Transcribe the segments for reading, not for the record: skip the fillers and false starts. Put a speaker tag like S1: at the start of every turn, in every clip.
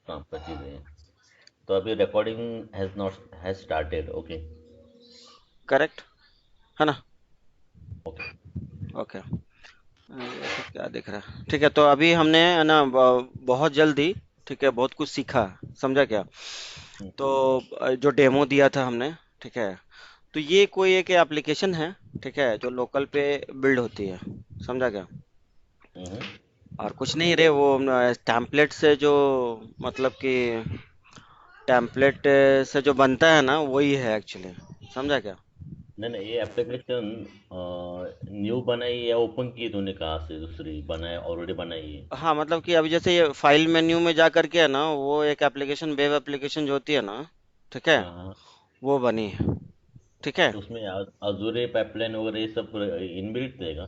S1: काम का चीज़ें हैं। तो अभी recording has started. Okay.
S2: Correct है ना?
S1: ओके।
S2: ओके। ये तो क्या दिख रहा है? ठीक है, तो अभी हमने है ना बहुत जल्दी, ठीक है, बहुत कुछ सीखा, समझा क्या? तो जो डेमो दिया था हमने, ठीक है, तो ये कोई एक एप्लीकेशन है, ठीक है, जो लोकल पे बिल्ड होती है, समझा क्या?
S1: हम्म।
S2: और कुछ नहीं रे, वो टेम्पलेट से जो, मतलब कि टेम्पलेट से जो बनता है ना, वही है एक्चुअली, समझा क्या?
S1: नहीं नहीं, ये एप्लीकेशन न्यू बनाई या ओपन की तूने कहाँ से? दूसरी बनाए, ऑलरेडी बनाई है?
S2: हाँ, मतलब कि अभी जैसे ये फाइल मेन्यू में जा करके है ना, वो एक एप्लीकेशन, वेब एप्लीकेशन जो होती है ना, ठीक है,
S1: हाँ हाँ।
S2: वो बनी है, ठीक है।
S1: तो उसमें अजूरे पाइपलाइन वगैरह ये सब इनबिल्ट रहेगा?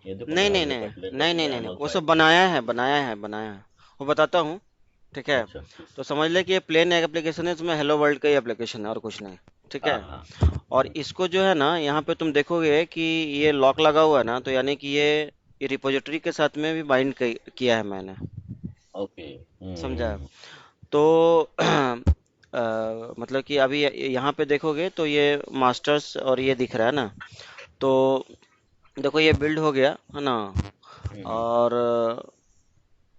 S1: ये देखो
S2: नहीं
S1: ना,
S2: नहीं
S1: अजूरे
S2: नहीं
S1: पाइपलाइन
S2: नहीं
S1: रहती
S2: नहीं
S1: है,
S2: नहीं नहीं,
S1: एमएल
S2: वो सब
S1: पाइपलाइन।
S2: बनाया है, बनाया है, बनाया है, वो बताता हूँ, ठीक है।
S1: अच्छा।
S2: तो समझ ले कि ये प्लेन एक एप्लीकेशन है, इसमें हेलो वर्ल्ड का ही एप्लीकेशन है और कुछ नहीं, ठीक
S1: हाँ
S2: है।
S1: हाँ।
S2: और इसको जो है ना, यहाँ पे तुम देखोगे कि ये लॉक लगा हुआ है ना, तो यानी कि ये रिपोजिटरी के साथ में भी बाइंड किया है मैंने,
S1: ओके।
S2: समझा? तो मतलब कि अभी यहाँ पे देखोगे तो ये मास्टर्स और ये दिख रहा है ना, तो देखो ये बिल्ड हो गया है ना।
S1: हम्म।
S2: और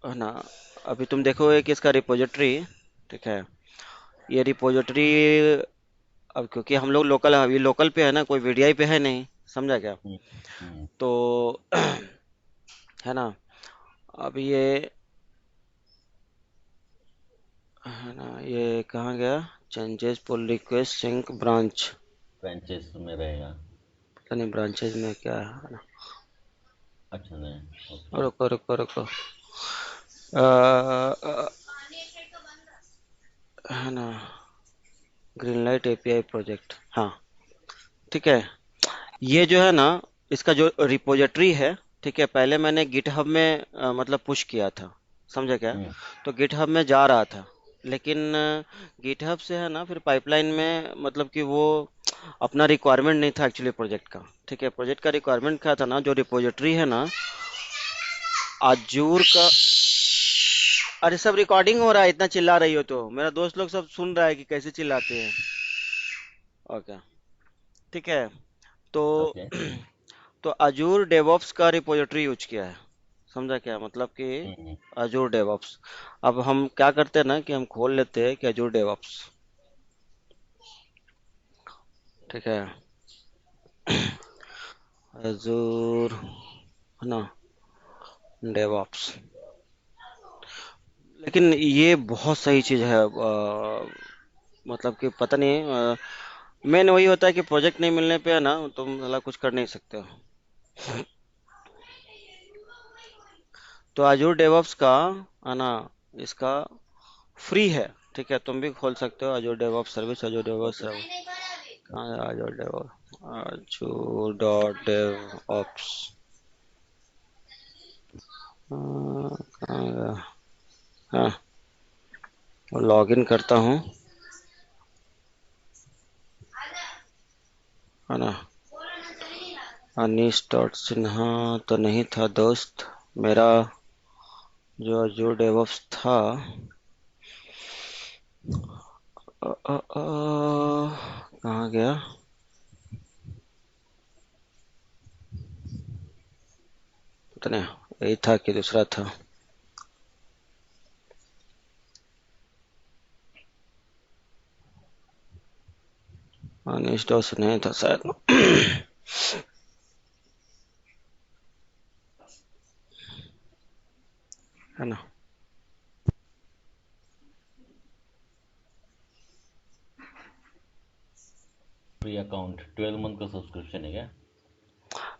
S2: है ना, अभी तुम देखोगे कि इसका रिपोजिटरी, ठीक है, ये रिपोजिटरी, अब क्योंकि हम लोग लोकल, अभी लोकल पे है ना, कोई वीडीआई पे है नहीं, समझा क्या?
S1: हम्म। हम्म।
S2: तो है ना, अब ये है ना, ये कहाँ गया? Changes pull request sync branch,
S1: branches में रहेगा?
S2: पता नहीं ब्रांचेज में क्या है ना।
S1: अच्छा, नहीं। ओके।
S2: रुको रुको रुको, अ, है ना, ग्रीनलाइट एपीआई प्रोजेक्ट, हाँ, ठीक है। ये जो है ना, इसका जो रिपोजिटरी है, ठीक है, पहले मैंने गिटहब में मतलब पुश किया था, समझा क्या?
S1: हम्म।
S2: तो गिटहब में जा रहा था, लेकिन गिटहब से है ना, फिर पाइपलाइन में, मतलब कि वो अपना रिक्वायरमेंट नहीं था एक्चुअली प्रोजेक्ट का, ठीक है। प्रोजेक्ट का रिक्वायरमेंट क्या था ना, जो रिपोजिटरी है ना, आजूर का। अरे सब रिकॉर्डिंग हो रहा है, इतना चिल्ला रही हो तो मेरा दोस्त लोग सब सुन रहा है कि कैसे चिल्लाते हैं। ओके, ठीक है। तो
S1: ओके।
S2: तो अजूर डेवऑप्स का रिपोजिटरी यूज किया है, समझा क्या? मतलब कि
S1: हम्म।
S2: Azzur DevOps. अब हम क्या करते हैं ना, कि हम खोल लेते हैं कि अजूर डेवऑप्स, ठीक है, अजूर, है ना, डेवऑप्स। लेकिन ये बहुत सही चीज़ है, मतलब कि पता नहीं, मेन वही होता है कि प्रोजेक्ट नहीं मिलने पे है ना, तुम साला कुछ कर नहीं सकते हो। तो अजूर डेवऑप्स का, है ना, इसका फ्री है, ठीक है, तुम भी खोल सकते हो Azzur DevOps service, Azzur DevOps
S1: okay.
S2: Service. कहाँ है Azzur DevOps? Azzur dot DevOps, कहाँ गया? हाँ, लॉग इन करता हूँ, है ना। अनीश डॉट सिन्हा तो नहीं था दोस्त मेरा, जो अजूर डेवऑप्स था। कहाँ गया? पता नहीं, यही था कि दूसरा था? अनीश डॉट नहीं था शायद। है ना।
S1: फ्री अकाउंट 12 मंथ का सब्सक्रिप्शन है क्या?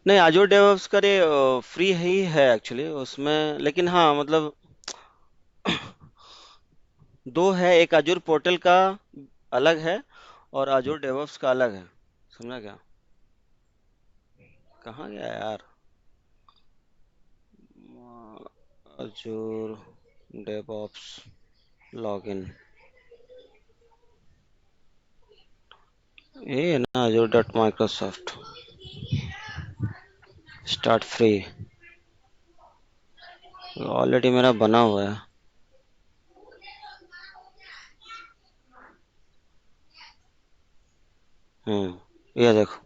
S2: नहीं, Azure DevOps का ये फ्री ही है एक्चुअली उसमें, लेकिन हाँ मतलब दो है, एक Azure पोर्टल का अलग है और Azure DevOps का अलग है, समझा क्या? कहाँ गया यार? Azure DevOps लॉगिन, ये है ना Azure dot Microsoft start free, already मेरा बना हुआ है। ये देखो,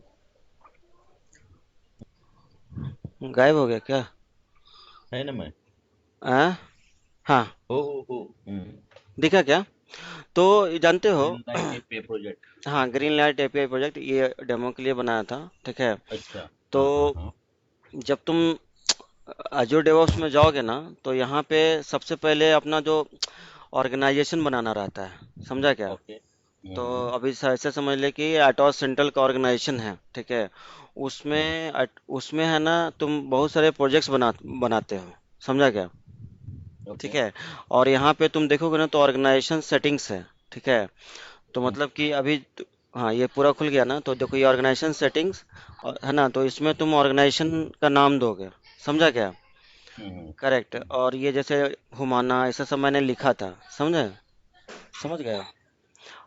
S2: गायब हो गया क्या?
S1: है ना मैं।
S2: हाँ, हाँ,
S1: हो।
S2: दिखा क्या? तो जानते हो,
S1: ग्रीन लाइट पे प्रोजेक्ट।
S2: हाँ, ग्रीन लाइट एपीआई प्रोजेक्ट ये डेमो के लिए बनाया था, ठीक है।
S1: अच्छा।
S2: तो
S1: हाँ।
S2: जब तुम अजूर डेवऑप्स में जाओगे ना, तो यहाँ पे सबसे पहले अपना जो ऑर्गेनाइजेशन बनाना रहता है, समझा क्या?
S1: ओके।
S2: तो अभी ऐसे समझ ले कि एटॉस सेंट्रल का ऑर्गेनाइजेशन है, ठीक है। उसमें उसमें है ना, तुम बहुत सारे प्रोजेक्ट्स बनाते हो, समझा क्या?
S1: ओके।
S2: ठीक है। और यहाँ पे तुम देखोगे ना, तो ऑर्गेनाइजेशन सेटिंग्स है, ठीक है। तो मतलब कि हाँ, ये पूरा खुल गया ना, तो देखो ये ऑर्गेनाइजेशन सेटिंग्स है ना, तो इसमें तुम ऑर्गेनाइजेशन का नाम दोगे, समझा क्या? करेक्ट। और ये जैसे हुमाना ऐसा सब मैंने लिखा था, समझे? समझ गया?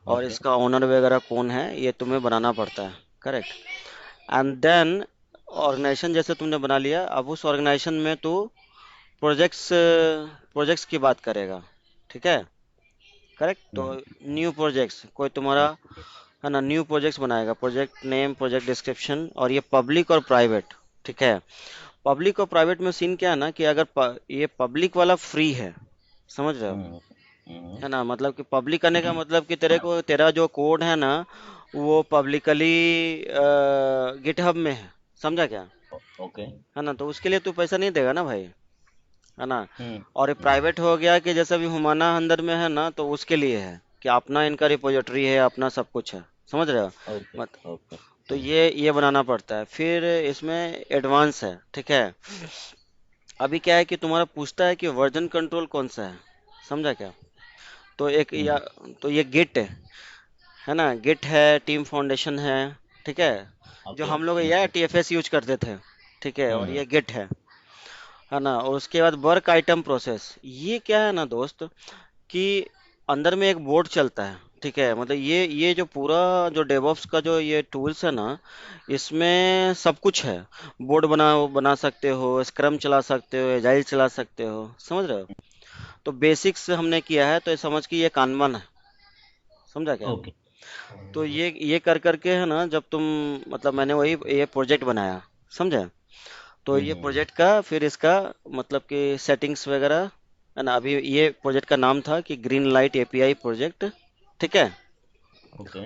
S2: और
S1: ओके।
S2: इसका ओनर वगैरह कौन है ये तुम्हें बनाना पड़ता है, करेक्ट। एंड देन ऑर्गेनाइजेशन जैसे तुमने बना लिया, अब उस ऑर्गेनाइजेशन में तू प्रोजेक्ट्स प्रोजेक्ट्स की बात करेगा, ठीक है। करेक्ट। तो न्यू प्रोजेक्ट्स कोई तुम्हारा है ना, न्यू प्रोजेक्ट्स बनाएगा, प्रोजेक्ट नेम, प्रोजेक्ट डिस्क्रिप्शन, और ये पब्लिक और प्राइवेट, ठीक है। पब्लिक और प्राइवेट में सीन क्या है ना, कि अगर ये पब्लिक वाला फ्री है, समझ रहे हो?
S1: हम्म। हम्म।
S2: है ना, मतलब कि पब्लिक करने का मतलब कि तेरा जो कोड है ना, वो पब्लिकली गिटहब में है, समझा क्या?
S1: ओके।
S2: है ना, तो उसके लिए तू पैसा नहीं देगा ना भाई, है ना।
S1: हम्म।
S2: और ये प्राइवेट हो गया कि जैसे अभी हुमाना अंदर में है ना, तो उसके लिए है कि अपना इनका रिपोजिटरी है, अपना सब कुछ है, समझ रहे हो?
S1: ओके।
S2: मत
S1: ओके।
S2: तो ये बनाना पड़ता है। फिर इसमें एडवांस है, ठीक है। अभी क्या है कि तुम्हारा पूछता है कि वर्जन कंट्रोल कौन सा है, समझा क्या? तो एक या तो ये गिट है ना, गिट है, टीम फाउंडेशन है, ठीक है। जो
S1: ओके।
S2: हम लोग यह टीएफएस यूज करते थे, ठीक है, और
S1: हम्म।
S2: ये गिट है ना। और उसके बाद वर्क आइटम प्रोसेस, ये क्या है ना दोस्त, कि अंदर में एक बोर्ड चलता है, ठीक है। मतलब ये जो पूरा जो डेवऑप्स का जो ये टूल्स है ना, इसमें सब कुछ है। बोर्ड बना सकते हो, स्क्रम चला सकते हो, एजाइल चला सकते हो, समझ रहे हो? तो बेसिक्स हमने किया है, तो ये समझ कि ये कानमन है, समझा क्या?
S1: ओके।
S2: तो ये कर करके है ना, जब तुम मतलब मैंने वही ये प्रोजेक्ट बनाया, समझे? तो ये प्रोजेक्ट का फिर इसका मतलब कि सेटिंग्स वगैरह है ना, अभी ये प्रोजेक्ट का नाम था कि ग्रीन लाइट एपीआई प्रोजेक्ट, ठीक
S1: ओके।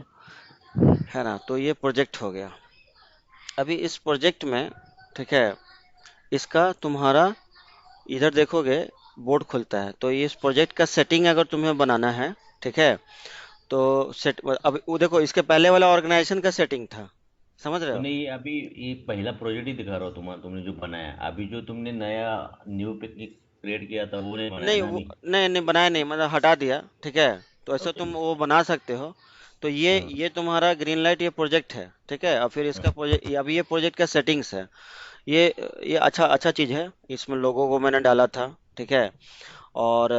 S2: है ना। तो ये प्रोजेक्ट हो गया। अभी इस प्रोजेक्ट में, ठीक है, इसका तुम्हारा इधर देखोगे, बोर्ड खुलता है, तो ये इस प्रोजेक्ट का सेटिंग अगर तुम्हें बनाना है, ठीक है। तो सेट अब वो देखो, इसके पहले वाला ऑर्गेनाइजेशन का सेटिंग था, समझ रहे
S1: तो
S2: हो?
S1: नहीं, ये अभी ये पहला प्रोजेक्ट ही दिखा रहा हो तुमने जो बनाया, अभी जो तुमने नया न्यू पिकनिक क्रिएट किया था वो नहीं बनाया
S2: नहीं,
S1: ना
S2: वो
S1: अभी।
S2: नहीं नहीं बनाया नहीं, मतलब हटा दिया, ठीक है। तो ऐसा
S1: ओके।
S2: तुम वो बना सकते हो। तो
S1: हाँ।
S2: ये तुम्हारा ग्रीन लाइट ये प्रोजेक्ट है, ठीक है। और फिर
S1: हाँ।
S2: इसका प्रोजेक्ट, अभी ये प्रोजेक्ट का सेटिंग्स है। ये ये अच्छा अच्छा चीज़ है। इसमें लोगों को मैंने डाला था, ठीक है। और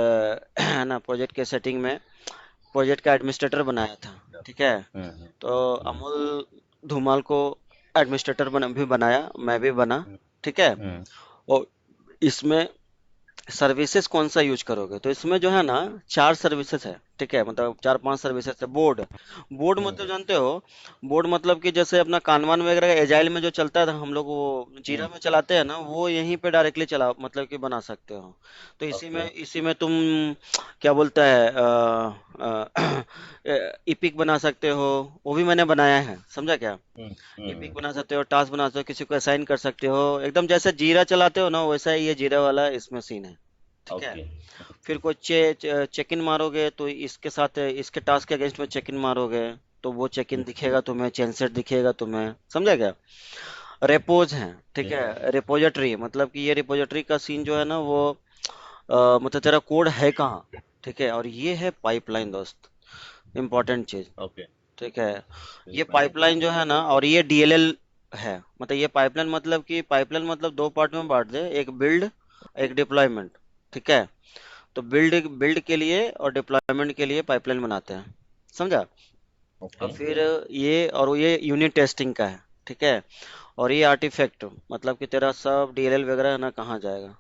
S2: है ना, प्रोजेक्ट के सेटिंग में प्रोजेक्ट का एडमिनिस्ट्रेटर बनाया था, ठीक है।
S1: हाँ।
S2: तो
S1: हाँ।
S2: अमूल धूमाल को एडमिनिस्ट्रेटर भी बनाया, मैं भी बना,
S1: हाँ।
S2: ठीक है।
S1: हाँ।
S2: और इसमें सर्विसेज कौन सा यूज करोगे, तो इसमें जो है ना, चार सर्विसेज है, ठीक है। मतलब चार पांच सर्विसेज है। बोर्ड बोर्ड मतलब
S1: हाँ।
S2: जानते हो? बोर्ड मतलब कि जैसे अपना कानवान वगैरह एजाइल में जो चलता था, हम लोग वो जीरा
S1: हाँ।
S2: में चलाते हैं ना, वो यहीं पे डायरेक्टली चला मतलब कि बना सकते हो। तो
S1: ओके।
S2: इसी में तुम क्या बोलता है, इपिक बना सकते हो, वो भी मैंने बनाया है, समझा क्या?
S1: हम्म।
S2: एपिक
S1: हम्म।
S2: बना सकते हो, टास्क बना सकते हो, किसी को असाइन कर सकते हो, एकदम जैसे जीरा चलाते हो ना, वैसा ही ये जीरा वाला इसमें सीन है, ठीक है।
S1: ओके।
S2: फिर कोई चेक इन मारोगे, तो इसके साथ इसके टास्क के अगेंस्ट में चेक इन मारोगे, तो वो चेक इन दिखेगा तुम्हें, चेनसेट दिखेगा तुम्हें, समझा क्या? रेपोज है, ठीक
S1: ओके।
S2: है। रिपोजिटरी मतलब कि ये रिपोजिटरी का सीन जो है ना, वो मतलब तेरा कोड है कहाँ, ठीक है। और ये है पाइपलाइन दोस्त, इम्पोर्टेंट चीज,
S1: ओके।
S2: ठीक है। ये
S1: बिल्कुल।
S2: पाइपलाइन जो है ना, और ये डीएलएल है। मतलब ये पाइपलाइन मतलब कि पाइपलाइन मतलब दो पार्ट में बांट दे, एक बिल्ड, एक डिप्लॉयमेंट, ठीक है। तो बिल्ड बिल्ड के लिए और डिप्लॉयमेंट के लिए पाइपलाइन बनाते हैं, समझा? और
S1: ओके।
S2: फिर ये यूनिट टेस्टिंग का है, ठीक है। और ये आर्टिफैक्ट मतलब कि तेरा सब डीएलएल वगैरह है ना, कहाँ जाएगा।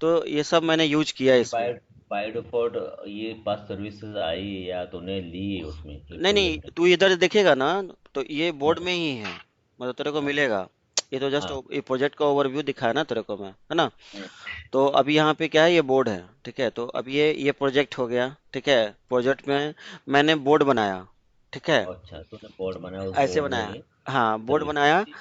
S2: तो ये सब मैंने यूज किया
S1: ये
S2: इसमें।
S1: बाय डिफॉल्ट ये पास सर्विसेज आई है या तूने ली है उसमें ये
S2: नहीं नहीं,
S1: प्रोजेक्ट में?
S2: तू इधर देखेगा ना तो ये बोर्ड
S1: हाँ
S2: में ही है, मतलब तेरे को
S1: हाँ
S2: मिलेगा। ये तो जस्ट
S1: हाँ।
S2: ये प्रोजेक्ट का ओवरव्यू दिखाया ना तेरे को मैं, है ना।
S1: हम्म,
S2: तो अभी यहाँ पे क्या है, ये बोर्ड है, ठीक है। तो अब ये प्रोजेक्ट हो गया, ठीक है। प्रोजेक्ट में मैंने बोर्ड बनाया, ठीक है।
S1: अच्छा तूने बोर्ड बनाया, उस
S2: ऐसे
S1: बोर्ड में
S2: बनाया,
S1: ये
S2: हाँ बोर्ड
S1: सर्विस
S2: बनाया।
S1: थी।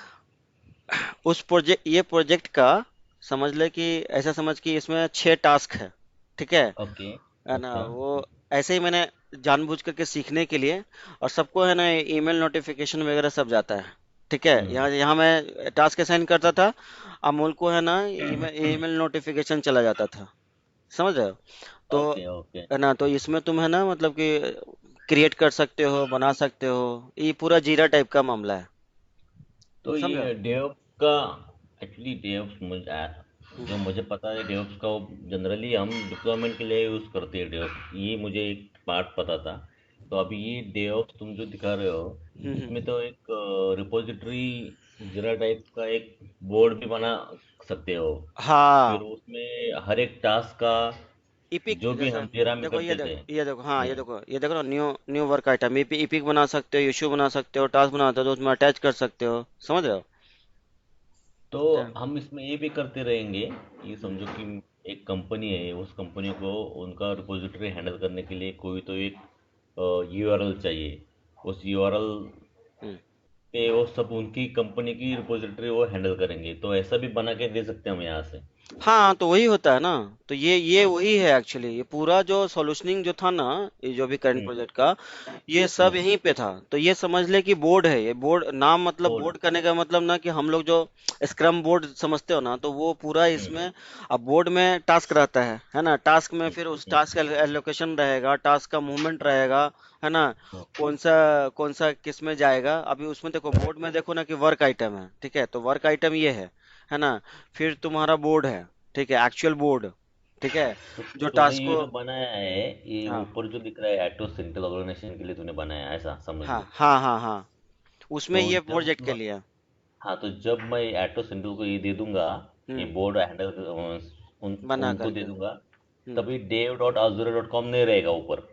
S2: उस प्रोजेक्ट, ये प्रोजेक्ट का समझ ले कि ऐसा समझ कि इसमें 6 टास्क है, ठीक
S1: ओके।
S2: है ना।
S1: अच्छा।
S2: वो ऐसे ही मैंने जानबूझ करके सीखने के लिए, और सबको है ना ईमेल नोटिफिकेशन वगैरह सब जाता है, ठीक है।
S1: हम्म।
S2: यहाँ यहाँ मैं टास्क असाइन करता था, अमूल को है ना ईमेल ईमेल नोटिफिकेशन चला जाता था, समझ रहे हो। तो
S1: ओके ओके।
S2: है ना, तो इसमें तुम है ना मतलब कि क्रिएट कर सकते हो, बना सकते हो। ये पूरा जीरा टाइप का मामला है,
S1: तो
S2: समझ रहे हो।
S1: ये डेवऑप्स का, एक्चुअली डेवऑप्स
S2: हम्म,
S1: जो मुझे पता है डेवऑप्स का, वो जनरली हम डिप्लॉयमेंट के लिए यूज़ करते हैं डेवऑप्स, ये मुझे एक पार्ट पता था। तो अभी ये डेवऑप्स तुम जो दिखा रहे हो, इसमें
S2: हम्म।
S1: तो एक रिपोजिटरी जरा टाइप का एक बोर्ड भी बना सकते हो। फिर
S2: हाँ,
S1: उसमें हर एक टास्क का
S2: इपिक
S1: जो भी
S2: जैसे,
S1: हम जेरा में
S2: देखो ये
S1: करते थे।
S2: देखो, ये देखो, हाँ ये
S1: हम्म।
S2: देखो, ये देखो ना, new new work item, EPIC बना सकते हो, इशू बना सकते हो, टास्क बना सकते हो, तो उसमें अटैच कर सकते हो, समझ रहे हो।
S1: तो
S2: क्या?
S1: हम इसमें ये भी करते रहेंगे। ये
S2: हम्म
S1: समझो कि एक कंपनी है, उस कंपनी को उनका रिपोजिटरी हैंडल करने के लिए कोई तो एक यूआरएल चाहिए। उस यूआरएल
S2: हम्म।
S1: पे वो सब उनकी कंपनी की रिपोजिटरी वो हैंडल करेंगे, तो ऐसा भी बना के दे सकते हैं हम यहाँ से।
S2: हाँ, तो वही होता है ना। तो ये वही है एक्चुअली, ये पूरा जो सॉल्यूशनिंग जो था ना, ये जो भी करंट
S1: हम्म
S2: प्रोजेक्ट का, ये सब
S1: हम्म।
S2: यहीं पे था। तो ये समझ ले कि बोर्ड है, ये बोर्ड नाम, मतलब
S1: बोर्ड।
S2: बोर्ड करने का मतलब ना कि हम लोग जो स्क्रम बोर्ड समझते हो ना, तो वो पूरा
S1: हम्म
S2: इसमें। अब बोर्ड में टास्क रहता है ना। टास्क में
S1: हम्म
S2: फिर उस
S1: हम्म
S2: टास्क का एलोकेशन रहेगा, टास्क का मूवमेंट रहेगा, है ना।
S1: हम्म
S2: कौन सा किस में जाएगा। अभी उसमें देखो, बोर्ड में देखो ना कि वर्क आइटम है, ठीक है। तो वर्क आइटम ये है ना। फिर तुम्हारा बोर्ड है, ठीक है, एक्चुअल बोर्ड, ठीक है,
S1: तो
S2: जो
S1: तूने
S2: टास्क
S1: ये
S2: को।
S1: जो बनाया है, ये
S2: हाँ
S1: ऊपर जो दिख रहा है एटो सिंगल ऑर्गेनाइजेशन के लिए तूने बनाया है, ऐसा समझ
S2: हाँ
S1: ले।
S2: हाँ हाँ हाँ, उसमें
S1: तो
S2: ये
S1: जब
S2: प्रोजेक्ट के लिए है।
S1: हाँ, तो जब मैं एटो सिंटू को ये दे दूंगा, ये
S2: हम्म,
S1: बोर्ड हैंडल
S2: बना
S1: उनको दे
S2: करके।
S1: दूंगा,
S2: हम्म।
S1: तभी dev.azure.com नहीं रहेगा ऊपर।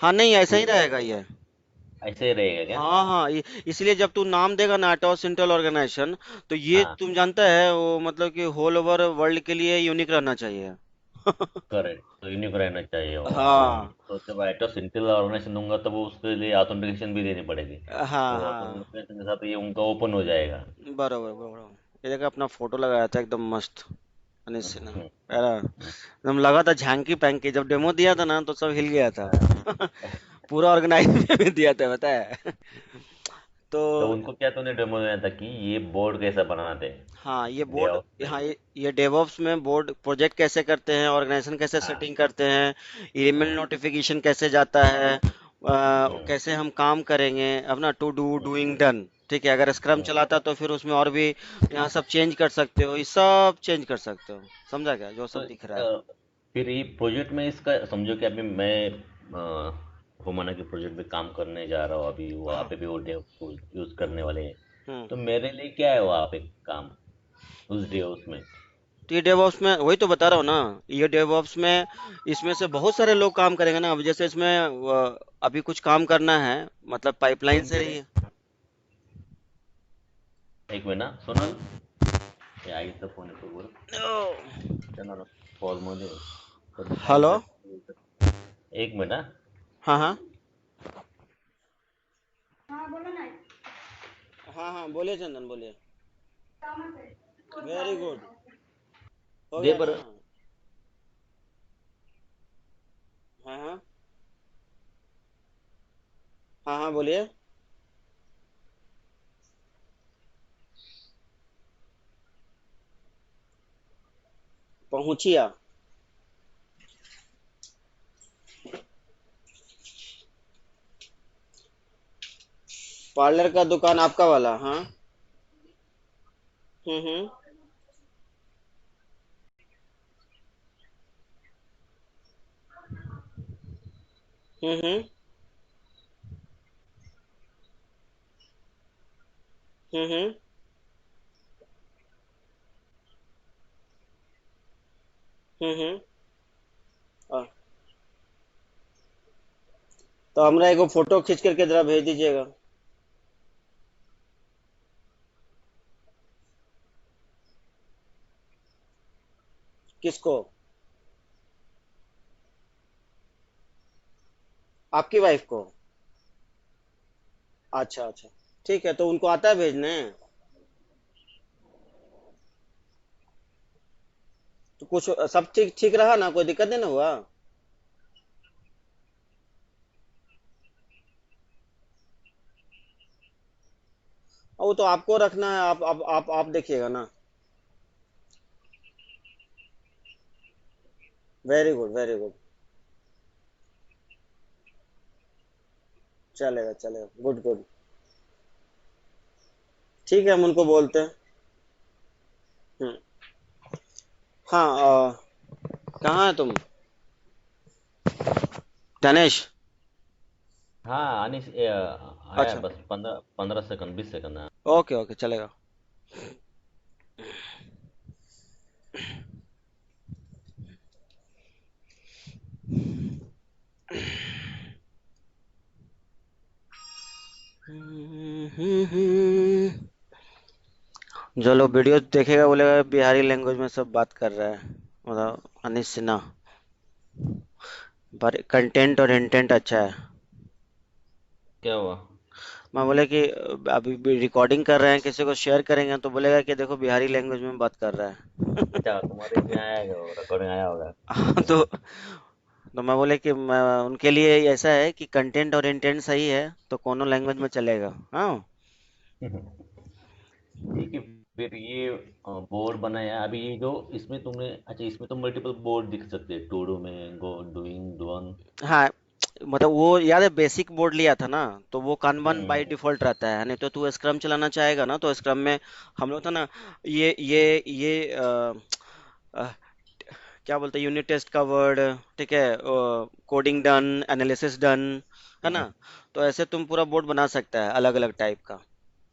S2: हाँ, नहीं ऐसा ही
S1: ये
S2: रहेगा ये।
S1: ऐसे ही रहेगा क्या?
S2: हाँ हाँ, इसलिए जब तू नाम देगा ना अटॉस सेंट्रल ऑर्गेनाइजेशन, तो ये
S1: हाँ
S2: तुम जानता है वो मतलब कि होल ओवर वर्ल्ड के लिए यूनिक रहना चाहिए।
S1: करेक्ट, तो यूनिक रहना चाहिए वो।
S2: हाँ
S1: तो जब एटो सिंटल ऑर्गेनाइजेशन दूंगा तब वो उसके लिए ऑथेंटिकेशन भी देनी पड़ेगी।
S2: हाँ
S1: तो
S2: हाँ,
S1: ऑथेंटिकेशन के साथ ये उनका ओपन हो जाएगा।
S2: बरोबर बरोबर। ये देखा, अपना फोटो लगाया था एकदम मस्त, अनिश सिन्हा,
S1: हम्म,
S2: है ना। एकदम लगा था झांकी पैंकी, जब डेमो दिया था ना तो सब हिल गया था।
S1: हाँ।
S2: पूरा ऑर्गेनाइज में दिया था, पता है। तो
S1: तो उनको क्या तूने डेमो दिया था कि ये बोर्ड कैसा बनाते
S2: हाँ, ये
S1: हैं डे
S2: बोर्ड,
S1: ऑफ में?
S2: हाँ ये डेवऑप्स में बोर्ड प्रोजेक्ट कैसे करते हैं, ऑर्गेनाइजेशन कैसे
S1: हाँ
S2: सेटिंग करते हैं, ईमेल
S1: हाँ।
S2: नोटिफिकेशन कैसे जाता है,
S1: हम्म
S2: कैसे हम काम करेंगे अपना टू डू डूइंग डन, ठीक है। अगर स्क्रम
S1: हम्म।
S2: चलाता तो फिर उसमें और भी यहाँ सब चेंज कर सकते हो, ये सब चेंज कर सकते हो, समझा क्या, जो
S1: तो
S2: सब दिख रहा है।
S1: फिर ये प्रोजेक्ट में इसका समझो कि अभी मैं हुमाना के प्रोजेक्ट पे काम करने जा रहा हूँ, अभी वहाँ पे भी वो डेव टूल यूज़ करने वाले हैं।
S2: हम्म।
S1: तो मेरे लिए क्या है वहाँ पे काम, उस डे उसमें?
S2: तो ये डेवऑप्स में वही तो बता रहा हूँ ना, ये डेवऑप्स में इसमें से बहुत सारे लोग काम करेंगे ना। अब जैसे इसमें अभी कुछ काम करना है, मतलब पाइपलाइन
S1: कौन
S2: से
S1: कह
S2: ही।
S1: रहे? एक मिनिट ना सोनल, हे आईचा फोन येतो वर, त्यांना कॉलमध्ये तर
S2: हेलो।
S1: आईचा. एक मिनिट हा.
S2: हाँ हाँ हाँ हाँ, बोलिए चंदन, बोलिए। वेरी गुड, हो
S1: दे
S2: गया ना।
S1: बरं.
S2: हाँ हाँ हाँ हाँ, बोलिए। पहुंचिया। पार्लर का दुकान आपका वाला, हाँ। हम्म। हम्म। हम्म। हम्म। तो हमरा एगो फोटो खींच करके जरा भेज दीजिएगा। किसको? आपकी वाइफ को? अच्छा अच्छा, ठीक है, तो उनको आता है भेजने? तो कुछ सब ठीक ठीक रहा ना, कोई दिक्कत नहीं ना हुआ? वो तो आपको रखना है, आप देखिएगा ना। Very good very good. चलेगा चलेगा, गुड गुड। ठीक है, हम उनको बोलते हैं। हम्म। हाँ, कहाँ है तुम? धनेश?
S1: हाँ अनिश आया
S2: अच्छा,
S1: बस 15 15 सेकंड 20 सेकंड है।
S2: ओके ओके, चलेगा। जो लोग वीडियो देखेगा बोलेगा बिहारी लैंग्वेज में सब बात कर रहा है, मतलब अनिश सिन्हा। पर कंटेंट और इंटेंट अच्छा है।
S1: क्या हुआ?
S2: मैं बोले कि अभी भी रिकॉर्डिंग कर रहे हैं, किसी को शेयर करेंगे तो बोलेगा कि देखो बिहारी लैंग्वेज में बात कर रहा है।
S1: अच्छा तुम्हारे इसमें आया है रिकॉर्डिंग आया होगा।
S2: तो मैं बोले कि उनके लिए ऐसा है कि कंटेंट और इंटेंट सही है तो कोनो लैंग्वेज में चलेगा। हाँ।
S1: ठीक है। फिर ये बोर्ड बनाया अभी ये जो इसमें तुमने अच्छा इसमें तो मल्टीपल बोर्ड दिख सकते हैं टू डू में गो डूइंग डन।
S2: हाँ, मतलब वो याद है बेसिक बोर्ड लिया था ना, तो वो कानबान बाय
S1: हम्म।
S2: डिफॉल्ट रहता है, नहीं तो तू स्क्रम चलाना चाहेगा ना तो स्क्रम में हम लोग था ना, ये अ, क्या बोलते हैं, यूनिट टेस्ट का वर्ड, ठीक है, कोडिंग डन, एनालिसिस डन, है ना? तो ऐसे तुम पूरा बोर्ड बना सकता है अलग अलग टाइप का,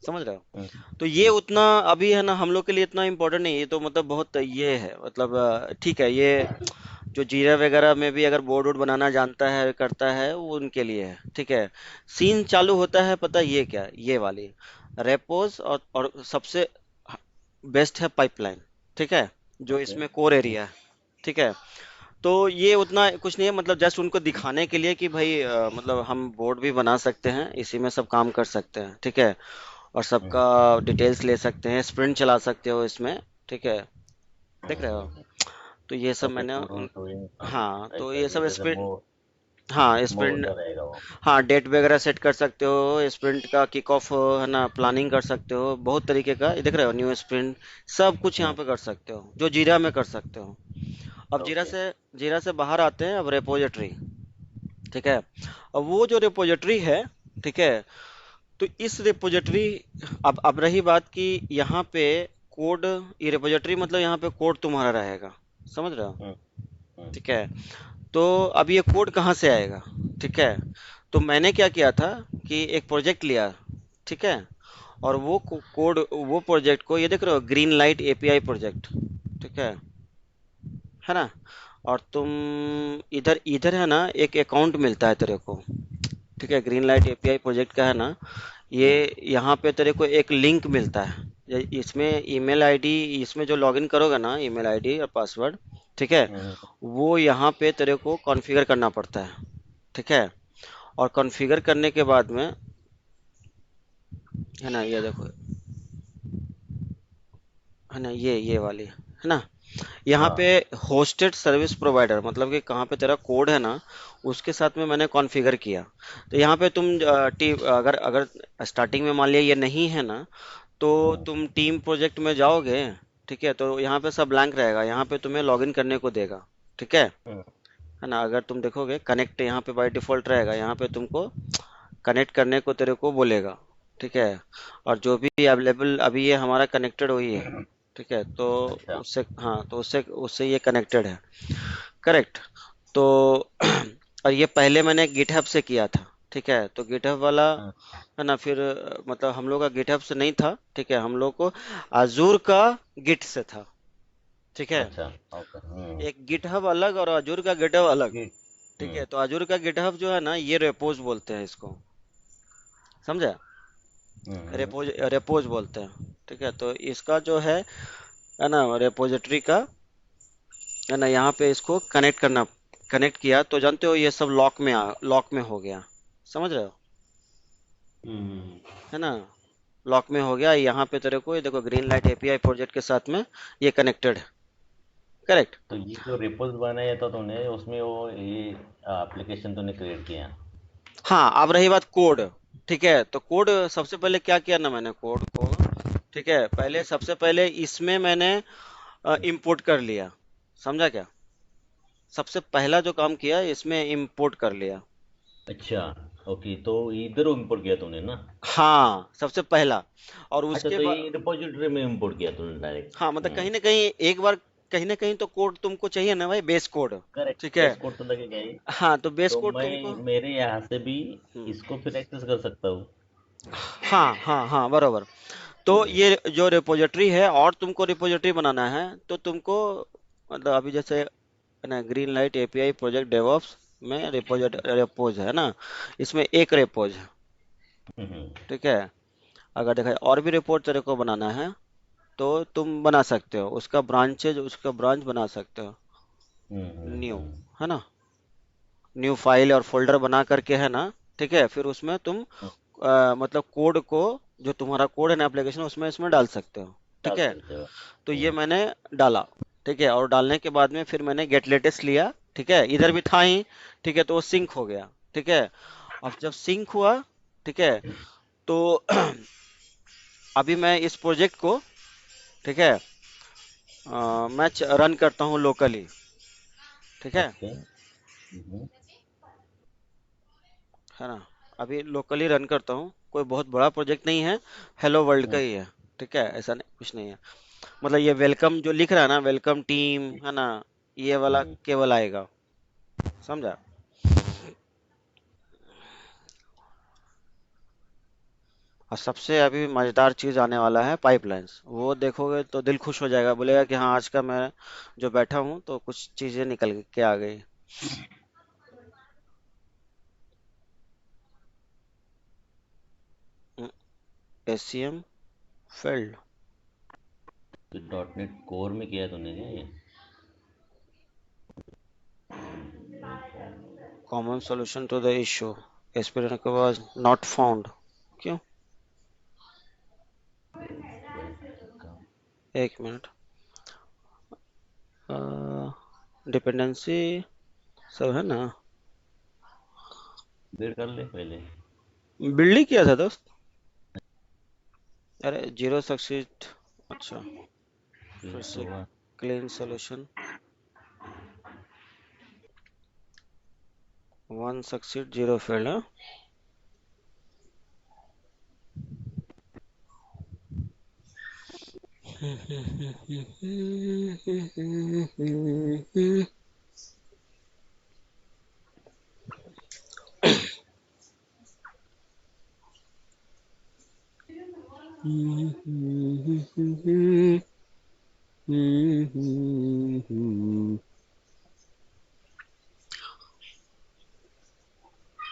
S2: समझ रहे हो?
S1: हम्म,
S2: तो ये उतना अभी है ना हम लोग के लिए इतना इम्पोर्टेंट नहीं है, ये तो मतलब बहुत ये है, मतलब ठीक है, ये जो जीरा वगैरह में भी अगर बोर्ड वोर्ड बनाना जानता है करता है वो उनके लिए है, ठीक है। सीन चालू होता है, पता है ये क्या, ये वाली रेपोज और सबसे बेस्ट है पाइपलाइन, ठीक है, जो
S1: ओके।
S2: इसमें कोर एरिया है, ठीक है। तो ये उतना कुछ नहीं है, मतलब जस्ट उनको दिखाने के लिए कि भाई मतलब हम बोर्ड भी बना सकते हैं, इसी में सब काम कर सकते हैं, ठीक है। और
S1: हम्म,
S2: सबका डिटेल्स ले सकते हैं, स्प्रिंट चला सकते हो इसमें, ठीक है। देख रहे हो?
S1: हम्म।
S2: तो ये सब
S1: ओके
S2: मैंने
S1: टू डू डूइंग
S2: हाँ, तो
S1: ऐसा
S2: ये
S1: ये
S2: सब
S1: जैसे
S2: स्प्रिंट,
S1: मोर
S2: हाँ
S1: मोर
S2: स्प्रिंट,
S1: का रहेगा वो।
S2: हाँ डेट वगैरह सेट कर सकते हो, स्प्रिंट का किक ऑफ है ना, प्लानिंग कर सकते हो, बहुत तरीके का, ये देख रहे हो, न्यू स्प्रिंट, सब कुछ यहाँ
S1: हम्म,
S2: पे कर सकते हो जो जीरा में कर सकते हो। अब
S1: ओके।
S2: जीरा से बाहर आते हैं, अब रेपोजिटरी, ठीक है। अब वो जो रिपोजिटरी है, ठीक है, तो इस रिपोजिटरी, अब रही बात कि यहाँ पे कोड, ये रिपोजिटरी मतलब यहाँ पे कोड तुम्हारा रहेगा, समझ रहे हो?
S1: हम्म, हम्म,
S2: ठीक है। तो अब ये कोड कहाँ से आएगा? ठीक है। तो मैंने क्या किया था कि एक प्रोजेक्ट लिया, ठीक है, और वो कोड, वो प्रोजेक्ट को, ये देख रहे हो, ग्रीन लाइट एपीआई प्रोजेक्ट, ठीक है ना? और तुम इधर इधर है ना, एक अकाउंट मिलता है तेरे को, ठीक है, ग्रीन लाइट एपीआई प्रोजेक्ट का है ना, ये
S1: हम्म,
S2: यहाँ पे तेरे को एक लिंक मिलता है, इसमें ईमेल आईडी, इसमें जो लॉगिन करोगे ना, ईमेल आईडी और पासवर्ड, ठीक है,
S1: हम्म,
S2: वो यहाँ पे तेरे को कॉन्फ़िगर करना पड़ता है, ठीक है। और कॉन्फ़िगर करने के बाद में, है ना, ये देखो, है ना, ये वाली है ना, यहाँ पे
S1: हाँ।
S2: होस्टेड सर्विस प्रोवाइडर, मतलब कि कहाँ पे तेरा कोड है ना, उसके साथ में मैंने कॉन्फ़िगर किया। तो यहाँ पे तुम अगर अगर स्टार्टिंग में मान लिया ये नहीं है ना, तो
S1: हम्म,
S2: तुम टीम प्रोजेक्ट में जाओगे, ठीक है, तो यहाँ पे सब ब्लैंक रहेगा, यहाँ पे तुम्हें लॉगिन करने को देगा, ठीक
S1: हम्म,
S2: है ना? अगर तुम देखोगे कनेक्ट यहाँ पे बाय डिफॉल्ट रहेगा, यहाँ पे तुमको कनेक्ट करने को तेरे को बोलेगा, ठीक है। और जो भी अवेलेबल अभी ये हमारा कनेक्टेड हुई है, ठीक है, तो
S1: अच्छा।
S2: उससे, हाँ, तो उससे उससे ये कनेक्टेड है, करेक्ट। तो और ये पहले मैंने गिटहब से किया था, ठीक है, तो गिटहब वाला,
S1: हम्म,
S2: है ना, फिर मतलब हम लोग का गिटहब से नहीं था, ठीक है, हम लोग को अजूर का गिट से था, ठीक है।
S1: अच्छा। ओके।
S2: एक गिटहब अलग और अजूर का गिटहब अलग। ठीक है,
S1: हम्म
S2: तो अजूर का गिटहब जो है ना, ये रेपोज बोलते हैं इसको, समझा?
S1: हम्म
S2: रेपोज रेपोज बोलते हैं। ठीक है, तो इसका जो है ना, रेपोजिटरी का, है ना, यहाँ पे इसको कनेक्ट किया तो जानते हो ये सब लॉक में हो गया, समझ रहे हो?
S1: हम्म।
S2: है ना, लॉक में हो गया। यहाँ पे तेरे को ये देखो, ग्रीन लाइट एपीआई प्रोजेक्ट के साथ में ये कनेक्टेड है। करेक्ट।
S1: तो ये जो रिपोज बनाया था तूने उसमें वो ये एप्लीकेशन तूने क्रिएट किया।
S2: हाँ, अब रही बात कोड। ठीक है, तो कोड सबसे पहले क्या किया ना मैंने कोड को, ठीक है, पहले सबसे पहले इसमें मैंने इंपोर्ट कर लिया, समझा क्या? सबसे पहला जो काम किया इसमें इंपोर्ट कर लिया।
S1: अच्छा। ओके, तो इधर इंपोर्ट किया तूने ना।
S2: हाँ, सबसे पहला। और
S1: अच्छा,
S2: उसके
S1: तो
S2: बाद,
S1: ये रिपोजिटरी में इंपोर्ट किया तूने डायरेक्ट।
S2: हाँ मतलब
S1: हम्म।
S2: कहीं ना कहीं एक बार, कहीं ना कहीं तो कोड तुमको चाहिए ना भाई, बेस कोड।
S1: करेक्ट,
S2: ठीक है,
S1: बेस कोड तो लगेगा ही।
S2: हाँ तो बेस
S1: तो
S2: कोड
S1: मैं
S2: तुमको।
S1: मेरे यहाँ से भी
S2: हम्म,
S1: इसको फिर एक्सेस कर सकता हूँ।
S2: हाँ हाँ हाँ, बरोबर। तो
S1: हम्म
S2: ये जो रिपोजिटरी है, और तुमको रिपोजिटरी बनाना है तो तुमको, मतलब अभी जैसे है ना, green light API project DevOps में रेपोज है ना, इसमें एक रेपोज है।
S1: हम्म
S2: ठीक है, अगर देखा जाए और भी रिपोर्ट तेरे को बनाना है तो तुम बना सकते हो, उसका ब्रांचेज, उसका ब्रांच बना सकते हो, न्यू,
S1: हम्म।
S2: है ना, न्यू फाइल और फोल्डर बना करके, है ना। ठीक है, फिर उसमें तुम मतलब कोड को, जो तुम्हारा कोड है ना एप्लीकेशन, उसमें इसमें डाल सकते हो। ठीक
S1: डाल
S2: है,
S1: सकते हो।
S2: तो ये
S1: हम्म
S2: मैंने डाला। ठीक है, और डालने के बाद में फिर मैंने गेट लेटेस्ट लिया। ठीक है, इधर भी था ही। ठीक है, तो वो सिंक हो गया। ठीक है, अब जब सिंक हुआ, ठीक है, तो अभी मैं इस प्रोजेक्ट को, ठीक है, मैं रन करता हूँ लोकली। ठीक है
S1: ओके। हम्म
S2: है ना, अभी लोकली रन करता हूँ, कोई बहुत बड़ा प्रोजेक्ट नहीं है, हेलो वर्ल्ड का
S1: हम्म
S2: ही है। ठीक है, ऐसा नहीं, कुछ नहीं है। मतलब ये वेलकम जो लिख रहा है ना, वेलकम टीम, है ना, ये वाला
S1: हम्म।
S2: केवल आएगा, समझा? और सबसे अभी मजेदार चीज आने वाला है, पाइपलाइंस, वो देखोगे तो दिल खुश हो जाएगा, बोलेगा कि हाँ आज का मैं जो बैठा हूँ तो कुछ चीजें निकल के आ गई। एससीएम फील्ड,
S1: तो डॉट नेट कोर में किया तूने क्या ये?
S2: Common solution to the issue, aspirant के बाद नॉट फाउंड, क्यों? एक मिनट, डिपेंडेंसी सब है ना,
S1: बिल्ड कर ले पहले।
S2: बिल्ड ही किया था दोस्त। अरे जीरो सक्सीड, अच्छा,
S1: फिर
S2: फिर
S1: तो
S2: से
S1: हुआ।
S2: Clean solution, one succeed zero failed, हाँ।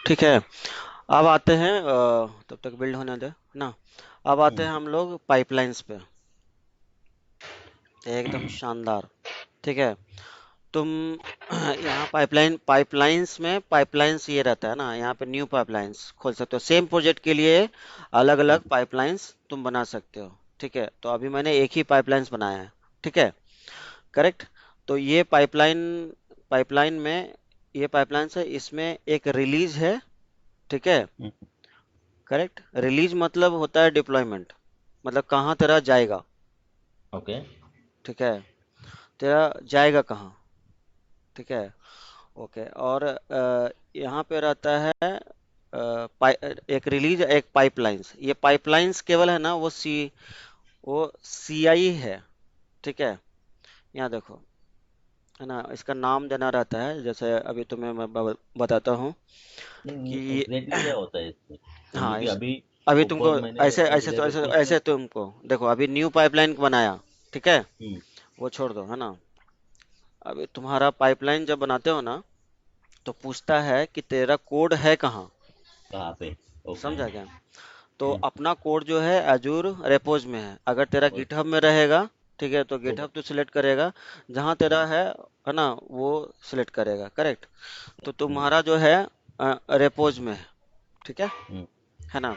S2: ठीक है, अब आते हैं तब तक बिल्ड होने दे ना। अब आते हैं
S1: हम्म
S2: हम लोग पाइपलाइंस पे, एकदम शानदार। ठीक है, तुम यहाँ पाइपलाइंस में, पाइपलाइंस ये रहता है ना, यहाँ पे न्यू पाइपलाइंस खोल सकते हो, सेम प्रोजेक्ट के लिए अलग अलग
S1: हम्म
S2: पाइपलाइंस तुम बना सकते हो। ठीक है, तो अभी मैंने एक ही पाइपलाइंस बनाया है। ठीक है, करेक्ट। तो ये पाइपलाइन में, ये पाइपलाइन है, इसमें एक रिलीज है। ठीक है,
S1: हम्म।
S2: करेक्ट। रिलीज मतलब होता है डिप्लॉयमेंट, मतलब कहाँ तेरा जाएगा।
S1: ओके।
S2: ठीक है, तेरा जाएगा कहाँ। ठीक है, ओके। और यहाँ पे रहता है एक रिलीज, एक पाइपलाइंस। ये पाइपलाइंस केवल है ना, वो सीआई है। ठीक है, यहाँ देखो, है ना, इसका नाम देना रहता है, जैसे अभी तुम्हें मैं बताता हूँ
S1: नहीं,
S2: कि
S1: एग्जैक्टली क्या होता है इसमें?
S2: हाँ,
S1: क्योंकि अभी
S2: अभी तुमको
S1: ऊपर मैंने
S2: ऐसे ऐसे तो ऐसे
S1: डेवलपर्स में।
S2: ऐसे तुमको देखो, अभी न्यू पाइपलाइन बनाया। ठीक है,
S1: हम्म
S2: वो छोड़ दो, है ना। अभी तुम्हारा पाइपलाइन जब बनाते हो ना, तो पूछता है कि तेरा कोड है कहाँ।
S1: कहाँ पे? ओके।
S2: समझा क्या? तो अपना कोड जो है एजूर रेपोज में है। अगर तेरा गिटहब में रहेगा, ठीक है, तो
S1: तो
S2: गिटहब तो सिलेक्ट करेगा, जहाँ तेरा है ना, वो सिलेक्ट करेगा, करेक्ट। तो
S1: हम्म,
S2: तुम्हारा जो है रेपोज में है, ठीक
S1: हम्म,
S2: है ना।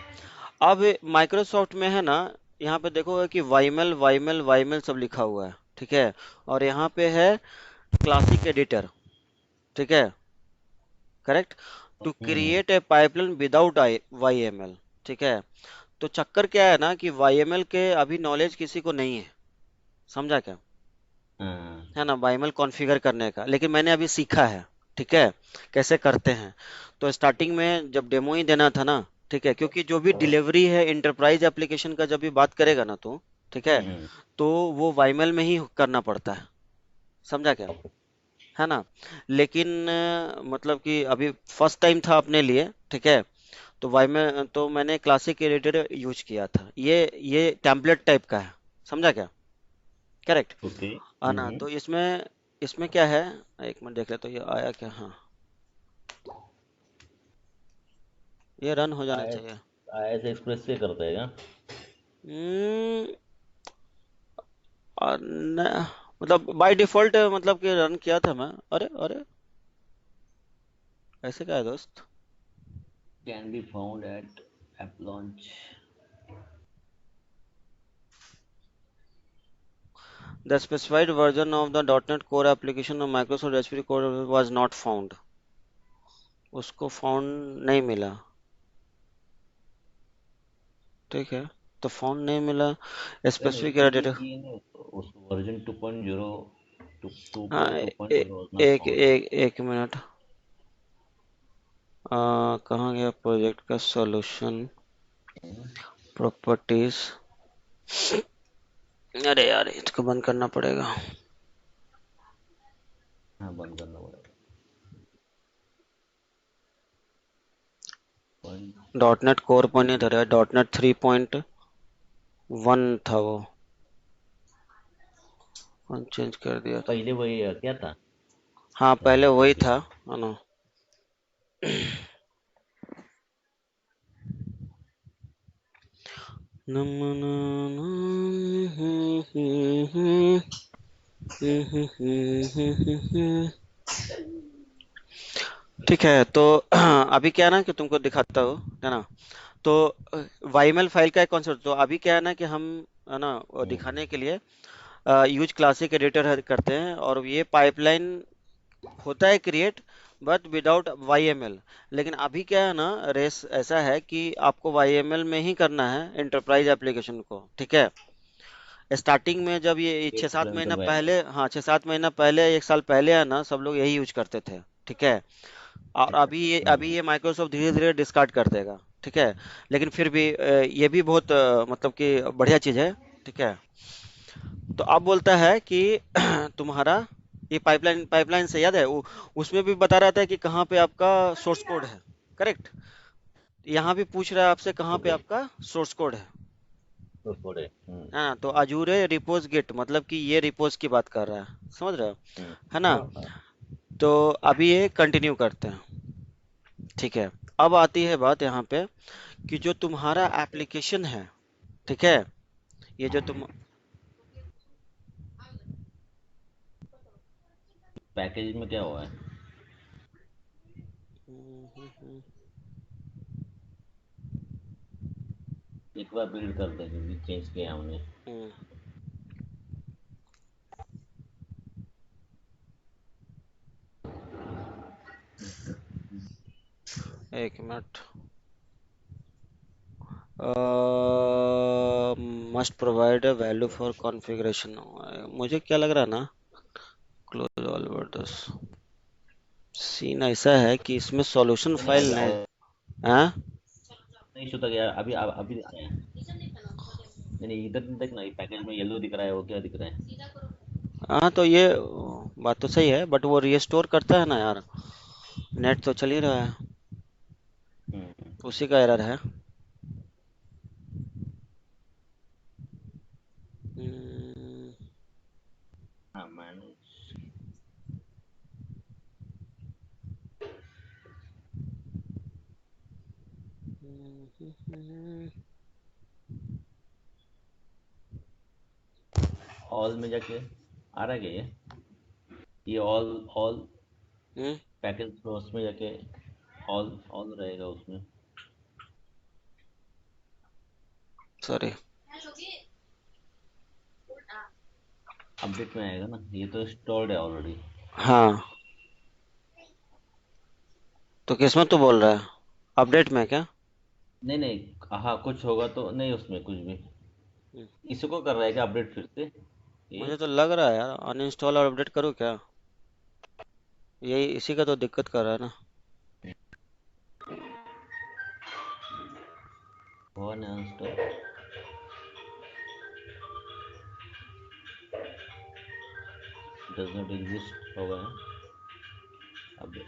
S2: अब माइक्रोसॉफ्ट में है ना, यहाँ पे देखोगे कि वाईमेल वाईमेल वाईमेल सब लिखा हुआ है, ठीक है। और यहाँ पे है क्लासिक एडिटर, ठीक है, correct. To
S1: hmm,
S2: create a pipeline without I Y M L, ठीक है। तो चक्कर क्या है ना कि वाई एम एल के अभी नॉलेज किसी को नहीं है। समझा क्या?
S1: हाँ,
S2: है ना, वाईमेल कॉन्फ़िगर करने का, लेकिन मैंने अभी सीखा है, ठीक है, कैसे करते हैं। तो स्टार्टिंग में जब डेमो ही देना था ना, ठीक है, क्योंकि जो भी डिलीवरी है इंटरप्राइज एप्लीकेशन का जब भी बात करेगा ना तो, ठीक है,
S1: हम्म,
S2: तो वो वाईमेल में ही करना पड़ता है। समझा क्या? है ना। लेकिन मतलब कि अभी फर्स्ट टाइम था अपने लिए, ठीक है। तो वाईमेल तो मैंने क्लासिक एडिटर यूज किया था, ये टेम्पलेट टाइप का है। समझा क्या? करेक्ट।
S1: ओके।
S2: है ना। तो इसमें इसमें क्या है, एक मिनट देख ले तो ये आया क्या। हाँ, ये रन हो जाना
S1: आईएस
S2: चाहिए।
S1: आईएस एक्सप्रेस से करते हैं क्या?
S2: हम्म, मतलब बाय डिफॉल्ट मतलब कि रन किया था मैं। अरे अरे, ऐसे क्या है दोस्त?
S1: Can be found at app launch.
S2: The specified version of the dot net core application of Microsoft HP core was not found. उसको फाउंड नहीं मिला, ठीक है। तो फाउंड नहीं मिला,
S1: नहीं नहीं,
S2: स्पेसिफिक
S1: उसको ये
S2: डेटा।
S1: ये नहीं, उसको वर्जन 2.0,
S2: हाँ,
S1: 2.0 वाज नॉट फाउंड।
S2: एक मिनट। कहाँ गया प्रोजेक्ट का सॉल्यूशन, प्रॉपर्टीज। अरे यार, इसको बंद करना पड़ेगा।
S1: हाँ, बंद करना पड़ेगा। पॉइंट।
S2: डॉट नेट कोर पर नहीं था, डॉट नेट 3.1 था वो, चेंज कर दिया था।
S1: पहले वही क्या था?
S2: हाँ, पहले वही
S1: ओके।
S2: था, है ना। ठीक है, तो अभी क्या है ना कि तुमको दिखाता हूँ, है ना। तो वाईमेल फाइल का एक कॉन्सेप्ट, तो अभी क्या है ना कि हम, है ना, वो दिखाने के लिए यूज क्लासिक एडिटर करते हैं, और ये पाइपलाइन होता है create, but without Y M L. लेकिन अभी क्या है ना, रेस ऐसा है कि आपको वाई एम एल में ही करना है इंटरप्राइज एप्लीकेशन को, ठीक है। स्टार्टिंग में जब ये छः सात
S1: एक्सप्लेन
S2: महीना
S1: करवाएंगे।
S2: पहले, हाँ, 6-7 महीना पहले, 1 साल पहले है ना, सब लोग यही यूज करते थे, ठीक है। और अभी ये माइक्रोसॉफ्ट धीरे धीरे डिस्कार्ड कर देगा, ठीक है। लेकिन फिर भी ये भी बहुत मतलब कि बढ़िया चीज़ है, ठीक है। तो अब बोलता है कि तुम्हारा ये पाइपलाइन पाइपलाइन से याद है उसमें भी बता रहा था कि कहाँ पे आपका सोर्स कोड है, करेक्ट। यहाँ भी पूछ रहा है आपसे कहाँ पे
S1: ओके।
S2: आपका सोर्स कोड है।
S1: तो थोड़े।
S2: हाँ, तो अजूरे रिपोज गिट मतलब कि ये रिपोज की बात कर रहा है, समझ रहे हो, है ना।
S1: हाँ हाँ।
S2: तो अभी ये कंटिन्यू करते हैं, ठीक है। अब आती है बात यहाँ पे कि जो तुम्हारा एप्लीकेशन है, ठीक है, ये जो तुम,
S1: पैकेज में क्या हुआ है? एक बार बिल्ड कर दें क्योंकि चेंज किया हमने।
S2: एक minute. Must provide a value for configuration. मुझे क्या लग रहा है ना, क्लोज ऑल वर्ड्स, सीन ऐसा है कि इसमें सॉल्यूशन
S1: नहीं नहीं,
S2: फाइल
S1: अभी
S2: नहीं है।
S1: नहीं इशू तक यार, अभी अभी आए हैं। नहीं नहीं, इधर तक नहीं, पैकेज में येलो दिख रहा है, वो क्या दिख रहा है?
S2: हाँ, तो ये बात तो सही है, बट वो रिस्टोर करता है ना यार, नेट तो चल ही रहा है, उसी का एरर है। हम्म,
S1: हाँ मैंने। ऑल में जाके आ रहा है क्या ये ऑल ऑल पैकेज प्रोस में जाके ऑल ऑल रहेगा उसमें।
S2: सॉरी।
S1: अपडेट में आएगा ना, ये तो इंस्टॉल्ड है ऑलरेडी।
S2: हाँ, तो किसमें तू बोल रहा है? अपडेट में क्या?
S1: नहीं नहीं, हाँ कुछ होगा तो नहीं उसमें कुछ भी।
S2: हम्म,
S1: इसको कर रहा है क्या अपडेट फिर से ये?
S2: मुझे तो लग रहा है यार, अनइंस्टॉल और अपडेट करूँ क्या? यही इसी का तो दिक्कत कर रहा है ना।
S1: हुआ ना इंस्टॉल, डज नॉट एग्जिस्ट होगा है update.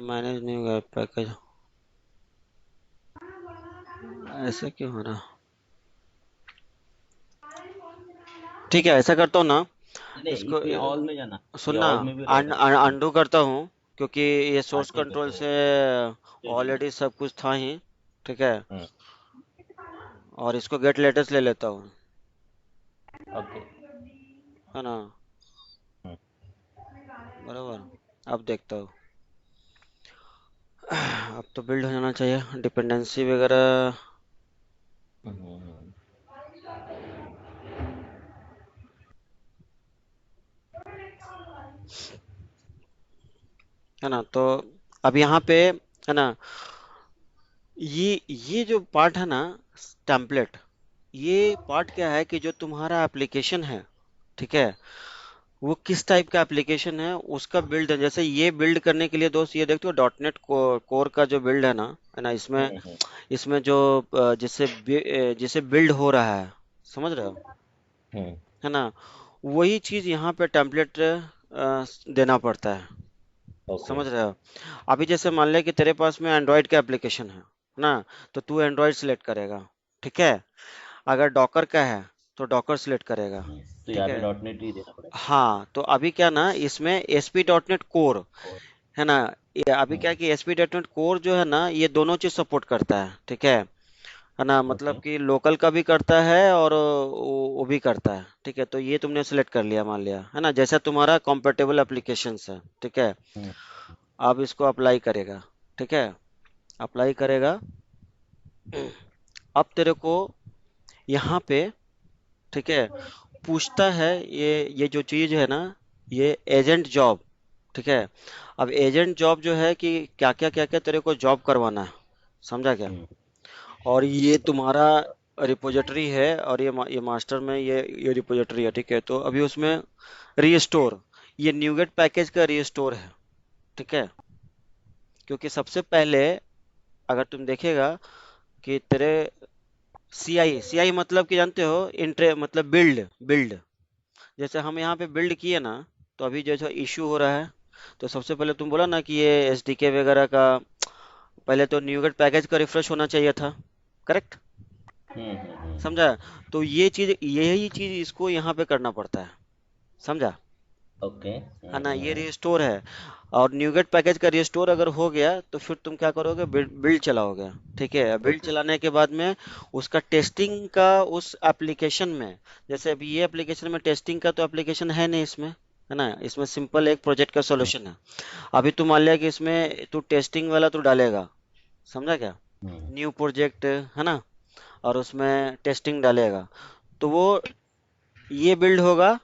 S2: Manage new web package, ऐसा क्यों हो रहा? ठीक है, ऐसा करता हूँ ना,
S1: नहीं नहीं,
S2: इसको
S1: इसमें ऑल में जाना, ये
S2: सुनना,
S1: ऑल में भी रहेगा।
S2: अंडू करता हूँ, क्योंकि ये
S1: हाँ
S2: सोर्स
S1: ठीक है
S2: कंट्रोल
S1: तो
S2: से
S1: ठीक है।
S2: ऑलरेडी सब कुछ था ही। ठीक है,
S1: हम्म,
S2: और इसको गेट लेटेस्ट ले लेता हूँ,
S1: ओके।
S2: है ना?
S1: हम्म,
S2: बराबर। अब देखता हूँ। अब तो बिल्ड हो जाना चाहिए डिपेंडेंसी वगैरह।
S1: हम्म,
S2: है ना? तो अब यहाँ पे, है ना, ये जो पार्ट है ना, टेम्पलेट, ये पार्ट क्या है कि जो तुम्हारा एप्लीकेशन है, ठीक है, वो किस टाइप का एप्लीकेशन है उसका बिल्ड है। जैसे ये बिल्ड करने के लिए दोस्त, ये देखते हो डॉट नेट कोर का जो बिल्ड है ना, इसमें
S1: हम्म,
S2: इसमें जो जिसे बिल्ड हो रहा है, समझ रहे हो,
S1: हम्म,
S2: है ना? वही चीज यहाँ पे टेम्पलेट देना पड़ता है,
S1: ओके।
S2: समझ रहे हो? अभी जैसे मान ले कि तेरे पास में एंड्रॉयड का एप्लीकेशन है ना, तो तू एंड्रॉयड सिलेक्ट करेगा, ठीक है। अगर डॉकर का है तो डॉकर सिलेक्ट करेगा,
S1: तो
S2: ठीक
S1: यहाँ पे
S2: है।
S1: डॉट नेट ही देना पड़ेगा।
S2: हाँ, तो अभी क्या ना, इसमें एसपी डॉट नेट कोर,
S1: और
S2: है ना, ये अभी क्या
S1: हम्म,
S2: है कि एसपी डॉट नेट कोर जो है ना, ये दोनों चीज सपोर्ट करता है, ठीक है ना, मतलब
S1: ओके।
S2: कि लोकल का भी करता है और वो भी करता है, ठीक है। तो ये तुमने सेलेक्ट कर लिया, मान लिया, है ना, जैसा तुम्हारा कंपेटेबल एप्लीकेशंस है, ठीक है।
S1: हम्म,
S2: अब इसको अप्लाई करेगा, ठीक है, अप्लाई करेगा। अब तेरे को यहाँ पे, ठीक है, पूछता है, ये जो चीज है ना, ये एजेंट जॉब, ठीक है। अब एजेंट जॉब जो है कि क्या क्या तेरे को जॉब करवाना है, समझा क्या?
S1: हम्म,
S2: और ये तुम्हारा रिपोजिटरी है, और ये मास्टर में ये रिपोजिटरी है, ठीक है। तो अभी उसमें रीस्टोर, ये न्यूगेट पैकेज का रीस्टोर है, ठीक है। क्योंकि सबसे पहले अगर तुम देखेगा कि तेरे सीआई मतलब कि जानते हो, इंट्रे मतलब बिल्ड बिल्ड, जैसे हम यहाँ पे बिल्ड किए ना, तो अभी जैसा इशू हो रहा है, तो सबसे पहले तुम बोला ना कि ये एसडीके वगैरह का पहले तो न्यूगेट पैकेज का रिफ्रेश होना चाहिए था, करेक्ट, समझा? तो ये चीज, यही चीज इसको यहाँ पे करना पड़ता है, समझा?
S1: ओके।
S2: है ना, ये रिस्टोर है। और न्यूगेट पैकेज का रिस्टोर अगर हो गया तो फिर तुम क्या करोगे, बिल्ड चलाओगे, ठीक है। Build
S1: okay.
S2: चलाने के बाद में उसका टेस्टिंग का उस एप्लीकेशन में, जैसे अभी ये एप्लीकेशन में टेस्टिंग का तो एप्लीकेशन है नहीं इसमें, है ना, इसमें सिंपल एक प्रोजेक्ट का सॉल्यूशन है। अभी तू मान लिया कि इसमें तू टेस्टिंग वाला तू डालेगा, समझा क्या? न्यू प्रोजेक्ट, है ना, और उसमें टेस्टिंग डालेगा, तो वो ये बिल्ड होगा,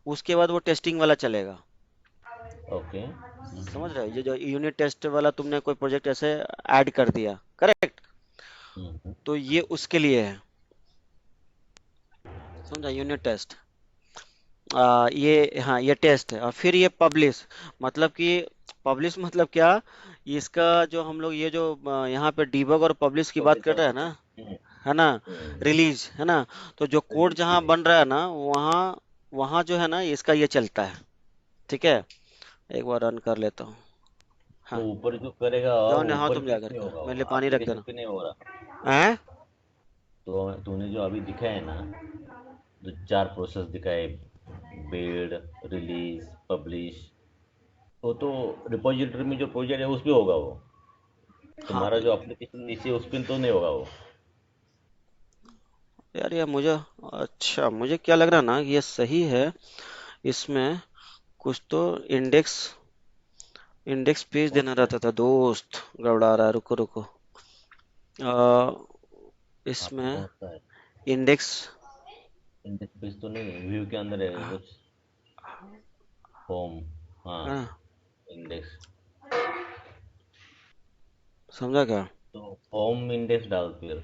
S2: उसके बाद वो टेस्टिंग वाला चलेगा,
S1: ओके।
S2: समझ रहे हो? ये जो यूनिट टेस्ट वाला तुमने कोई प्रोजेक्ट ऐसे ऐड कर दिया, करेक्ट, तो ये उसके लिए है, समझा, यूनिट टेस्ट। ये, हाँ, ये टेस्ट है। और फिर ये पब्लिश, मतलब कि पब्लिश मतलब क्या, इसका जो हम लोग ये जो यहाँ पे डीबग और पब्लिश की बात
S1: ओके
S2: कर रहे हैं
S1: सर।
S2: ना, है ना, रिलीज, है ना, तो जो कोड
S1: रिलीज के
S2: जहाँ
S1: लिए।
S2: बन रहा है ना, वहाँ वहाँ जो है ना, इसका ये चलता है, ठीक है। एक बार रन कर लेता हूँ।
S1: तो
S2: हाँ,
S1: ऊपर जो करेगा
S2: जाओ
S1: वो
S2: नहाओ
S1: ऊपर
S2: तुम जा
S1: किसमें
S2: करके,
S1: होगा,
S2: मेरे
S1: वो
S2: लिए पानी रख
S1: एप्लीकेशन
S2: देना।
S1: पे नहीं हो रहा?
S2: हैं?
S1: तो तूने जो अभी दिखाया है ना, जो चार प्रोसेस दिखाए, बिल्ड, रिलीज, पब्लिश, वो तो रिपोजिटरी में जो प्रोजेक्ट है उस पे होगा वो।
S2: हाँ
S1: तुम्हारा जो एप्लीकेशन नीचे है, उस पे तो नहीं होगा वो।
S2: यार, ये मुझे अच्छा, मुझे क्या लग रहा ना कि ये सही है। इसमें कुछ तो इंडेक्स इंडेक्स पेज
S1: कौन
S2: देना
S1: सा है?
S2: रहता था दोस्त। गड़बड़ा रहा है, रुको रुको। आ,
S1: आपको
S2: इसमें
S1: कौन सा है?
S2: इंडेक्स।
S1: इंडेक्स पेज तो नहीं है, व्यू के अंदर है कुछ। होम। हाँ।
S2: हाँ,
S1: इंडेक्स।
S2: समझा क्या?
S1: तो होम इंडेक्स डाल फिर,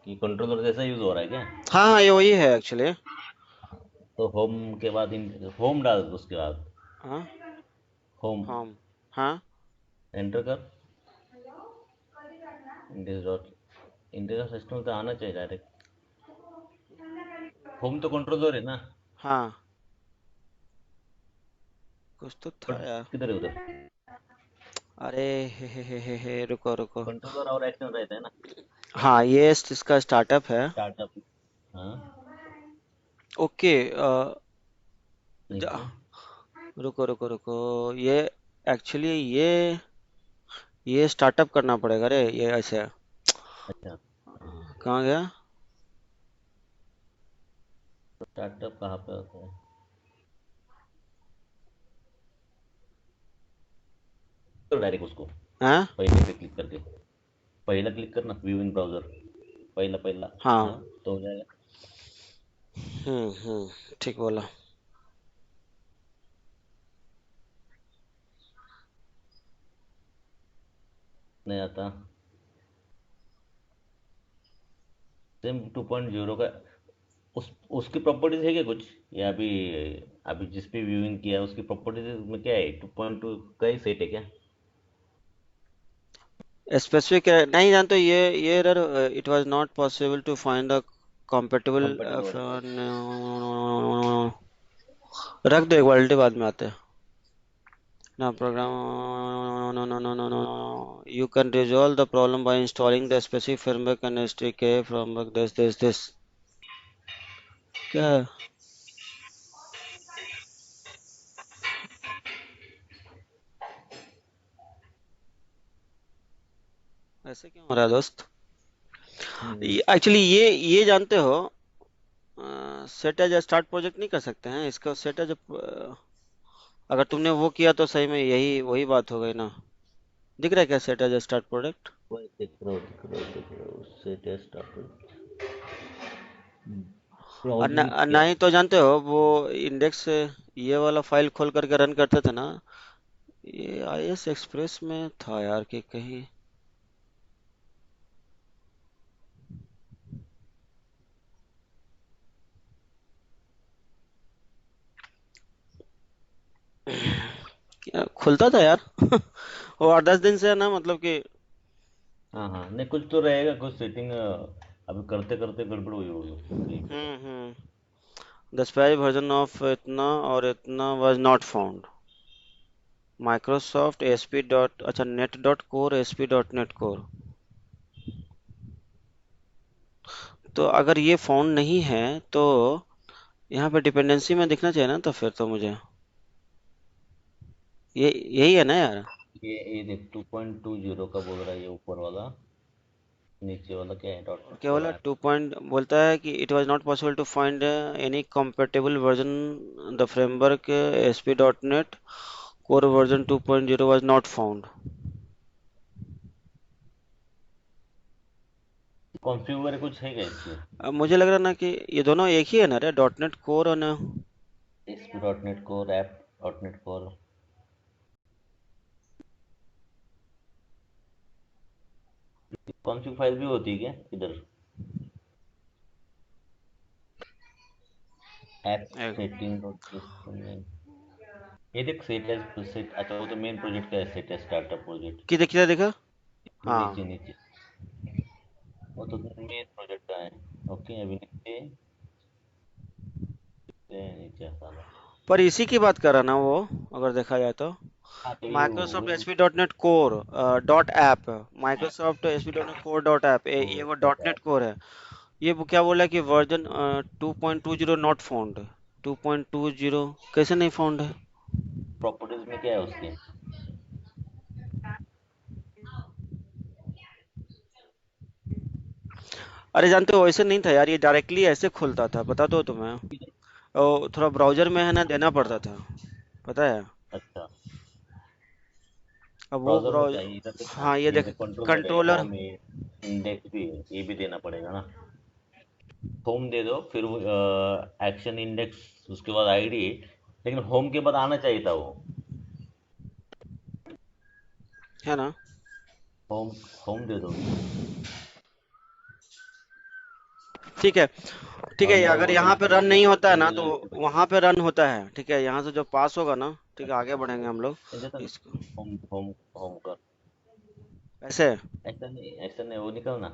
S1: कि कंट्रोलर जैसा यूज हो रहा है क्या?
S2: हाँ हाँ, ये वही है एक्चुअली।
S1: तो होम के बाद होम डाल दो, उसके बाद
S2: हाँ,
S1: होम।
S2: होम। हाँ,
S1: एंटर कर। इंडेक्स डॉट, इंडेक्स सिस्टम तो आना चाहिए डायरेक्ट। होम तो कंट्रोलर है ना।
S2: हाँ, कुछ तो था
S1: बट
S2: यार।
S1: किधर है उधर?
S2: अरे, रुको रुको।
S1: कंट्रोलर और एक्शन रहता है ना।
S2: हाँ, ये इसका स्टार्टअप है।
S1: स्टार्टअप। हाँ।
S2: ओके।
S1: नीचे।
S2: रुको रुको रुको। ये एक्चुअली ये स्टार्टअप करना पड़ेगा रे, ये ऐसे।
S1: अच्छा।
S2: कहाँ गया?
S1: तो स्टार्टअप कहाँ पे होता है? तो डायरेक्ट उसको
S2: हाँ
S1: पहले पे क्लिक करके, पहला क्लिक करना व्यू इन ब्राउजर, पहला पहला।
S2: हाँ।
S1: हाँ। तो हो जाएगा।
S2: ठीक बोला।
S1: नहीं आता। सेम 2.0 का। उस उसकी प्रॉपर्टीज है क्या कुछ? या अभी, अभी जिस पे व्यूइंग किया उसकी प्रॉपर्टीज में क्या है? 2.2 का ही सेट है क्या?
S2: स्पेसिफिक नहीं जानते ये error. It was not possible to find the compatible
S1: compatible.
S2: रख दो, एक बाल्टी बाद में आते हैं ना program. You can resolve the problem by installing the specific framework and SDK framework this क्या है? ऐसे क्यों हो रहा है दोस्त? एक्चुअली ये जानते हो, सेट एज स्टार्ट प्रोजेक्ट नहीं कर सकते हैं इसको? सेट एज अगर तुमने वो किया तो सही में यही वही बात हो गई ना। दिख रहा है क्या सेट एज स्टार्ट प्रोजेक्ट?
S1: वही देख रहा हूँ, दिख रहा हूँ, दिख रहा हूँ, उससे टेस्ट आप
S2: और
S1: ब्राउजिंग किया।
S2: नहीं तो जानते हो वो इंडेक्स ये वाला फाइल खोल करके रन करते थे ना। ये आईएस एक्सप्रेस में था यार कि कहीं। खुलता था यार। वो 8-10 दिन से है ना, मतलब कि।
S1: हाँ हाँ, नहीं कुछ तो रहेगा, कुछ सेटिंग अभी करते करते गड़बड़ हुई होगी उसमें, सही बोला।
S2: Hmm. The space version of इतना और इतना was not found. Microsoft ASP dot अच्छा net dot core ASP dot net core. तो अगर ये फाउंड नहीं है तो यहाँ पे डिपेंडेंसी में दिखना चाहिए ना, तो फिर तो मुझे ये यही है ना यार।
S1: ये देख 2.20 का बोल रहा है, ये ऊपर वाला। नीचे वाला क्या है? डॉट नेट कोर
S2: केवल
S1: ऐप।
S2: 2 पॉइंट बोलता है कि it was not possible to find any compatible version the framework SP dot net core version 2.0 was not found.
S1: Configure कुछ है क्या इसमें?
S2: अब मुझे लग रहा ना कि ये दोनों एक ही है ना रे, डॉट नेट कोर और ना।
S1: SP dot net core app, dot net core. Config file भी होती है क्या इधर? App setting dot. ये देख सेट एज सेट, अच्छा वो तो मेन प्रोजेक्ट का है, सेट एज स्टार्टअप प्रोजेक्ट।
S2: कि देखिए देखा।
S1: नीचे
S2: हाँ,
S1: नीचे, वो तो मेन प्रोजेक्ट का है। ओके, अभी नीचे नीचे साला।
S2: पर इसी की बात कर रहा ना वो, अगर देखा जाए तो।
S1: हाँ तो ये
S2: Microsoft S P dot net core dot app. Microsoft S P dot net core dot app, ये वो डॉट नेट कोर है। ये वो क्या बोला कि वर्जन 2.20 नॉट फाउंड। 2.20 कैसे नहीं फाउंड है?
S1: प्रॉपर्टीज में क्या है उसके?
S2: अरे जानते हो ऐसे नहीं था यार, ये डायरेक्टली ऐसे खुलता था, पता तो तुम्हें। और थोड़ा ब्राउजर में है ना देना पड़ता था, पता है।
S1: अच्छा,
S2: अब वो
S1: ब्राउजर में
S2: ब्राउज
S1: चाहिए इधर देखना,
S2: हाँ ये
S1: ये
S2: देख,
S1: जो कंट्रोल दे रहे हैं,
S2: कंट्रोलर।
S1: होम है, इंडेक्स भी है, ये भी देना पड़ेगा ना। होम दे दो, फिर एक्शन इंडेक्स, उसके बाद आईडी, लेकिन होम के बाद आना चाहिए था वो।
S2: है ना।
S1: होम, होम दे दो उसको।
S2: ठीक है। ठीक
S1: और
S2: है,
S1: मैं
S2: अगर
S1: बोल रहा
S2: यहाँ
S1: हूँ
S2: पे
S1: कि
S2: रन नहीं होता है ना तो
S1: विंडोज एलेवन।
S2: वहां पे रन होता है, ठीक है। यहाँ से जो पास होगा ना, ठीक है,
S1: अच्छा,
S2: आगे बढ़ेंगे हम लोग।
S1: जैसा
S2: इसको
S1: होम होम होम का,
S2: ऐसे,
S1: ऐसा नहीं, ऐसा नहीं, वो निकलना,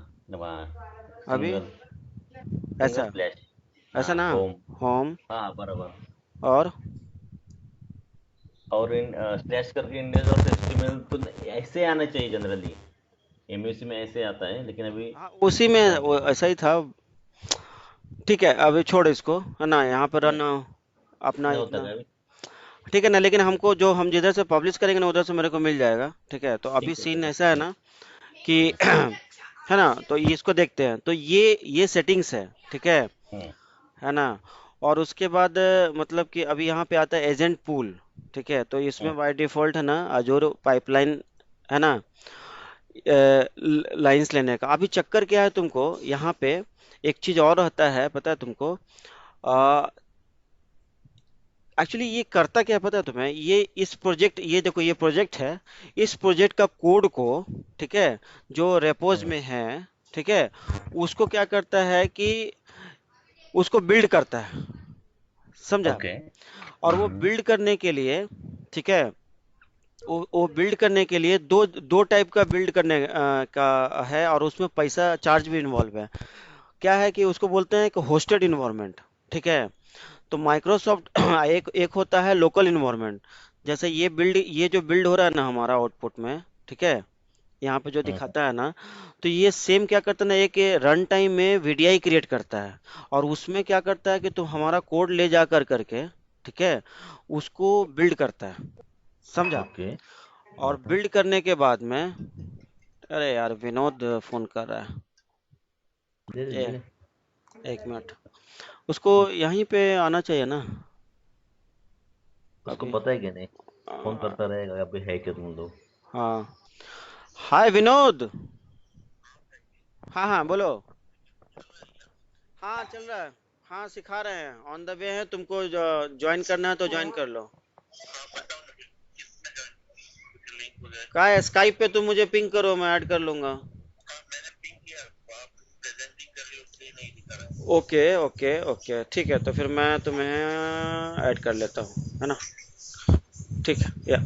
S2: अभी
S1: सिंगल, सिंगल
S2: ऐसा,
S1: स्प्लैश। हाँ,
S2: ऐसा ना।
S1: होम।
S2: होम,
S1: हाँ, बराबर।
S2: और
S1: और इन स्लैश करके इंडेक्स और एचटीएमएल तो ऐसे आना चाहिए जनरली, एमयूसी में ऐसे आता है, लेकिन अभी
S2: हाँ उसी में
S1: रन
S2: वो ऐसा ही था। ठीक है, अभी छोड़ इसको, है ना, यहाँ पे
S1: नहीं
S2: रन अपना
S1: नहीं होता
S2: इतना।
S1: है अभी।
S2: ठीक है ना, लेकिन हमको जो हम जिधर से पब्लिश करेंगे ना उधर से मेरे को मिल जाएगा, ठीक है। तो अभी
S1: ठीक है,
S2: सीन
S1: ठीक है,
S2: ऐसा है
S1: ठीक
S2: ना कि है ना, तो ये इसको देखते हैं, तो ये सेटिंग्स है, ठीक
S1: है।
S2: है ना। और उसके बाद मतलब कि अभी यहाँ पे आता है एजेंट पूल, ठीक है। तो
S1: हम्म,
S2: इसमें बाय डिफॉल्ट है ना अजूर पाइपलाइन, है ना, लाइंस लेने का। अभी चक्कर क्या है तुमको यहाँ पे, एक चीज और रहता है पता है तुमको। एक्चुअली ये करता क्या है पता है तुम्हें, ये इस प्रोजेक्ट, ये देखो ये प्रोजेक्ट है, इस प्रोजेक्ट का कोड को, ठीक है, जो रेपोज
S1: हम्म,
S2: में है, ठीक है, उसको क्या करता है कि उसको बिल्ड करता है, समझा।
S1: ओके।
S2: और वो बिल्ड करने के लिए, ठीक है, वो बिल्ड करने के लिए दो दो टाइप का बिल्ड करने का है, और उसमें पैसा चार्ज भी इन्वॉल्व है। क्या है कि उसको बोलते हैं कि होस्टेड इन्वायरमेंट, ठीक है। तो माइक्रोसॉफ्ट एक एक होता है लोकल इन्वायरमेंट। जैसे ये जो बिल्ड हो रहा है ना हमारा आउटपुट में, ठीक है, यहाँ पे जो
S1: हम्म,
S2: दिखाता है ना, तो ये सेम क्या करता है ना, एक रन टाइम में वीडीआई क्रिएट करता है, और उसमें क्या करता है कि तुम हमारा कोड ले जा कर करके, ठीक है, उसको बिल्ड करता है, समझा।
S1: ओके।
S2: और बिल्ड करने के बाद में, अरे यार विनोद फोन कर रहा है।
S1: दे दे
S2: ए,
S1: दे दे।
S2: एक मिनट, उसको यहीं पे आना चाहिए ना
S1: उसको
S2: अभी।
S1: पता है कि नहीं, फोन
S2: आ,
S1: करता रहेगा अभी है क्या तुम लोग।
S2: हाँ, हाय विनोद। हाँ हाँ बोलो। हाँ चल रहा है। हाँ सिखा रहे हैं, ऑन द वे है, तुमको ज्वाइन करना है तो ज्वाइन कर लो। कहा है स्काइप पे तुम मुझे पिंग करो, मैं ऐड कर लूंगा। ओके ओके ओके, ठीक है, तो फिर मैं तुम्हें ऐड कर लेता हूँ, है ना। ठीक है या,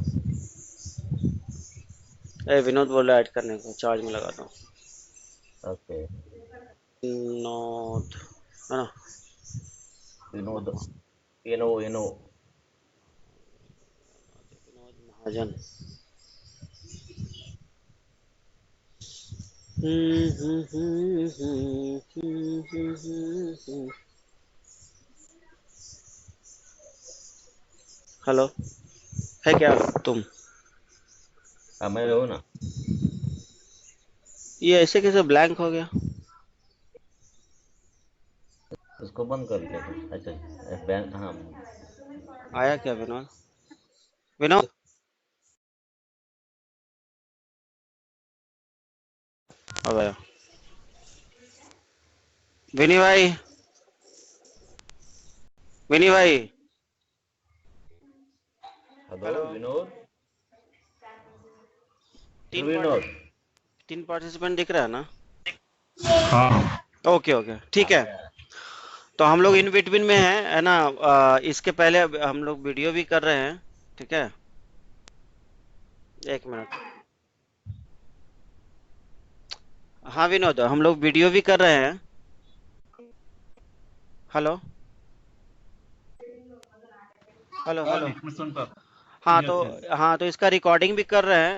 S2: ए विनोद बोल रहा है ऐड करने को, चार्ज में लगा दो।
S1: ओके।
S2: विनोद, है ना।
S1: विनोद, ये नो।
S2: विनोद महाजन। हेलो, है क्या तुम।
S1: हाँ, मैं हूँ ना।
S2: ये ऐसे कैसे ब्लैंक हो गया।
S1: उसको बंद कर ले तुम, अच्छा, बैन, हाँ।
S2: आया क्या विनोद, विनोद। अब आया। विनी भाई, विनी भाई।
S1: Hello
S2: hello.
S1: विनोद।
S2: तीन पार्टि
S1: विनोद।
S2: तीन पार्टिसिपेंट दिख रहा है ना।
S3: हाँ।
S2: ओके ओके ठीक
S1: आ
S2: है।
S1: गया।
S2: तो हम लोग इन बिटवीन में हैं, है ना। इसके पहले हम लोग वीडियो भी कर रहे हैं, ठीक है। एक मिनट। हाँ विनोद, हम लोग वीडियो भी कर रहे हैं। हेलो, हेलो
S3: हाँ
S2: हेलो।
S3: जी, मैं सुनता।
S2: हाँ तो,
S3: यस यस।
S2: हाँ तो इसका रिकॉर्डिंग भी कर रहे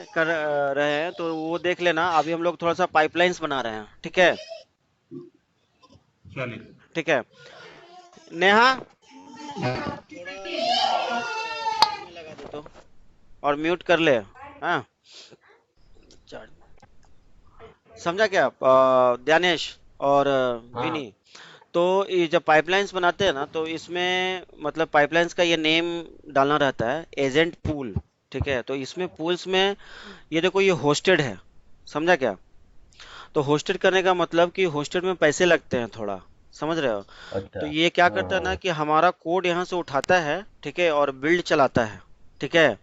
S2: हैं, तो वो देख लेना। अभी हम लोग थोड़ा सा पाइपलाइंस बना रहे हैं, ठीक है।
S3: चलिए।
S2: ठीक है। नेहा, थोड़ा माइक चार्ज में लगा दे तो, और म्यूट कर ले। हाँ, चार्ज, समझा क्या, ध्यानेश। और
S1: हाँ।
S2: विनी। तो ये जब पाइपलाइंस बनाते हैं ना, तो इसमें मतलब पाइपलाइंस का ये नेम डालना रहता है एजेंट पूल। ठीक है, तो इसमें पूल्स में ये देखो ये होस्टेड है, समझा क्या? तो होस्टेड करने का मतलब कि होस्टेड में पैसे लगते हैं थोड़ा, समझ रहे हो?
S1: अच्छा।
S2: तो ये क्या करता है ना
S1: हाँ।
S2: कि हमारा कोड यहाँ से उठाता है, ठीक है, और बिल्ड चलाता है। ठीक है,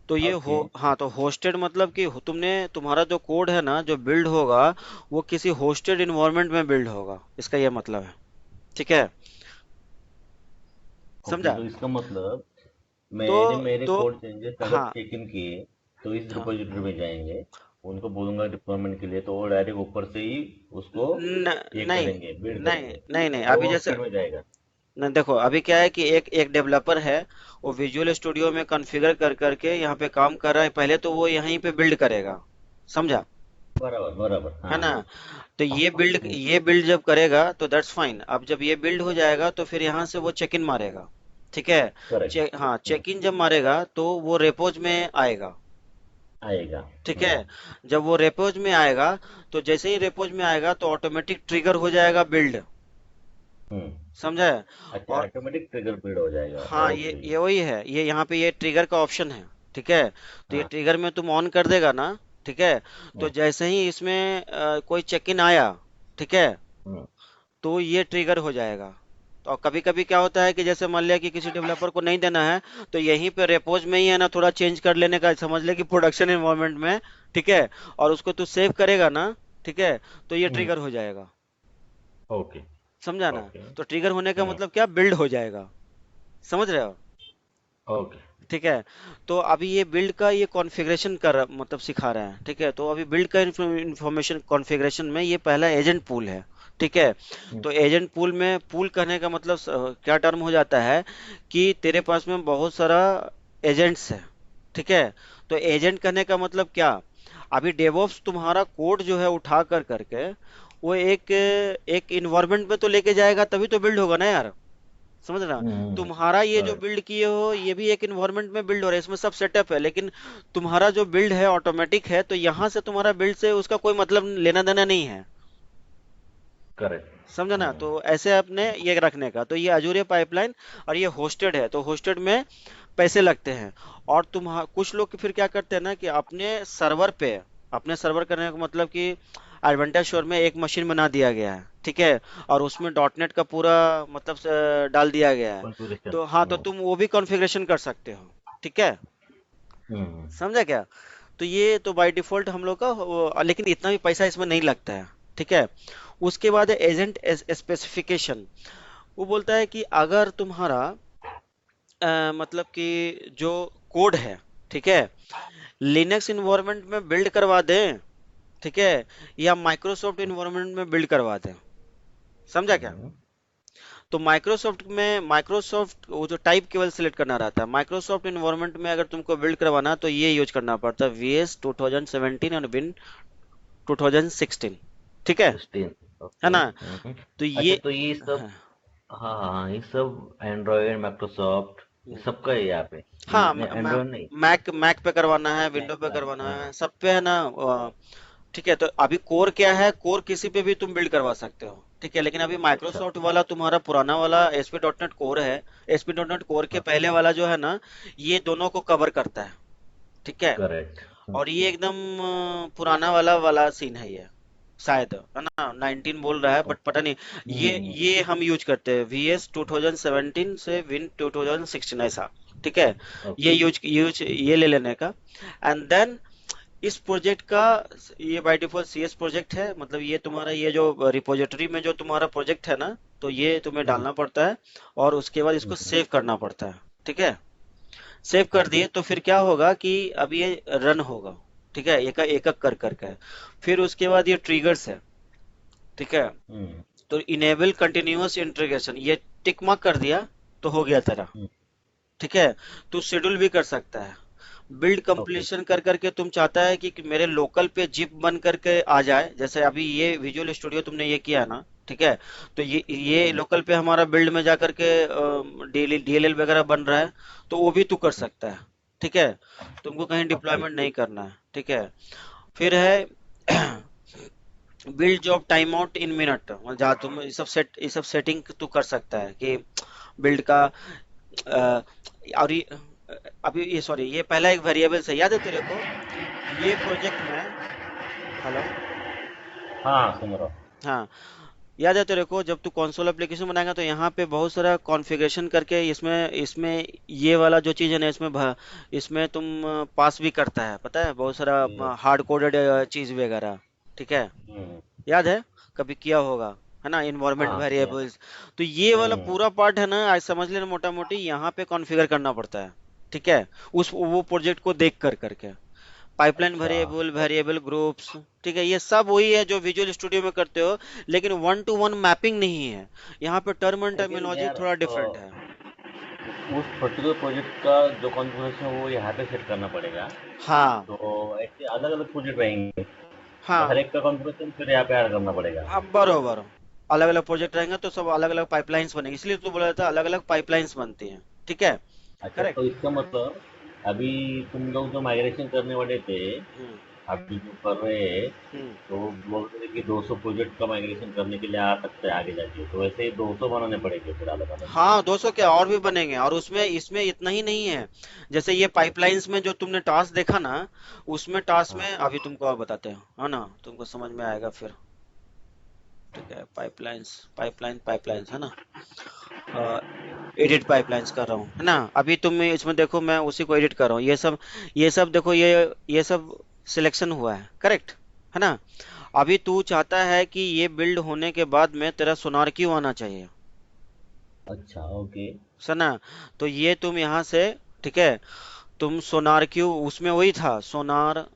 S2: तो ये हो
S1: ओके।
S2: हाँ, तो होस्टेड मतलब कि तुमने तुम्हारा जो कोड है ना जो बिल्ड होगा, वो किसी होस्टेड इन्वायरमेंट में बिल्ड होगा, इसका ये मतलब है। ठीक है,
S1: ओके,
S2: समझा?
S1: तो इसका मतलब
S2: तो
S1: मेरे मेरे
S2: तो
S1: कोड चेंजेस अगर
S2: हाँ
S1: चेक इन किए तो इस
S2: हाँ,
S1: रिपोजिटरी में जाएंगे, उनको बोलूंगा डिप्लॉयमेंट के लिए, तो वो डायरेक्ट ऊपर से ही उसको ये
S2: नहीं
S1: करेंगे, बिल्ड
S2: नहीं
S1: करेंगे,
S2: नहीं नहीं,
S1: या
S2: अभी
S1: वो
S2: जैसे
S1: हॉस्टेल में जाएगा?
S2: न देखो, अभी क्या है कि एक एक डेवलपर है, वो विजुअल स्टूडियो में कॉन्फ़िगर कर करके यहाँ पे काम कर रहा है, पहले तो वो यहीं पे बिल्ड करेगा, समझा?
S1: बराबर बराबर,
S2: है
S1: हाँ
S2: ना?
S1: हाँ।
S2: तो
S1: हम्म।
S2: ये बिल्ड जब करेगा तो दैट्स फाइन। अब जब ये बिल्ड हो जाएगा तो फिर यहाँ से वो चेक इन मारेगा। ठीक है,
S1: करेक्ट।
S2: हाँ, चेक इन जब मारेगा तो वो रेपोज में आएगा।
S1: आएगा।
S2: ठीक है,
S1: हम्म।
S2: जब वो रेपोज में आएगा, तो जैसे ही रेपोज में आएगा तो ऑटोमेटिक ट्रिगर हो जाएगा बिल्ड,
S1: हम्म।
S2: समझा है?
S1: अच्छा,
S2: और
S1: ऑटोमेटिक ट्रिगर बिल्ड हो जाएगा,
S2: हाँ,
S1: ओके।
S2: ये वही है, ये यहाँ पे ये ट्रिगर का ऑप्शन है। ठीक है, तो ये
S1: हाँ।
S2: ट्रिगर में तुम ऑन कर देगा ना, ठीक है, तो
S1: हम्म।
S2: जैसे ही इसमें कोई चेक इन आया, ठीक है,
S1: हम्म।
S2: तो ये ट्रिगर हो जाएगा। तो कभी कभी क्या होता है कि जैसे मान लिया कि किसी डेवलपर को नहीं देना है, तो यहीं पे रेपोज में ही है ना थोड़ा चेंज कर लेने का, समझ ले कि प्रोडक्शन एनवायरनमेंट में। ठीक है, और उसको तू सेव करेगा ना, ठीक है, तो ये
S1: हम्म।
S2: ट्रिगर हो जाएगा,
S1: ओके।
S2: समझा ना?
S1: ओके।
S2: तो ट्रिगर होने का
S1: हम्म।
S2: मतलब क्या, बिल्ड हो जाएगा, समझ रहे हो?
S1: ओके।
S2: ठीक है, तो अभी ये बिल्ड का ये कॉन्फ़िगरेशन कर मतलब सिखा रहे हैं। ठीक है, तो अभी बिल्ड का इंफॉर्मेशन कॉन्फ़िगरेशन में ये पहला एजेंट पूल है। ठीक है,
S1: हम्म।
S2: तो एजेंट पूल में पूल करने का मतलब क्या टर्म हो जाता है कि तेरे पास में बहुत सारा एजेंट्स है। ठीक है, तो एजेंट करने का मतलब क्या, अभी डेवऑप्स तुम्हारा कोड जो है उठा कर करके वो एक एक इन्वायरमेंट में तो लेके जाएगा, तभी तो बिल्ड होगा ना यार, समझ रहा? तुम्हारा ये जो
S1: करेक्ट।
S2: बिल्ड किए हो ये भी एक इन्वायरमेंट में बिल्ड हो रहा है, इसमें सब सेटअप है, लेकिन तुम्हारा जो बिल्ड है ऑटोमेटिक है, तो यहाँ से तुम्हारा बिल्ड से उसका कोई मतलब लेना देना नहीं है,
S1: करेक्ट।
S2: समझा ना? तो ऐसे अपने ये रखने का, तो ये अजूरे पाइपलाइन, और ये होस्टेड है, तो होस्टेड में पैसे लगते हैं। और तुम कुछ लोग फिर क्या करते हैं ना कि अपने सर्वर करने का मतलब कि एडवेंटेज शोर में एक मशीन बना दिया गया है, ठीक है, और उसमें डॉट नेट का पूरा मतलब डाल दिया गया है।
S1: कॉन्फ़िगरेशन।
S2: तो हाँ, तो तुम वो भी कॉन्फ़िगरेशन कर सकते हो। ठीक है,
S1: हम्म।
S2: समझा क्या? तो ये तो बाय डिफॉल्ट हम लोग का लेकिन इतना भी पैसा इसमें नहीं लगता है। ठीक है, उसके बाद है एजेंट स्पेसिफिकेशन। वो बोलता है कि अगर तुम्हारा मतलब कि जो कोड है, ठीक है, लिनक्स इन्वायरमेंट में बिल्ड करवा दें, ठीक है, या माइक्रोसॉफ्ट इन्वायरमेंट में बिल्ड करवा दें, समझा क्या?
S1: हम्म।
S2: तो माइक्रोसॉफ्ट वो जो टाइप केवल सिलेक्ट करना रहता है, माइक्रोसॉफ्ट इन्वायरमेंट में अगर तुमको बिल्ड करवाना है, तो ये यूज करना पड़ता है VS 2017 और विन 2016। ठीक है
S1: 16।
S2: है
S1: ओके।
S2: ना?
S1: हम्म।
S2: तो
S1: अच्छा,
S2: ये
S1: तो ये सब, हाँ हाँ हाँ, ये सब एंड्रॉयड, माइक्रोसॉफ्ट, ये सबका है यहाँ पे?
S2: हाँ,
S1: एंड्रॉयड नहीं?
S2: मैक पे करवाना है,
S1: मैक
S2: विंडो पे
S1: का।
S2: करवाना
S1: हाँ।
S2: है, सब पे है ना। ठीक है, तो अभी कोर क्या है, कोर किसी पे भी तुम बिल्ड करवा सकते हो। ठीक है, लेकिन अभी
S1: अच्छा।
S2: माइक्रोसॉफ्ट वाला तुम्हारा पुराना वाला एसपी डॉट नेट कोर है। एसपी डॉट नेट कोर के
S1: हाँ।
S2: पहले वाला जो है ना, ये दोनों को कवर करता है। ठीक है,
S1: करेक्ट।
S2: और ये एकदम पुराना वाला सीन है ये, शायद है ना, 19 बोल रहा है बट पता नहीं।
S1: हम्म।
S2: ये हम यूज करते हैं VS 2017 से विन 2016 ऐसा। ठीक है, ये
S1: ओके।
S2: यूज यूज ये ले लेने का। एंड देन इस प्रोजेक्ट का, ये बाय डिफॉल्ट CS प्रोजेक्ट है, मतलब ये तुम्हारा ये जो रिपोजिटरी में जो तुम्हारा प्रोजेक्ट है ना, तो ये तुम्हें
S1: हम्म।
S2: डालना पड़ता है, और उसके बाद इसको
S1: हम्म।
S2: सेव करना पड़ता है। ठीक है, सेव कर
S1: ओके।
S2: दिए तो फिर क्या होगा कि अब ये रन होगा। ठीक है, एक एक कर करके, फिर उसके बाद ये ट्रिगर्स है। ठीक है,
S1: हम्म।
S2: तो इनेबल कंटिन्यूअस इंटीग्रेशन, ये टिक मार्क कर दिया तो हो गया तेरा।
S1: हम्म।
S2: ठीक है, तू शेड्यूल भी कर सकता है। Build
S1: okay.
S2: कंप्लीशन कर करके तुम चाहता है कि मेरे लोकल पे जिप बन करके आ जाए, जैसे अभी ये विजुअल स्टूडियो तुमने ये किया ना, ठीक है, तो ये
S1: हम्म।
S2: लोकल पे हमारा बिल्ड में जा करके DLL वगैरह बन रहा है, तो वो भी तू कर सकता है। ठीक है, तुमको कहीं
S1: ओके।
S2: डिप्लॉयमेंट नहीं करना है। ठीक है, फिर है build job time out in minute, जहाँ तुम ये सब सेटिंग तू कर सकता है कि बिल्ड का और अभी ये सॉरी, ये पहला एक वेरिएबल से याद है तेरे को, ये प्रोजेक्ट में। हेलो।
S1: हाँ, सुन रहा हूँ।
S2: हाँ, याद है तेरे को, जब तू कंसोल एप्लीकेशन बनाएगा तो यहाँ पे बहुत सारा कॉन्फ़िगरेशन करके इसमें इसमें ये वाला जो चीज़ है ना, इसमें तुम पास भी करता है, पता है, बहुत
S1: ये-
S2: सारा हार्ड कोडेड चीज़ वगैरह। ठीक है,
S1: हम्म,
S2: याद है, कभी किया होगा, है ना, इन्वायरमेंट
S1: हाँ किया।
S2: वेरिएबल्स। तो ये वाला
S1: हम्म।
S2: पूरा पार्ट है ना, आज समझ लेना मोटा मोटी यहाँ पे कॉन्फ़िगर करना पड़ता है। ठीक है, उस वो प्रोजेक्ट को देख कर करके पाइपलाइन
S1: अच्छा।
S2: Variable, variable groups. ठीक है, ये सब वही है जो विजुअल स्टूडियो में करते हो, लेकिन वन टू वन मैपिंग नहीं है। यहाँ पे टर्म एंड
S1: लेकिन
S2: टर्मिनोलॉजी
S1: यार,
S2: थोड़ा डिफरेंट है।
S1: उस पर्टिकुलर प्रोजेक्ट का जो कॉन्फ़िगरेशन है वो यहाँ पे सेट करना पड़ेगा।
S2: हाँ
S1: तो ऐसे अलग अलग प्रोजेक्ट रहेंगे, तो हर
S2: हाँ,
S1: एक का कॉन्फ़िगरेशन फिर यहाँ पे ऐड करना पड़ेगा।
S2: अब बरोबर, अलग अलग प्रोजेक्ट रहेंगे तो सब अलग अलग पाइपलाइंस बनेगी, इसलिए तो बोला था अलग अलग पाइपलाइंस बनती हैं। ठीक है।
S1: अच्छा, तो
S2: करेक्ट।
S1: इसका मतलब अभी तुम लोग जो माइग्रेशन करने वाले थे,
S2: हम्म
S1: अभी जो कर रहे हैं,
S2: हम्म।
S1: तो बोल रहे थे कि 200 प्रोजेक्ट का माइग्रेशन करने के लिए आ सकते हैं आगे जाके, तो वैसे ही 200 बनाने पड़ेंगे फिर अलग अलग।
S2: हाँ, 200 क्या और भी बनेंगे, और उसमें इसमें इतना ही नहीं है। जैसे ये पाइपलाइंस में जो तुमने टास्क देखा ना, उसमें टास्क में
S1: हाँ।
S2: अभी तुमको और बताते हैं, है ना, तुमको समझ में आएगा फिर। ठीक है, पाइपलाइंस है ना, एडिट पाइपलाइंस कर रहा हूँ, है ना, अभी तुम इसमें देखो, मैं उसी को एडिट कर रहा हूँ, ये सब देखो, ये सब सिलेक्शन हुआ है, करेक्ट, है ना। अभी तू चाहता है कि ये बिल्ड होने के बाद में तेरा सोनार क्यों आना चाहिए,
S1: अच्छा, ओके।
S2: सुना। तो ये तुम यहाँ से, ठीक है, तुम सोनार क्यू, उसमें वही था, सोनार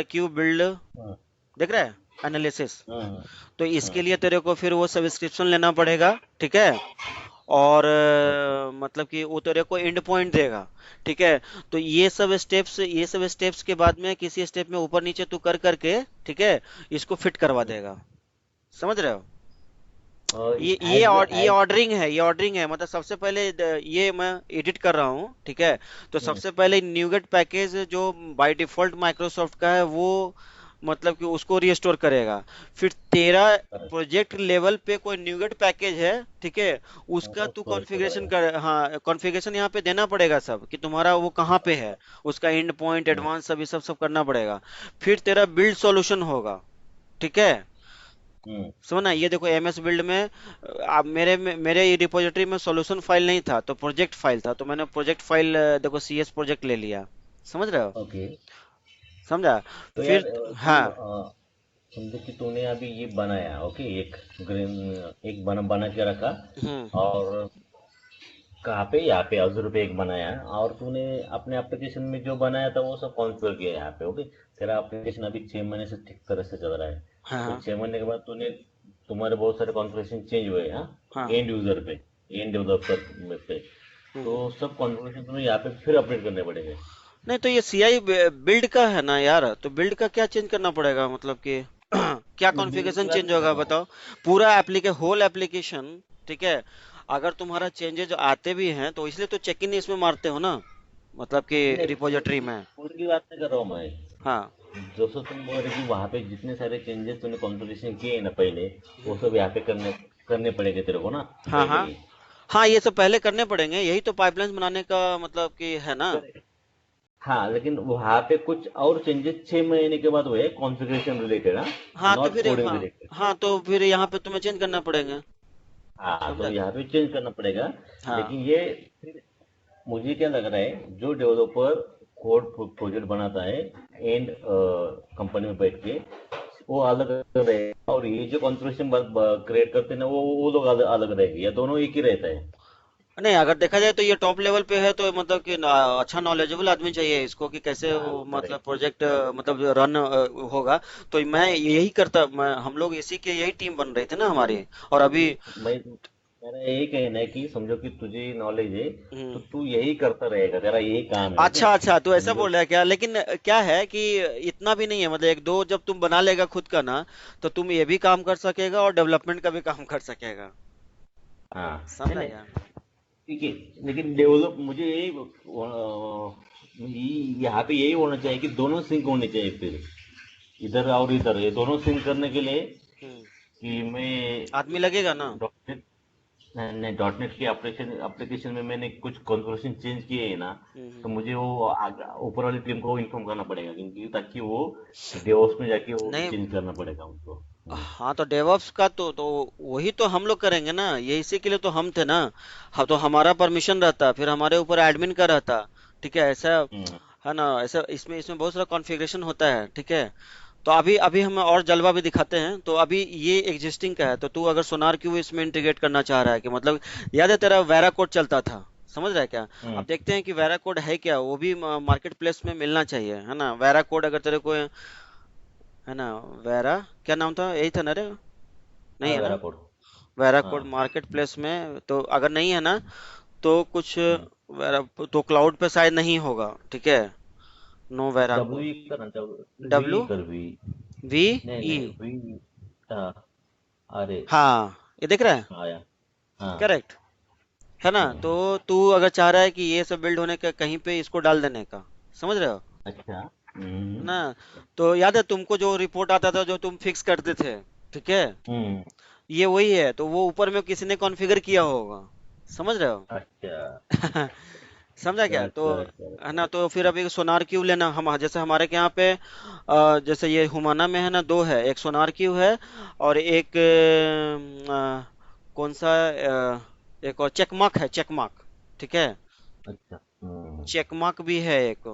S2: क्यू बिल्ड,
S1: हाँ
S2: देख रहा है, एनालिसिस।
S1: हाँ हाँ
S2: तो
S1: हाँ।
S2: इसके लिए तेरे को फिर वो सब्सक्रिप्शन लेना पड़ेगा। ठीक है, और
S1: ओके।
S2: मतलब कि वो तेरे को एंड पॉइंट देगा। ठीक है, तो ये सब स्टेप्स के बाद में किसी स्टेप में ऊपर नीचे तू कर करके, ठीक है, इसको फिट करवा देगा, समझ रहे हो।
S1: और
S2: ये
S1: एज
S2: ये
S1: एज
S2: ऑर्डरिंग है, ये ऑर्डरिंग है, मतलब सबसे पहले ये मैं एडिट कर रहा हूँ, ठीक है। तो सबसे पहले न्यूगेट पैकेज जो बाय डिफॉल्ट माइक्रोसॉफ्ट का है, वो मतलब कि उसको रिस्टोर करेगा। फिर तेरा प्रोजेक्ट लेवल पे कोई न्यूगेट पैकेज है, ठीक है, उसका तू
S1: उसको रेस्टोर
S2: कॉन्फ़िगरेशन
S1: करेगा।
S2: कर, हाँ, कॉन्फ़िगरेशन यहाँ पे देना पड़ेगा सब, कि तुम्हारा वो कहाँ पे है, उसका एंड पॉइंट,
S1: हम्म,
S2: एडवांस, सब ये सब करना पड़ेगा। फिर तेरा बिल्ड सॉल्यूशन होगा। ठीक है,
S1: हम्म।
S2: सुनो ना, ये देखो एमएस बिल्ड में आप मेरे ये रिपोजिटरी में सॉल्यूशन फाइल नहीं था, तो प्रोजेक्ट फाइल था, तो मैंने प्रोजेक्ट फाइल देखो सीएस प्रोजेक्ट ले लिया, समझ रहे हो,
S1: ओके।
S2: समझा।
S1: तो यार,
S2: फिर
S1: सुन,
S2: हाँ।
S1: समझो कि तूने अभी ये बनाया, ओके, एक ग्रीन, एक बना बना के रखा,
S2: हम्म।
S1: और कहाँ पे, यहाँ पे अजूर पे एक बनाया, और तूने अपने एप्लीकेशन में जो बनाया था वो सब कॉन्फ़िगर किया यहाँ पे, ओके। तेरा एप्लीकेशन अभी 6 महीने से ठीक तरह से चल रहा है।
S2: हाँ
S1: तो
S2: हाँ
S1: 6 महीने के बाद तुम्हारे बहुत सारे कॉन्फ़िगरेशन चेंज हुए, हाँ,
S2: हाँ।
S1: एंड यूजर पे, एंड डेवलपर में पे। तो
S2: हम्म।
S1: सब कॉन्फ़िगरेशन तुम्हें यहाँ पे फिर अपडेट करने पड़ेंगे।
S2: नहीं, तो ये सीआई बिल्ड का है ना यार, तो बिल्ड का क्या चेंज करना पड़ेगा, मतलब कि क्या
S1: मैं बिल्ड की
S2: कॉन्फ़िगरेशन
S1: बात
S2: चेंज
S1: नहीं कर
S2: होगा
S1: रहा हूँ।
S2: बताओ, पूरा होल एप्लीकेशन। ठीक है, अगर तुम्हारा चेंजेस आते भी हैं तो इसलिए तो चेक इन इसमें मारते हो ना, मतलब कि
S1: नहीं नहीं,
S2: रिपोजिटरी में।
S1: पूरी की बात नहीं कर रहा हूँ
S2: हाँ
S1: मैं। जैसे तुम बोल रहे कि वहाँ पे जितने सारे चेंजेस तूने कॉन्फ़िगरेशन किए हैं ना पहले, वो सब यहाँ पे करने करने पड़ेंगे तेरे को ना,
S2: हाँ
S1: पहले
S2: हाँ
S1: ही।
S2: हाँ, ये सब पहले करने पड़ेंगे, यही तो पाइपलाइन बनाने का मतलब कि है ना।
S1: करेक्ट। हाँ, लेकिन वहाँ पे कुछ और चेंजेस 6 महीने के बाद हुए, कॉन्फ़िगरेशन रिलेटेड, हाँ,
S2: हाँ तो
S1: नॉट
S2: फिर,
S1: कोडिंग
S2: हाँ
S1: रिलेटेड।
S2: हाँ, तो फिर यहाँ पे तुम्हें चेंज करना पड़ेगा,
S1: हाँ, तो
S2: समझा।
S1: यहाँ पे चेंज करना पड़ेगा।
S2: हाँ
S1: लेकिन ये फिर मुझे क्या लग रहा है, जो डेवलपर कोड प्रोजेक्ट बनाता है एंड कंपनी में बैठ के, वो अलग रहेगा, और ये जो कॉन्फ़िगरेशन क्रिएट करते हैं ना, वो लोग अलग अलग रहेंगे, या दोनों एक ही रहता है।
S2: नहीं, अगर देखा जाए तो ये टॉप लेवल पे है, तो मतलब कि अच्छा नॉलेजेबल आदमी चाहिए इसको, कि कैसे
S1: हाँ,
S2: वो मतलब
S1: करेक्ट।
S2: प्रोजेक्ट मतलब रन होगा। तो हम लोग इसी के यही टीम बन रहे थे ना हमारी, और अभी।
S1: मैं मेरा यही कहना है कि समझो कि तुझे नॉलेज है, तो
S2: हम्म।
S1: तू यही करता रहेगा, तेरा यही काम है, ओके।
S2: अच्छा अच्छा, तो ऐसा
S1: समझो।
S2: बोल रहा है क्या, लेकिन क्या है कि इतना भी नहीं है, मतलब एक दो जब तुम बना लेगा खुद का ना, तो तुम ये भी काम कर सकेगा और डेवलपमेंट का भी काम कर सकेगा,
S1: हाँ। नहीं
S2: समझा
S1: नहीं,
S2: क्या।
S1: ठीक है। लेकिन डेवलप मुझे यही यहाँ पे यही होना चाहिए कि दोनों सिंक होने चाहिए फिर। इधर और इधर ये दोनों सिंक करने के लिए
S2: हम्म,
S1: कि मैं
S2: आदमी लगेगा ना।
S1: डॉटनेट नहीं डॉटनेट की एप्लीकेशन एप्लीकेशन में मैंने कुछ कॉन्फ़िगरेशन चेंज किए हैं ना, तो
S2: हम्म।
S1: मुझे वो ऊपर वाली टीम को इन्फॉर्म करना पड़ेगा क्योंकि ताकि वो डेवॉप्स में जाके वो
S2: नहीं,
S1: चेंज करना पड़ेगा उनको।
S2: हाँ तो डेवऑप्स का तो वही तो हम लोग करेंगे ना, ये इसी के लिए तो हम थे ना। हाँ तो हमारा परमिशन रहता, फिर हमारे ऊपर एडमिन का रहता। ठीक है, ऐसा
S1: हम्म,
S2: है ना, ऐसा इसमें इसमें बहुत सारा कॉन्फ़िगरेशन होता है। ठीक है, तो अभी अभी हम और जलवा भी दिखाते हैं। तो अभी ये एग्जिस्टिंग का है, तो तू अगर सोनार क्यों इसमें इंटीग्रेट करना चाह रहा है कि मतलब, याद है तेरा वेरा कोड चलता था, समझ रहा है क्या?
S1: हम्म,
S2: अब देखते हैं कि वेरा कोड है क्या, वो भी मार्केट प्लेस में मिलना चाहिए, है ना। वेरा कोड अगर तेरे को है ना, वेरा क्या नाम था, यही था ना रे? नहीं
S1: हाँ
S2: है
S1: वेरा
S2: ना,
S1: कोड।
S2: वेरा
S1: हाँ।
S2: कोड मार्केट प्लेस में, तो अगर नहीं है ना तो कुछ
S1: हम्म,
S2: वेरा, तो क्लाउड पे शायद नहीं होगा। ठीक है, नो वेरा
S1: डब्ल्यू
S2: कोड।
S1: ई कर वी
S2: डब्लू
S1: कर वी।
S2: वी
S1: नहीं
S2: ई,
S1: नहीं वी। हाँ। अरे।
S2: हाँ ये दिख रहा है,
S1: आया। हाँ।
S2: करेक्ट, है ना।
S1: हम्म,
S2: तो तू अगर चाह रहा है कि ये सब बिल्ड होने का कहीं पे इसको डाल देने का, समझ रहे हो,
S1: अच्छा।
S2: है ना। तो याद है तुमको जो रिपोर्ट आता था जो तुम फिक्स करते थे, ठीक है,
S1: हम्म,
S2: ये वही है। तो वो ऊपर में किसी ने कॉन्फ़िगर किया होगा, समझ रहे हो।
S1: अच्छा।
S2: समझा क्या?
S1: करेक्ट
S2: तो
S1: करेक्ट
S2: है ना,
S1: करेक्ट।
S2: तो फिर अभी सोनार क्यू लेना, हम जैसे हमारे के यहाँ पे जैसे ये हुमाना में है ना, दो है, एक सोनार क्यू है और एक कौन सा एक और चेकमार्क है, चेकमार्क। ठीक है,
S1: अच्छा।
S2: चेकमार्क भी है एक,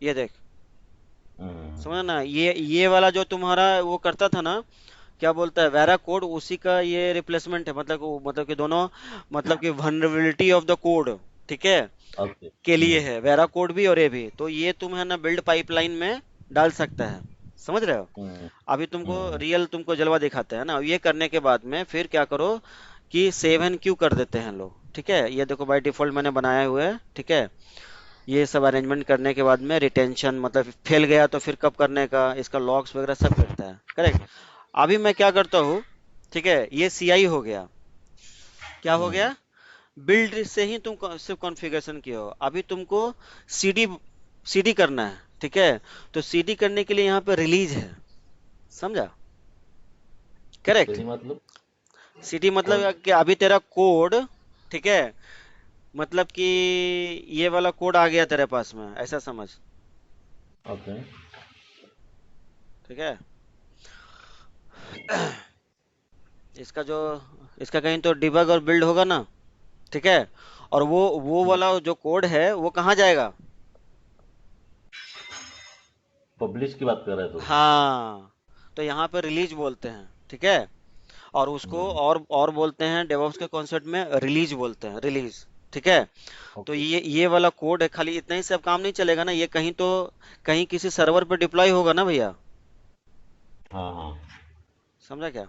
S2: ये देख,
S1: हम्म,
S2: समझ ना। ये वाला जो तुम्हारा वो करता था ना, क्या बोलता है, वेरा कोड, उसी का ये रिप्लेसमेंट है। मतलब मतलब कि दोनों, मतलब कि वनरेबिलिटी ऑफ द कोड, ठीक है,
S1: ओके।
S2: के लिए है वेरा कोड भी और ये भी। तो ये तुम है ना बिल्ड पाइपलाइन में डाल सकता है, समझ रहे हो।
S1: हम्म,
S2: अभी तुमको
S1: हम्म,
S2: रियल तुमको जलवा दिखाते हैं ना। ये करने के बाद में फिर क्या करो कि सेव एंड क्यू कर देते हैं लोग। ठीक है, ये देखो बाय डिफॉल्ट मैंने बनाया हुआ है। ठीक है, ये सब अरेंजमेंट करने के बाद में रिटेंशन, मतलब फेल गया तो फिर कब करने का, इसका लॉग्स वगैरह सब करता है, करेक्ट। अभी मैं क्या करता हूँ, ठीक है, ये सीआई हो गया, क्या हो
S1: हम्म।
S2: गया, बिल्ड से ही तुम सिर्फ कॉन्फ़िगरेशन किए हो। अभी तुमको सीडी सीडी करना है, ठीक है। तो सीडी करने के लिए यहाँ पे रिलीज है, समझा, करेक्ट।
S1: सीढ़ी मतलब।
S2: सीडी
S1: कौन।
S2: मतलब कि अभी तेरा कोड, ठीक है, मतलब कि ये वाला कोड आ गया तेरे पास में, ऐसा समझ,
S1: ओके।
S2: ठीक है। इसका जो, इसका कहीं तो डिबग और बिल्ड होगा ना, ठीक है। और वो वाला जो कोड है वो कहाँ जाएगा?
S1: पब्लिश की बात कर रहे हो
S2: हाँ, तो यहाँ पे रिलीज बोलते हैं, ठीक है। और उसको
S1: तो।
S2: और बोलते हैं डेवऑप्स के कॉन्सेप्ट में रिलीज बोलते हैं, रिलीज, ठीक है। तो
S1: ओके।
S2: ये वाला कोड है, खाली इतना ही सब काम नहीं चलेगा ना, ये कहीं तो कहीं किसी सर्वर पे डिप्लॉय होगा ना भैया,
S1: हाँ हाँ।
S2: समझा क्या?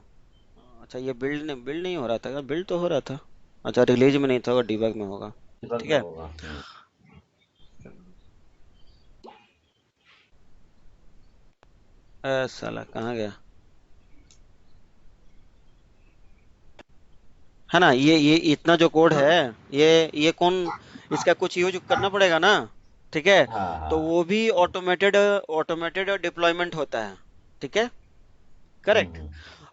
S2: अच्छा, ये बिल्ड नहीं हो रहा था, बिल्ड तो हो रहा था। अच्छा, रिलीज में नहीं था, डिबग में होगा,
S1: डिबग
S2: ठीक
S1: में
S2: है।
S1: होगा।
S2: साला कहाँ गया, है ना। ये इतना जो कोड है, ये कौन, इसका कुछ यूज करना पड़ेगा ना, ठीक है।
S1: हाँ
S2: तो
S1: हाँ।
S2: वो भी ऑटोमेटेड डिप्लॉयमेंट होता है, ठीक है, करेक्ट।
S1: हम्म।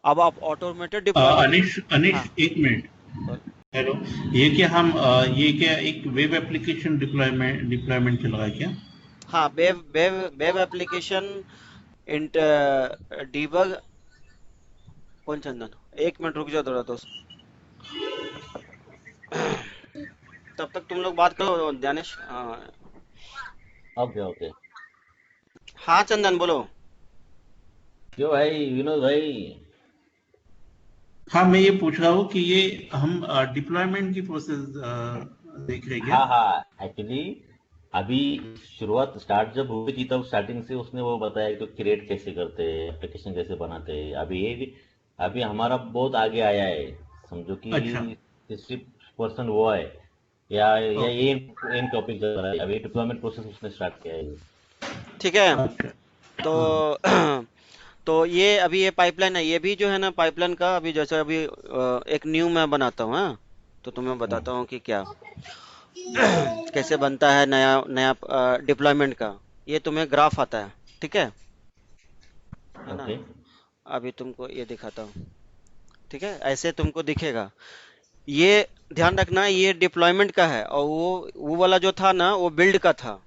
S2: अब आप ऑटोमेटेड डिप्लॉयमेंट,
S3: अनिश अनिश
S2: हाँ
S3: एक मिनट।
S2: बोल।
S3: हेलो। ये क्या हम ये क्या एक वेब एप्लीकेशन डिप्लॉयमेंट डिप्लॉयमेंट चल रहा है क्या?
S2: हाँ, वेब एप्लीकेशन इंट डीबग। कौन चंदन, एक मिनट रुक जाओ थोड़ा दोस्त, तब तक तुम लोग बात करो ध्यानेश।
S1: Okay okay.
S2: हाँ चंदन बोलो।
S1: क्यों भाई विनोद भाई।
S3: हाँ, मैं ये पूछ रहा हूँ कि ये हम डिप्लॉयमेंट की प्रोसेस देख रहे हैं क्या?
S1: हाँ हाँ एक्चुअली अभी शुरुआत स्टार्ट जब हुई थी तब स्टार्टिंग से उसने वो बताया कि क्रिएट कैसे करते हैं एप्लीकेशन कैसे बनाते हैं। अभी हमारा बहुत आगे आया है। समझो कि
S3: अच्छा।
S1: 60% वो है या
S3: ओके।
S1: ये एम टॉपिक चल रहा है। अभी डिप्लॉयमेंट प्रोसेस उसने स्टार्ट किया है।
S2: ठीक है,
S3: अच्छा।
S2: तो
S3: हाँ।
S2: तो ये अभी ये पाइपलाइन है, ये भी जो है ना पाइपलाइन का, अभी जैसे अभी एक न्यू मैं बनाता हूँ, हाँ। तो तुम्हें
S1: हम्म,
S2: बताता हूँ कि क्या कैसे बनता है नया नया डिप्लॉयमेंट का। ये तुम्हें ग्राफ आता है, ठीक है। है ना।
S1: ओके।
S2: अभी तुमको ये दिखाता हूँ, ठीक है, ऐसे तुमको दिखेगा। ये ध्यान रखना, ये डिप्लॉयमेंट का है, और वो वाला जो था ना वो बिल्ड का था।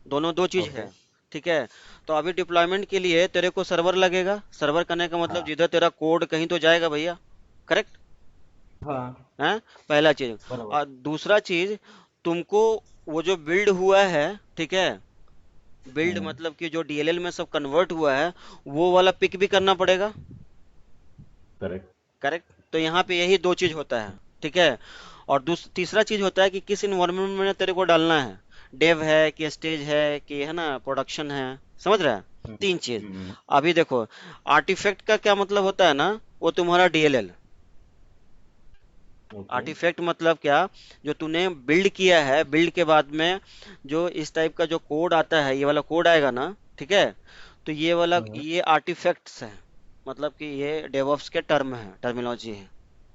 S2: दोनों दो चीज
S1: ओके।
S2: है, ठीक है। तो अभी डिप्लॉयमेंट के लिए तेरे को सर्वर लगेगा। सर्वर करने का मतलब
S1: हाँ।
S2: जिधर तेरा कोड कहीं तो जाएगा भैया, करेक्ट
S1: हाँ।
S2: है, पहला चीज।
S1: बराबर।
S2: और दूसरा चीज, तुमको वो जो बिल्ड हुआ है, ठीक है, बिल्ड
S1: हम्म।
S2: मतलब कि जो डीएलएल में सब कन्वर्ट हुआ है, वो वाला पिक भी करना पड़ेगा,
S1: करेक्ट।
S2: करेक्ट। तो यहाँ पे यही दो चीज होता है, ठीक है। और तीसरा चीज होता है कि किस इन्वायरमेंट में तेरे को डालना है, डेव है कि स्टेज है कि, है ना, प्रोडक्शन है, समझ रहा है।
S1: हम्म।
S2: तीन चीज।
S1: हम्म।
S2: अभी देखो, आर्टिफैक्ट का क्या मतलब होता है ना, वो तुम्हारा डीएलएल।
S1: ओके।
S2: आर्टिफैक्ट मतलब क्या, जो तूने बिल्ड किया है, बिल्ड के बाद में जो इस टाइप का जो कोड आता है, ये वाला कोड आएगा ना, ठीक है, तो ये वाला,
S1: हम्म।
S2: ये आर्टिफैक्ट्स है। मतलब कि ये डेवऑप्स के टर्म है, टर्मिनोलॉजी है,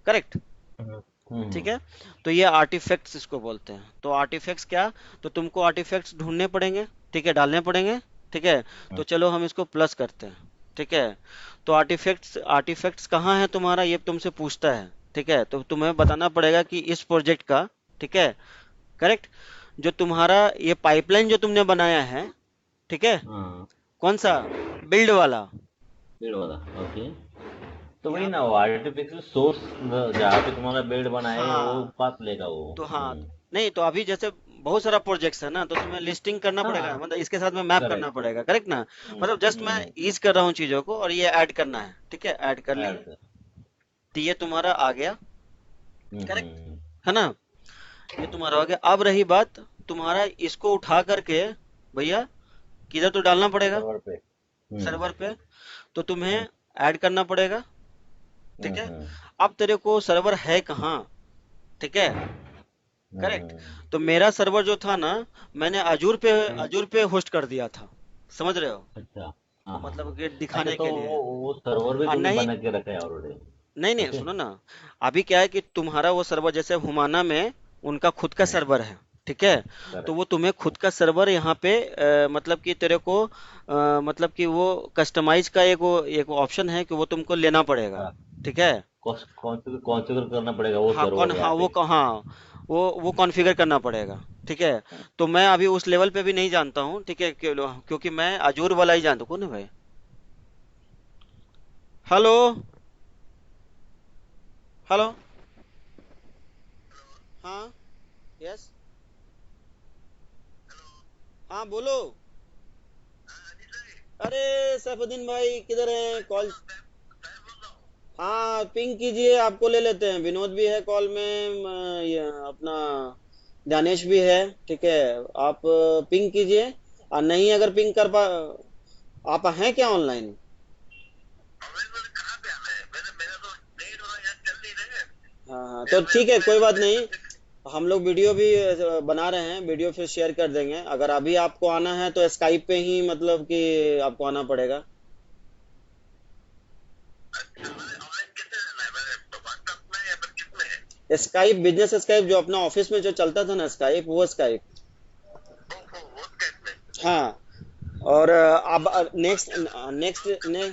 S2: करेक्ट,
S1: हम्म।
S2: ठीक
S1: हम्म।
S2: है। तो ये आर्टिफैक्ट्स इसको बोलते हैं। तो आर्टिफैक्ट्स क्या, तो तुमको आर्टिफैक्ट्स ढूंढने पड़ेंगे, ठीक है, डालने पड़ेंगे, ठीक है। तो
S1: हम्म।
S2: चलो हम इसको प्लस करते हैं, ठीक है। तो आर्टिफैक्ट्स, आर्टिफैक्ट्स कहाँ है तुम्हारा, ये तुमसे पूछता है, ठीक है। तो तुम्हें बताना पड़ेगा कि इस प्रोजेक्ट का, ठीक है, करेक्ट, जो तुम्हारा ये पाइपलाइन जो तुमने बनाया है, ठीक है,
S1: हाँ।
S2: कौन सा, बिल्ड वाला,
S1: पेड़ वाला। ओके। तो वही
S2: यहाँ
S1: ना, वो आर्टिफिशियल सोर्स जहाँ पे तुम्हारा बेल्ट बना है वो
S2: हाँ।
S1: पाथ लेगा वो।
S2: तो हाँ,
S1: हम्म।
S2: नहीं तो अभी जैसे बहुत सारा प्रोजेक्ट्स है ना, तो तुम्हें लिस्टिंग करना पड़ेगा,
S1: हाँ।
S2: मतलब इसके साथ में मैप करना
S1: करेक्ट।
S2: पड़ेगा, करेक्ट ना।
S1: हम्म।
S2: मतलब जस्ट मैं
S1: हम्म।
S2: ईज कर रहा हूँ चीजों को, और ये ऐड करना है, ठीक है, ऐड कर
S1: ऐड
S2: लिए।
S1: कर।
S2: तो ये तुम्हारा आ गया, करेक्ट,
S1: हम्म।
S2: है ना। ये तुम्हारा आ गया। अब रही बात तुम्हारा, इसको उठा करके भैया किधर तो डालना पड़ेगा,
S1: सर्वर पे। हम्म।
S2: सर्वर पे। तो तुम्हें
S1: हम्म।
S2: ऐड करना पड़ेगा, ठीक है।
S1: हम्म।
S2: अब तेरे को सर्वर है कहाँ, ठीक है, करेक्ट।
S1: हम्म।
S2: तो मेरा सर्वर जो था ना, मैंने
S1: हम्म।
S2: अजूर पे होस्ट कर दिया था, समझ रहे हो।
S1: अच्छा। हाँ हाँ
S2: मतलब
S1: हाँ।
S2: कि
S1: अच्छा,
S2: दिखाने
S1: तो
S2: के लिए।
S1: वो सर्वर भी तुमने
S2: नहीं,
S1: बना के रखा है ऑलरेडी?
S2: नहीं नहीं,
S1: ओके।
S2: सुनो ना। अभी क्या है कि तुम्हारा वो सर्वर, जैसे हुमाना में उनका खुद का
S1: हम्म।
S2: सर्वर है, ठीक है। तो वो
S1: करेक्ट।
S2: तुम्हें खुद का सर्वर यहाँ पे मतलब कि तेरे को मतलब कि वो कस्टमाइज का एक ऑप्शन है कि वो तुमको लेना पड़ेगा,
S1: हाँ।
S2: ठीक है।
S1: कॉन्फ़िगर करना पड़ेगा वो
S2: हाँ
S1: सर्वर यहाँ पे।
S2: वो कॉन्फ़िगर करना पड़ेगा, ठीक है। तो मैं अभी उस लेवल पे भी नहीं जानता हूँ, ठीक है, क्योंकि मैं अजूर वाला ही जानता हूँ। कौन है भाई, हेलो, हेलो, हाँ, यस, हाँ बोलो। अरे सैफुद्दीन भाई किधर हैं, कॉल। हाँ पिंग कीजिए, आपको ले लेते हैं। विनोद भी है कॉल में, ये अपना दानेश भी है, ठीक है। आप पिंग कीजिए। और नहीं अगर पिंग कर पा, आप हैं क्या ऑनलाइन। हाँ हाँ, तो ठीक है, कोई बात नहीं। हम लोग वीडियो भी बना रहे हैं, वीडियो फिर शेयर कर देंगे। अगर अभी आपको आना है तो स्काइप पे ही, मतलब कि आपको आना पड़ेगा। स्काइप, बिजनेस स्काइप, जो अपना ऑफिस में जो चलता था ना स्काइप, वो स्काइप। हाँ। और अब नेक्स्ट, नेक्स्ट ने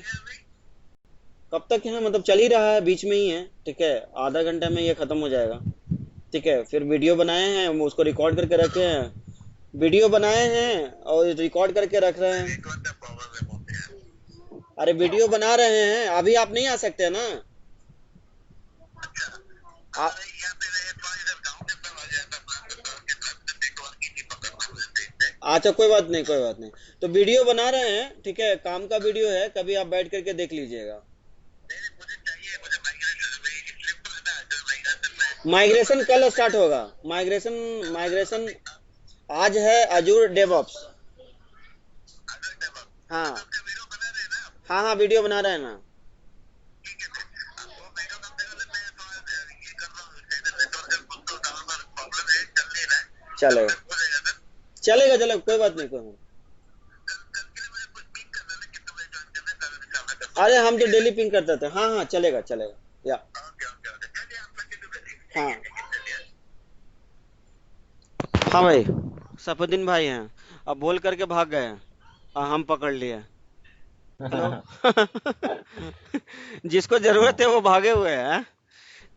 S2: कब तक है, मतलब चल ही रहा है, बीच में ही है, ठीक है। आधा घंटा में ये खत्म हो जाएगा, ठीक है। फिर वीडियो बनाए हैं, हम उसको रिकॉर्ड करके रखे हैं। वीडियो बनाए हैं और रिकॉर्ड करके रख रहे हैं। अरे वीडियो बना रहे हैं, अभी आप नहीं आ सकते ना। आ, अच्छा कोई बात नहीं, कोई बात नहीं। तो वीडियो बना रहे हैं, ठीक है, काम का वीडियो है, कभी आप बैठ करके देख लीजिएगा। माइग्रेशन कल स्टार्ट होगा। माइग्रेशन, माइग्रेशन आज है अजूर डेवऑप्स। हाँ हाँ हाँ, वीडियो बना रहे हैं ना। चलेगा, चलेगा चलेगा, कोई बात नहीं, कोई बात नहीं। अरे हम तो डेली पिंग करते थे। हाँ हाँ, चलेगा चलेगा, या हाँ हाँ भाई, सफुद्दीन भाई हैं। अब बोल करके भाग गए हैं, हम पकड़ लिए। हेलो। जिसको जरूरत है वो भागे हुए हैं।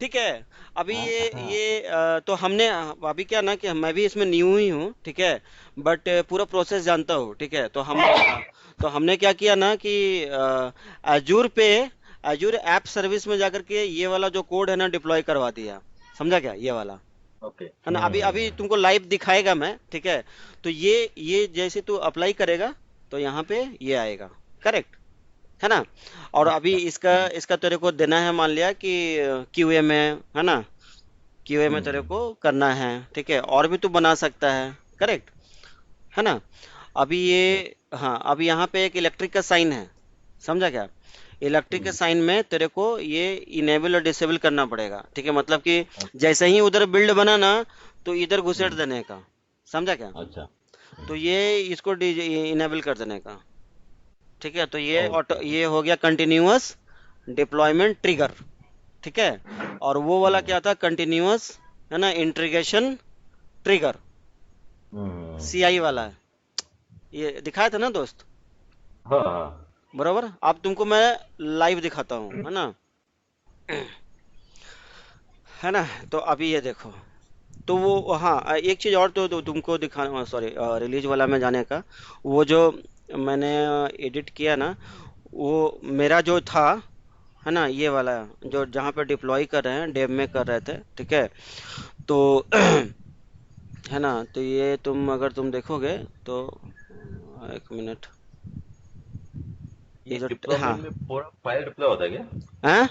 S2: ठीक है। अभी ये तो हमने अभी क्या ना कि मैं भी इसमें न्यू ही हूँ, ठीक है। बट पूरा प्रोसेस जानता हूँ, ठीक है। तो हमने क्या किया ना कि एजूर पे एजूर ऐप सर्विस में जाकर के ये वाला जो कोड है ना डिप्लॉय करवा दिया। समझा क्या, ये वाला
S1: ओके।
S2: है ना। अभी अभी तुमको लाइव दिखाएगा मैं, ठीक है। तो ये जैसे तू अप्लाई करेगा तो यहाँ पे ये आएगा, करेक्ट है ना। और अभी
S1: अच्छा।
S2: इसका इसका तेरे को देना है, मान लिया कि क्यूए में है ना, क्यूए में तेरे
S1: हम्म।
S2: को करना है, ठीक है। और भी तू बना सकता है, करेक्ट है ना। अभी
S1: यस।
S2: ये, हाँ, अभी यहाँ पे एक इलेक्ट्रिक का साइन है, समझा क्या। इलेक्ट्रिक के
S1: हम्म।
S2: साइन में तेरे को ये इनेबल और डिसेबल करना पड़ेगा, ठीक है। मतलब कि
S1: ओके।
S2: जैसे ही उधर बिल्ड बना ना तो इधर घुसेड़
S1: हम्म।
S2: देने का, समझा क्या।
S1: अच्छा।
S2: तो ये इसको इनेबल कर देने का, ठीक है। तो ये
S1: ओके।
S2: ऑटो ये हो गया कंटिन्यूअस डिप्लॉयमेंट ट्रिगर, ठीक है। और वो वाला
S1: हम्म।
S2: क्या था, कंटिन्यूअस है ना इंटीग्रेशन ट्रिगर, सीआई
S1: हम्म।
S2: वाला है। ये दिखाया था ना दोस्त,
S1: हाँ हाँ।
S2: बरोबर। अब तुमको मैं लाइव दिखाता हूँ, है ना, है ना। तो अभी ये देखो। तो वो, हाँ, एक चीज और तो तुमको दिखा, सॉरी, रिलीज वाला में जाने का, वो जो मैंने एडिट किया ना, वो मेरा जो था, है ना, ये वाला जो जहाँ पे डिप्लॉय कर रहे हैं, डेव में कर रहे थे, ठीक है। तो है ना, तो ये तुम अगर तुम देखोगे तो, एक मिनट, ये
S1: ये
S2: जो, हाँ,
S1: डिप्लॉयमेंट में पूरा फाइल डिप्लॉय होता है क्या?
S2: हैं,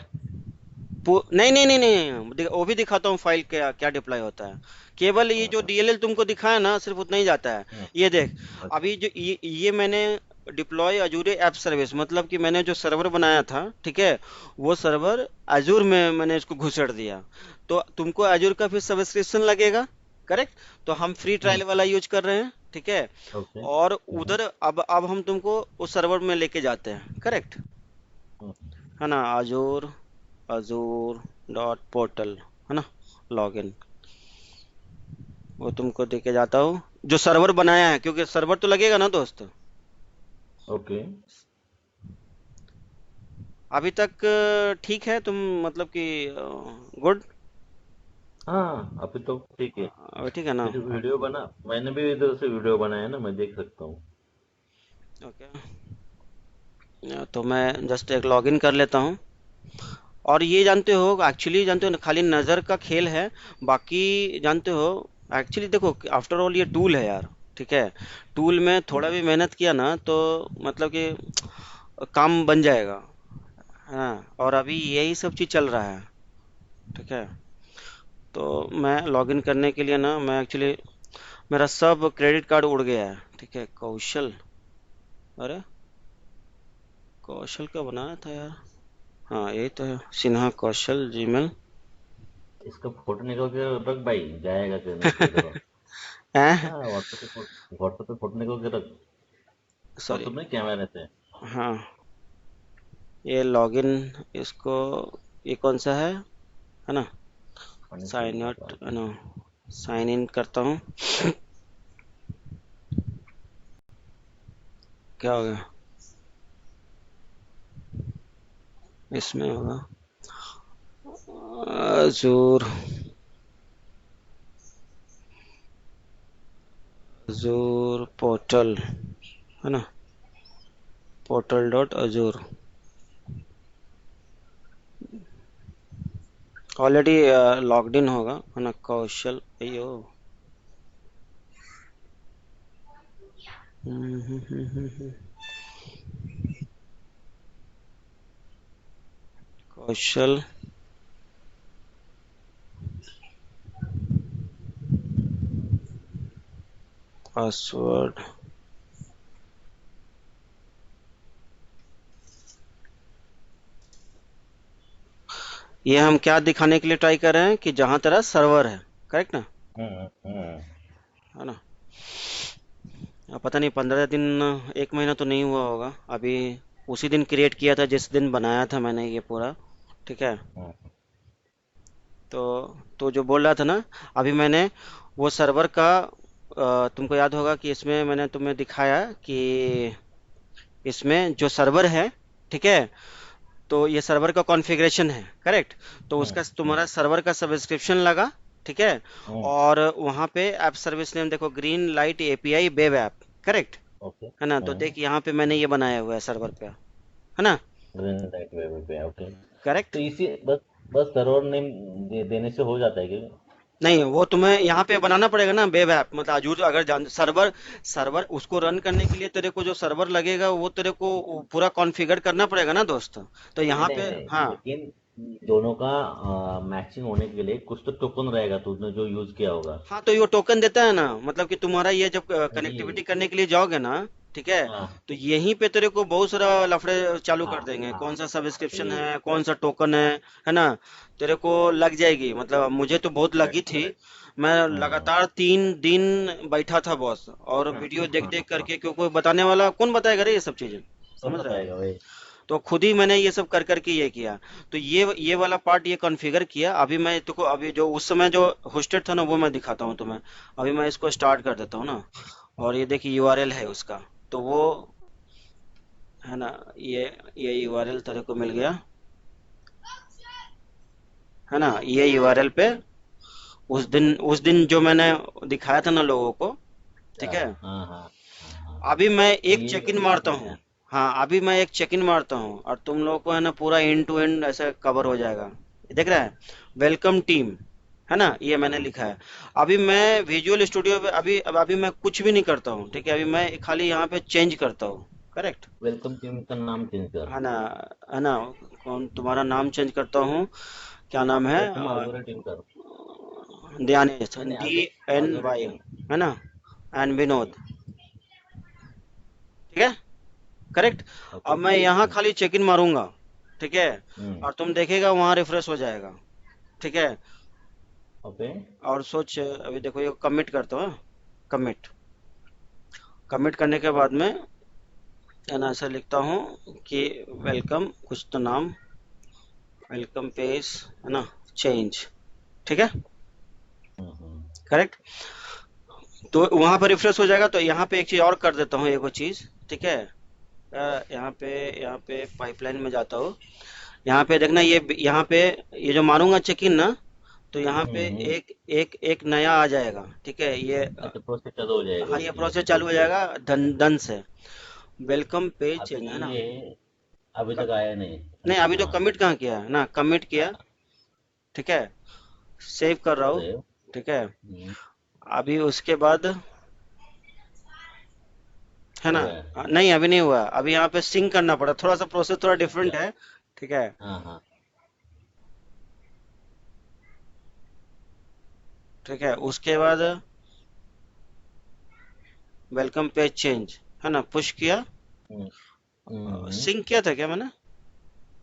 S2: नहीं नहीं नहीं नहीं, वो भी दिखाता हूँ फाइल क्या क्या डिप्लॉय होता है। केवल ये जो
S1: अच्छा।
S2: डीएलएल तुमको दिखाया ना, सिर्फ उतना ही जाता है।
S1: हम्म।
S2: ये देख,
S1: अच्छा।
S2: अभी जो ये मैंने डिप्लॉय अजूरे ऐप सर्विस, मतलब कि मैंने जो सर्वर बनाया था, ठीक है, वो सर्वर अजूर में मैंने इसको घुसेड़ दिया। तो तुमको अजूर का फिर सब्सक्रिप्शन लगेगा, करेक्ट। तो हम फ्री ट्रायल
S1: हम्म।
S2: वाला यूज कर रहे हैं, ठीक है।
S1: ओके।
S2: और
S1: हम्म।
S2: उधर अब हम तुमको उस सर्वर में लेके जाते हैं, करेक्ट
S1: हम्म।
S2: है ना। अजूर अजूर डॉट पोर्टल, है ना, लॉगिन, वो तुमको देके जाता हूँ जो सर्वर बनाया है, क्योंकि सर्वर तो लगेगा ना दोस्त।
S1: ओके।
S2: अभी तक ठीक है तुम, मतलब कि गुड,
S1: हाँ अभी तो ठीक है।
S2: अभी ठीक है ना।
S1: फिर वीडियो बना, मैंने भी इधर से वीडियो बनाया ना, मैं देख सकता हूँ।
S2: ओके, तो मैं जस्ट एक लॉगिन कर लेता हूँ। और ये जानते हो, एक्चुअली जानते हो ना, खाली नज़र का खेल है, बाकी जानते हो, एक्चुअली देखो, आफ्टर ऑल ये टूल है यार, ठीक है। टूल में थोड़ा
S1: हम्म।
S2: भी मेहनत किया ना तो मतलब कि काम बन जाएगा, हाँ। और अभी यही सब चीज़ चल रहा है, ठीक है। तो मैं लॉगिन करने के लिए ना, मैं एक्चुअली, मेरा सब क्रेडिट कार्ड उड़ गया है, ठीक है। कौशल, अरे कौशल का बनाया था यार, हाँ यही तो है, सिन्हा कौशल जीमेल।
S1: इसका फोटो निकल के रख भाई, जाएगा कि नहीं किधर।
S2: हैं,
S1: हाँ व्हाट्सएप पे फोटो निकल के रख।
S2: सॉरी,
S1: व्हाट्सएप में कैमरे से।
S2: हाँ, ये लॉगिन, इसको, ये कौन सा है ना,
S1: पानी से
S2: साइन आउट,
S1: लगा।
S2: है ना, साइन इन करता हूँ। क्या हो गया, इसमें होगा अजूर, अजूर पोर्टल, है ना, portal dot Azzur, already logged in होगा, है ना, कौशल, अयो, कौशल, पासवर्ड, ये हम क्या दिखाने के लिए ट्राई कर रहे हैं कि जहां तेरा सर्वर है, करेक्ट ना,
S1: हम्म।
S2: है ना। अब पता नहीं 15 दिन, 1 महीना तो नहीं हुआ होगा अभी। उसी दिन क्रिएट किया था जिस दिन बनाया था मैंने ये पूरा, ठीक है।
S1: हम्म।
S2: तो जो बोल रहा था ना, अभी मैंने वो सर्वर का, तुमको याद होगा कि इसमें मैंने तुम्हें दिखाया कि इसमें जो सर्वर है, ठीक है, तो ये सर्वर का कॉन्फ़िगरेशन है, करेक्ट। तो
S1: हम्म,
S2: उसका तुम्हारा सर्वर का सब्सक्रिप्शन लगा, ठीक है।
S1: हम्म,
S2: और वहाँ पे ऐप सर्विस नेम देखो, green light API web app, correct,
S1: okay,
S2: है ना। तो देख यहाँ पे मैंने ये बनाया हुआ है सर्वर पे, है ना,
S1: ग्रीन लाइट वेब पे, ओके।
S2: करेक्ट।
S1: तो इसी बस बस सर्वर नेम देने से हो जाता है क्या?
S2: नहीं, वो तुम्हें यहाँ पे बनाना पड़ेगा ना वेब ऐप, मतलब आजूर अगर जान सर्वर, सर्वर उसको रन करने के लिए तेरे को जो सर्वर लगेगा वो तेरे को पूरा कॉन्फ़िगर करना पड़ेगा ना दोस्त। तो यहाँ
S1: नहीं
S2: पे
S1: नहीं,
S2: हाँ।
S1: लेकिन दोनों का मैचिंग होने के लिए कुछ तो टोकन रहेगा, तुमने जो यूज किया होगा।
S2: हाँ, तो ये टोकन देता है ना, मतलब कि तुम्हारा ये जब कनेक्टिविटी
S1: वही।
S2: करने के लिए जाओगे ना, ठीक है,
S1: हाँ
S2: तो यहीं पे तेरे को बहुत सारा लफड़े चालू
S1: हाँ
S2: कर देंगे,
S1: हाँ,
S2: कौन सा सब्सक्रिप्शन
S1: ये
S2: है, कौन सा टोकन है ना। तेरे को लग जाएगी, मतलब मुझे तो बहुत लगी
S1: करेक्ट
S2: थी।
S1: करेक्ट।
S2: मैं
S1: हाँ
S2: लगातार 3 दिन बैठा था बॉस, और
S1: हाँ
S2: वीडियो देख
S1: हाँ
S2: देख
S1: हाँ,
S2: करके, क्योंकि बताने वाला कौन बताएगा रे ये सब चीजें,
S1: कौन
S2: समझ रहा है।
S1: बताएगा भाई?
S2: तो खुद ही मैंने ये सब कर करके ये किया। तो ये वाला पार्ट ये कॉन्फ़िगर किया। अभी मैं तुमको, अभी जो उस समय जो होस्टेड था ना, वो मैं दिखाता हूँ तुम्हें। अभी मैं इसको स्टार्ट कर देता हूँ ना, और ये देखिए यूआरएल है उसका, तो वो है ना, ये यूआरएल तेरे को मिल गया, है ना, ये यूआरएल पे उस दिन जो मैंने दिखाया था ना लोगों को, ठीक
S1: अच्छा,
S2: है।
S1: हाँ हाँ हाँ हाँ।
S2: अभी मैं
S1: तो
S2: एक
S1: ये
S2: चेक इन
S1: अभी
S2: मारता
S1: समझ
S2: हूँ।
S1: आया।
S2: हाँ, अभी मैं एक चेक इन मारता हूँ और तुम लोगों को है ना पूरा एंड टू एंड ऐसे कवर हो जाएगा। देख रहा है, वेलकम टीम, है ना, ये मैंने लिखा है। अभी मैं विजुअल स्टूडियो पे अभी मैं कुछ भी नहीं करता हूँ, ठीक है। अभी मैं खाली यहाँ पे चेंज करता हूँ, करेक्ट,
S1: वेलकम टीम का नाम चेंज कर।
S2: है ना, है ना। कौन तुम्हारा नाम चेंज करता हूँ, क्या नाम है,
S1: या तुम आजोरा टीम कर।
S2: ध्यानेश,
S1: नहीं नहीं,
S2: डी
S1: आजो
S2: एन
S1: आजोरा
S2: वाई,
S1: टीम।
S2: है ना, एंड विनोद, ठीक है, करेक्ट। अब
S1: ओके।
S2: मैं यहाँ खाली चेक इन मारूंगा, ठीक है,
S1: हम्म।
S2: और तुम देखेगा वहाँ रिफ्रेश हो जाएगा, ठीक है।
S1: ओके।
S2: और सोच, अभी देखो ये कमिट करता हूँ, कमिट, कमिट करने के बाद में है ना ऐसा लिखता हूँ कि वेलकम कुछ तो नाम, वेलकम पेज, है ना, चेंज, ठीक है,
S1: हम्म।
S2: करेक्ट। तो वहां पर रिफ्रेश हो जाएगा। तो यहाँ पे एक चीज और कर देता हूँ, एक और चीज, ठीक है। यहाँ पे पाइपलाइन में जाता हूँ। यहाँ पे देखना, ये यहाँ पे ये जो मारूंगा चेक इन ना, तो यहाँ पे
S1: हम्म।
S2: एक एक एक नया आ जाएगा, ठीक है, ये
S1: अच्छा, प्रोसेस चालू हो जाएगा
S2: हाँ, ये
S1: उसकी।
S2: प्रोसेस चालू हो
S1: ओके।
S2: जाएगा, डन डन से, वेलकम पेज
S1: अभी
S2: चेंज, है ना।
S1: ये अभी तक आया नहीं।
S2: नहीं, अभी तो
S1: हाँ।
S2: कमिट कहाँ किया है ना, कमिट किया,
S1: हाँ,
S2: ठीक है, सेव कर रहा हूँ,
S1: सेव।
S2: ठीक है।
S1: हम्म।
S2: अभी उसके बाद, है ना,
S1: हो गया।
S2: नहीं अभी नहीं हुआ, अभी यहाँ पे सिंक करना पड़ा, थोड़ा सा प्रोसेस थोड़ा डिफरेंट
S1: अच्छा।
S2: है, ठीक है।
S1: हाँ हाँ।
S2: ठीक है, उसके बाद वेलकम पेज चेंज, है ना, पुश किया,
S1: हम्म हम्म।
S2: सिंक किया था क्या मैंने,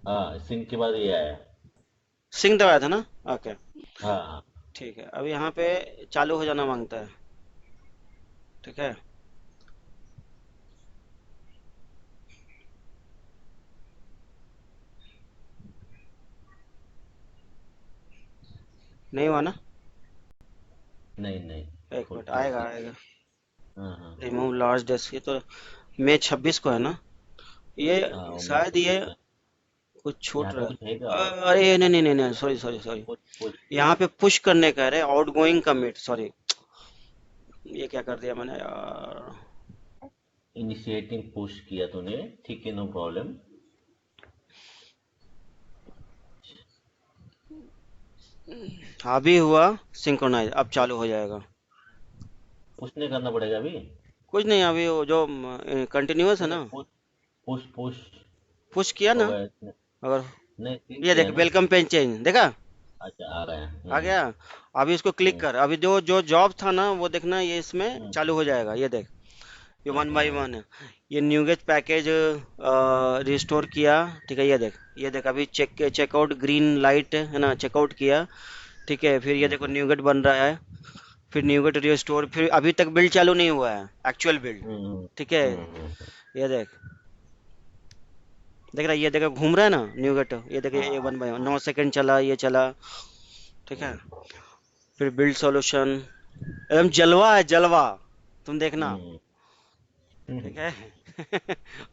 S1: हाँ, सिंक के बाद ये आया।
S2: सिंक दबाया था ना, ओके,
S1: हाँ हाँ।
S2: ठीक है। अब यहाँ पे चालू हो जाना मांगता है, ठीक है। नहीं हुआ ना,
S1: नहीं नहीं।
S2: एक
S1: फुल
S2: मिनट, आएगा
S1: प्रोसेस।
S2: आएगा।
S1: हाँ हाँ।
S2: रिमूव लार्ज डिस्क, ये तो मई 26 को है ना, ये
S1: हाँ, वो मैं
S2: शायद ये
S1: 26 है।
S2: कुछ छूट
S1: यहाँ पे
S2: रहा
S1: कुछ है क्या
S2: है।
S1: और?
S2: अरे नहीं नहीं नहीं नहीं, सॉरी सॉरी सॉरी,
S1: कुछ कुछ
S2: यहाँ पे पुश करने का है, आउट गोइंग कमिट, सॉरी, ये क्या कर दिया मैंने यार।
S1: इनिशिएटिंग पुश किया तूने, ठीक है, नो प्रॉब्लम।
S2: अभी हुआ सिंक्रोनाइज, अब चालू हो जाएगा।
S1: पुश नहीं करना पड़ेगा अभी?
S2: कुछ नहीं, अभी वो जो कंटिन्यूअस है
S1: नहीं नहीं,
S2: ना,
S1: पुश पुश पुश
S2: पुश किया
S1: हो
S2: ना,
S1: गया इसने।
S2: अगर
S1: नहीं, सीन
S2: ये
S1: किया
S2: देख
S1: ना।
S2: वेलकम पेज चेंज देखा,
S1: अच्छा, आ गया।
S2: आ गया। अभी इसको क्लिक
S1: हम्म
S2: कर, अभी जो जो जॉब था ना वो देखना, ये इसमें
S1: हम्म।
S2: चालू हो जाएगा, ये देख, ये वन
S1: अच्छा,
S2: बाई
S1: हाँ।
S2: वन है। ये न्यूगेज पैकेज रिस्टोर किया, ठीक है, ये देख अभी चेकआउट ग्रीन लाइट, है ना, चेकआउट किया, ठीक है। फिर ये देखो
S1: हम्म
S2: न्यूगेट बन रहा है, फिर न्यूगेट रिस्टोर, फिर अभी तक बिल्ड चालू नहीं हुआ है, एक्चुअल बिल्ड,
S1: हम्म
S2: ठीक है।
S1: हम्म।
S2: ये देख, देख रहा है, ये देखो घूम रहा है ना न्यूगेट, ये देखो, ये
S1: हाँ
S2: वन बाई वन,
S1: हाँ।
S2: 9 सेकंड चला, ये चला, ठीक है।
S1: हम्म
S2: फिर बिल्ड सॉल्यूशन, एकदम जलवा है, जलवा, तुम देखना,
S1: हम्म।
S2: ठीक है।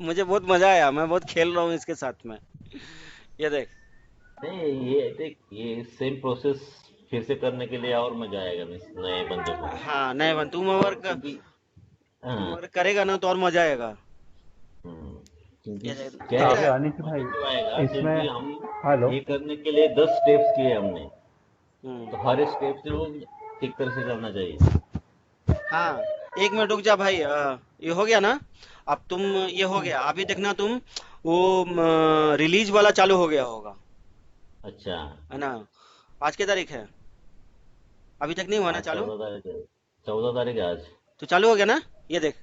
S2: मुझे बहुत मजा आया, मैं बहुत खेल रहा हूँ इसके साथ में। ये देख।
S1: नहीं, ये देख, ये सेम प्रोसेस फिर से करने के लिए और मजा आएगा मिस नए बंदे को।
S2: हाँ नहीं बन,
S1: क्योंकि
S2: तुम
S1: हाँ।
S2: अगर करेगा ना तो और मजा आएगा।
S1: हम्म, क्योंकि
S2: ये
S1: क्या
S2: दिख
S1: है,
S2: रहा है।
S4: अनिश भाई,
S1: मजा क्यों आएगा,
S4: इसमें,
S1: क्योंकि हम
S4: हेलो।
S1: ये करने के लिए 10 स्टेप्स किए हमने,
S2: हम्म।
S1: तो हर स्टेप से वो ठीक तरह से करना चाहिए।
S2: हाँ, 1 मिनट रुक जा भाई। ये हो गया ना? अब तुम, ये हो गया, अभी देखना तुम, वो रिलीज वाला चालू हो गया होगा,
S1: अच्छा।
S2: है ना? आज की तारीख है? अभी तक नहीं हुआ ना
S1: आज
S2: चालू?
S1: 14 तारीख है। 14 तारीख है आज।
S2: तो चालू हो गया ना? ये देख,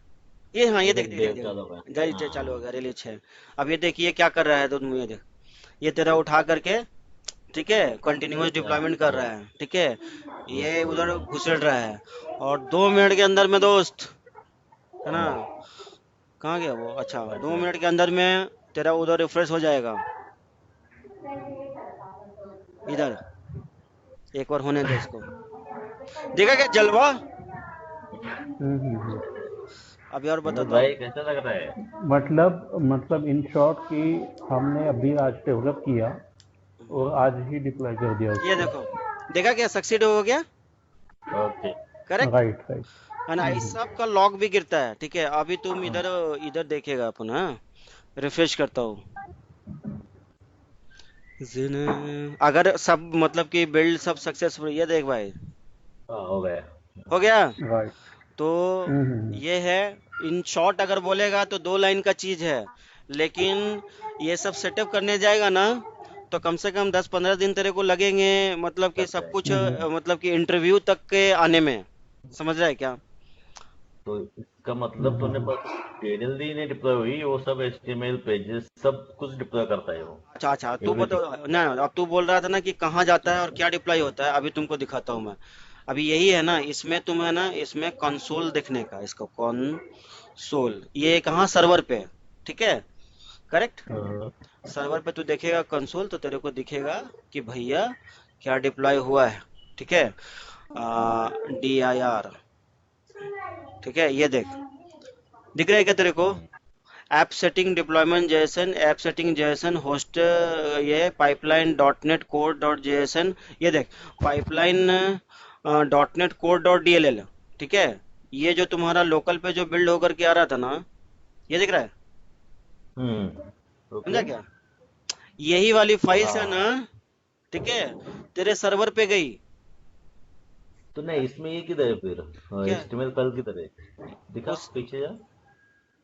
S2: ये, हाँ,
S1: ये
S2: ये देख
S1: देख,
S2: देख देख
S1: डेव चालू होगा।
S2: देख, गाड़ी चालू हो
S1: हाँ।
S2: गया, रिलीज है। अब ये देख, ये क्या कर रहा है, तुम ये देख, ये तेरा उठा करके, ठीक है, कंटिन्यूअस डिप्लॉयमेंट कर रहा है, ठीक है, ये उधर घुसेड़ रहा है, और 2 मिनट के अंदर में दोस्त, है ना? कहाँ गया वो? अच्छा,
S1: बस
S2: 2 मिनट
S1: बस।
S2: के अंदर में तेरा उधर रिफ्रेश हो जाएगा। इधर एक बार होने दे इसको। देखा क्या जलवा?
S4: हम्म।
S2: अभी और
S1: मनोज
S2: बताता हूँ।
S1: भाई कैसा लग रहा है?
S4: मतलब इन शॉर्ट कि हमने अभी आज डेवलप किया और आज ही डिप्लॉय कर दिया
S2: ये
S4: उसको।
S2: देखो, देखा क्या, सक्सीड हो गया?
S1: ओके।
S2: Correct,
S4: right right.
S2: है ना? इस सब का लॉग भी गिरता है, ठीक है। अभी तुम इधर, इधर देखेगा अपन, हाँ, रिफ्रेश करता हूँ। अगर सब मतलब कि बिल्ड सब सक्सेसफुल, ये देख भाई,
S1: हाँ, हो गया।
S2: हो गया।
S4: राइट।
S2: तो
S4: हम्म।
S2: ये है, इन शॉर्ट अगर बोलेगा तो 2 लाइन का चीज है, लेकिन ये सब सेटअप करने जाएगा ना, तो कम से कम 10-15 दिन तेरे को लगेंगे, मतलब कि
S1: लग
S2: सब कुछ,
S1: जाएगा।
S2: मतलब कि इंटरव्यू तक के आने में। समझ रहा है क्या?
S1: तो इसका मतलब तूने बस टेबल दी नहीं डिप्लॉय हुई, वो सब एचटीएमएल पेजेस सब कुछ डिप्लॉय करता है वो।
S2: अच्छा अच्छा, तू बता
S1: एवरीथिंग।
S2: ना। अब तू बोल रहा था ना कि कहाँ जाता है और क्या डिप्लॉय होता है, अभी तुमको दिखाता हूँ मैं। अभी यही है ना, इसमें तुम्हें ना, इसमें कंसोल देखने का, इसका कंसोल, ये कहाँ, सर्वर पे है, ठीक है, करेक्ट। सर्वर पे तू देखेगा कंसोल, तो तेरे को दिखेगा कि भैया क्या डिप्लॉय हुआ है, ठीक है, DIR, ठीक है, ये देख, दिख रहा है क्या तेरे को? App setting deployment JSON, app setting JSON host, ये pipeline dot net code dot JSON, ये देख, pipeline dot net code dot DLL, ठीक है, ये जो तुम्हारा लोकल पे जो बिल्ड होकर के आ रहा था ना, ये दिख रहा है? समझा
S1: ओके।
S2: क्या? यही वाली फाइल्स है ना,
S1: हाँ,
S2: ठीक है, तेरे सर्वर पे गई।
S1: तो नहीं, इसमें ये किधर है फिर?
S2: क्या है?
S1: एचटीएमएल फाइल किधर है? दिखा
S2: उस,
S1: पीछे जा।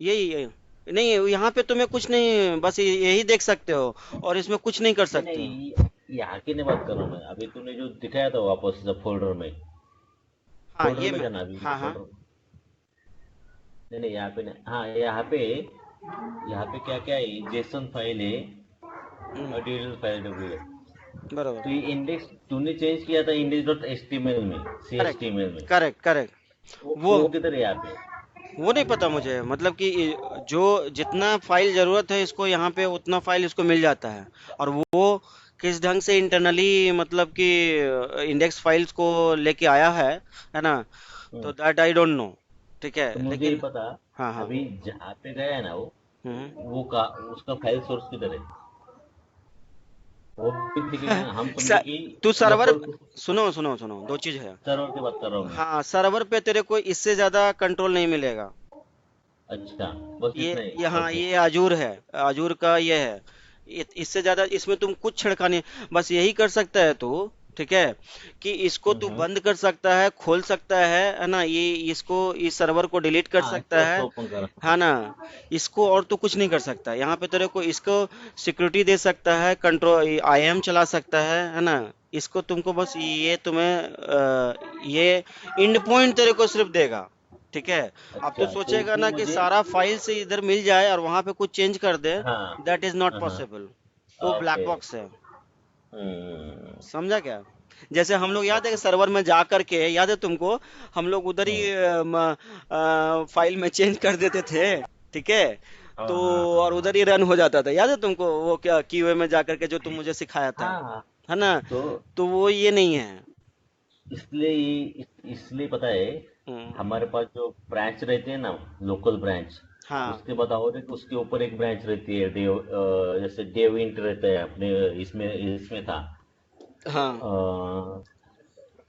S2: यही नहीं, यहाँ पे तुम्हें कुछ नहीं, बस यही देख सकते हो, और इसमें कुछ नहीं कर
S1: नहीं
S2: सकते हो।
S1: नहीं, यहाँ की नहीं बात कर रहा हूँ मैं, अभी तूने जो दिखाया था वापस से फोल्डर में।
S2: हाँ
S1: फोल्डर
S2: ये
S1: में
S2: मैं,
S1: जाना, अभी
S2: हाँ हाँ,
S1: फोल्डर। नहीं नहीं, यहाँ पे नहीं, हाँ यहाँ पे। यहाँ पे क्या क्या है, जेसन फाइल है और डीएल फाइल है।
S2: बरोबर,
S1: तो ये इंडेक्स तूने चेंज किया था index dot H T M L में, C H
S2: correct
S1: T M L में।
S2: Correct correct. वो
S1: वो किधर है यहाँ पे?
S2: वो नहीं पता मुझे, मतलब कि जो जितना फाइल जरूरत है इसको, यहाँ पे उतना फाइल इसको मिल जाता है, और वो किस ढंग से इंटरनली, मतलब कि इंडेक्स फाइल्स को लेके आया है ना? तो
S1: हम्म,
S2: दैट आई डोंट नो, ठीक है,
S1: तो मुझे ये
S2: लेकिन
S1: पता,
S2: हाँ हाँ।
S1: अभी जहाँ पे गया है ना वो
S2: हम्म।
S1: वो का उसका फाइल सोर्स किधर है? वो भी दिखेगा ना, हम समझे
S2: स-
S1: कि
S2: तू सर्वर,
S1: लोकल
S2: सुनो सुनो सुनो, दो चीज है।
S1: सर्वर की बात कर रहा हूँ मैं।
S2: हाँ, सर्वर पे तेरे को इससे ज्यादा कंट्रोल नहीं मिलेगा।
S1: अच्छा, बस इतना ही।
S2: हाँ,
S1: ओके।
S2: ये अजूर है, अजूर का ये है। इससे ज्यादा इसमें तुम कुछ छिड़काने, बस यही कर सकता है तू, ठीक है, कि इसको तू
S1: हम्म।
S2: बंद कर सकता है, खोल सकता है ना, ये इसको, इस सर्वर को डिलीट कर
S1: हाँ,
S2: सकता
S1: कैश
S2: है
S1: ओपन कर।
S2: है ना? इसको और तो कुछ नहीं कर सकता यहाँ पे तेरे को, इसको सिक्योरिटी दे सकता है, कंट्रोल IAM चला सकता है ना? इसको तुमको बस ये तुम्हें ये इंड पॉइंट तेरे को सिर्फ देगा, ठीक है। अब तो
S1: अच्छा, तो
S2: सोचेगा
S1: इसमें
S2: ना कि
S1: मुझे।
S2: सारा फाइल से इधर मिल जाए और वहां पे कुछ चेंज कर दे,
S1: हाँ
S2: दैट इज नॉट
S1: हाँ।
S2: पॉसिबल। वो ब्लैक
S1: ओके।
S2: बॉक्स है।
S1: हम्म।
S2: समझा क्या? जैसे हम लोग, याद है कि सर्वर में जा करके, याद है तुमको, हम लोग उधर ही
S1: हम्म।
S2: फाइल में चेंज कर देते थे, ठीक है,
S1: हाँ
S2: तो
S1: हाँ हाँ
S2: और
S1: हाँ
S2: उधर ही रन हो जाता था, याद है तुमको वो, क्या क्यूए में जा करके जो तुम मुझे सिखाया था,
S1: हाँ हाँ।
S2: है ना?
S1: तो
S2: तो वो ये नहीं है।
S1: इसलिए पता है,
S2: हम्म,
S1: हमारे पास जो ब्रांच रहते हैं ना, लोकल ब्रांच,
S2: हाँ
S1: उसके बाद और एक उसके ऊपर एक ब्रांच रहती है डेव, जैसे डेविंट रहता है अपने इसमें इसमें था,
S2: हाँ।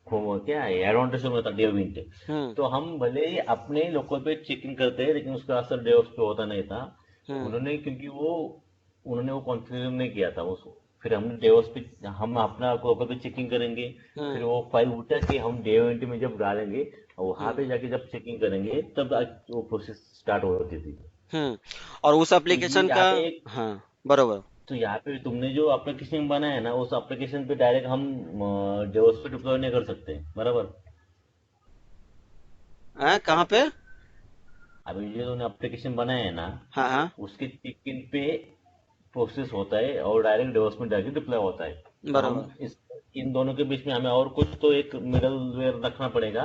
S1: क्या है एडवांटेज में था डेविंट।
S2: हम्म
S1: तो हम भले ही अपने लोकल पे चेकिंग करते हैं लेकिन उसका असर डेवॉप्स पे होता नहीं था।
S2: हम्म
S1: उन्होंने क्योंकि उन्होंने वो कॉन्फ़िगर नहीं किया था उसको, फिर हमने डेवॉप्स पे हम अपना लोकल पे चेकिंग करेंगे, फिर
S2: हम्म
S1: वो फाइल उठा के हम डेविंट में जब डालेंगे और वहां
S2: हम्म
S1: पे जाके जब चेकिंग करेंगे तब वो प्रोसेस स्टार्ट होती थी।
S2: हम्म। और उस
S1: तो ये
S2: एप्लीकेशन
S1: यहाँ
S2: का,
S1: पे एक
S2: हाँ बरोबर।
S1: तो यहाँ पे तुमने जो एप्लीकेशन बनाया है ना उस एप्लीकेशन पे डायरेक्ट हम डेवॉप्स पे डिप्लॉय नहीं कर सकते, बराबर।
S2: कहाँ पे?
S1: अभी जो तुमने एप्लीकेशन बनाया है ना
S2: हाँ हाँ
S1: उसके चेक-इन पे प्रोसेस होता है और डायरेक्ट डेवलपमेंट डायरेक्ट डिप्लॉय होता है। तो हम
S2: बरोबर।
S1: इस इन दोनों के बीच में हमें और कुछ तो एक मिडलवेयर रखना पड़ेगा,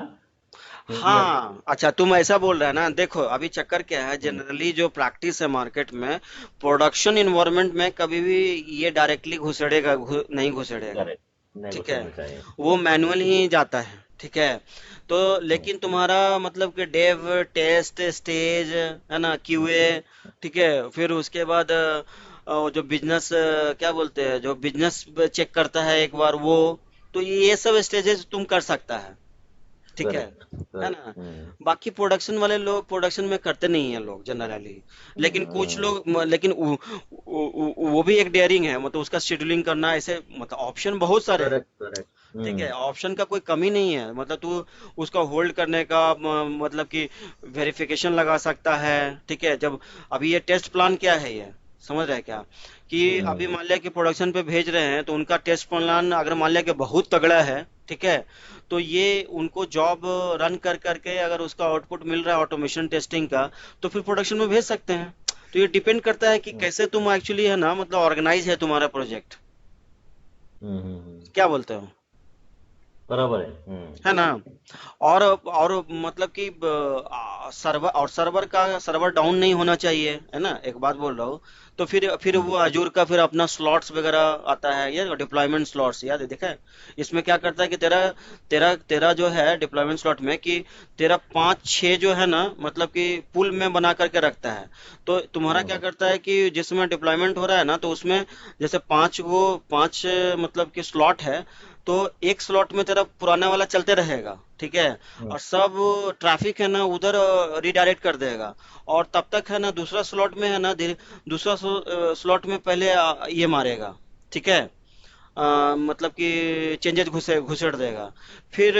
S1: क्योंकि अब
S2: हाँ अच्छा, तुम ऐसा बोल रहे हैं ना। देखो अभी चक्कर क्या है,
S1: हम्म,
S2: जनरली जो प्रैक्टिस है मार्केट में, प्रोडक्शन इन्वायरमेंट में कभी भी ये डायरेक्टली नहीं घुसेड़ेगा।
S1: करेक्ट, नहीं
S2: ठीक है,
S1: घुसड़ना चाहिए।
S2: वो मैनुअल ही जाता है। ठीक है, तो
S1: हम्म,
S2: लेकिन तुम्हारा मतलब कि डेव टेस्ट स्टेज है ना, क्यूए, ठीक है, फिर उसके बाद जो बिजनेस क्या बोलते हैं, जो बिजनेस चेक करता है एक बार वो, तो ये सब स्टेजेस तुम कर सकता है। ठीक
S1: करेक्ट
S2: है
S1: करेक्ट।
S2: ना। बाकी प्रोडक्शन वाले लोग प्रोडक्शन में करते नहीं है लोग जनरली। लेकिन कुछ
S1: हम्म,
S2: लोग लेकिन वो भी एक डेयरिंग है, मतलब उसका शेड्यूलिंग करना, ऐसे मतलब ऑप्शन बहुत सारे हैं।
S1: Correct correct.
S2: ठीक है, ऑप्शन का कोई कमी नहीं है, मतलब तू उसका होल्ड करने का मतलब कि वेरिफिकेशन लगा सकता है। ठीक है, जब अभी ये टेस्ट प्लान क्या है, ये समझ रहे हैं क्या, कि अभी मान लिया कि प्रोडक्शन पे भेज रहे हैं तो उनका टेस्ट प्लान अगर मान लिया कि बहुत तगड़ा है, ठीक है, तो ये उनको जॉब रन कर करके अगर उसका आउटपुट मिल रहा है ऑटोमेशन टेस्टिंग का, तो फिर प्रोडक्शन में भेज सकते हैं। तो ये डिपेंड करता है कि कैसे तुम एक्चुअली है ना, मतलब ऑर्गेनाइज है तुम्हारा प्रोजेक्ट। क्या बोलते हो?
S1: बराबर है।
S2: है ना। और मतलब कि सर्वर डाउन नहीं होना चाहिए, है ना, एक बात बोल रहा हूँ। तो फिर वो अजूर का फिर अपना स्लॉट्स वगैरह आता है, ये डिप्लॉयमेंट स्लॉट्स याद है, देखा है? इसमें क्या करता है कि तेरा तेरा तेरा जो है डिप्लॉयमेंट स्लॉट में, कि तेरा 5-6 जो है ना, मतलब कि पुल में बना करके रखता है। तो तुम्हारा क्या करता है कि जिसमें डिप्लॉयमेंट हो रहा है ना, तो उसमें जैसे 5 मतलब कि स्लॉट है, तो एक स्लॉट में तेरा पुराना वाला चलते रहेगा। ठीक है, और सब ट्रैफिक है ना उधर रिडायरेक्ट कर देगा। और तब तक है ना दूसरा स्लॉट में है ना, दूसरा स्लॉट में पहले ये मारेगा। ठीक है, मतलब कि चेंजेस घुसेड़ देगा। फिर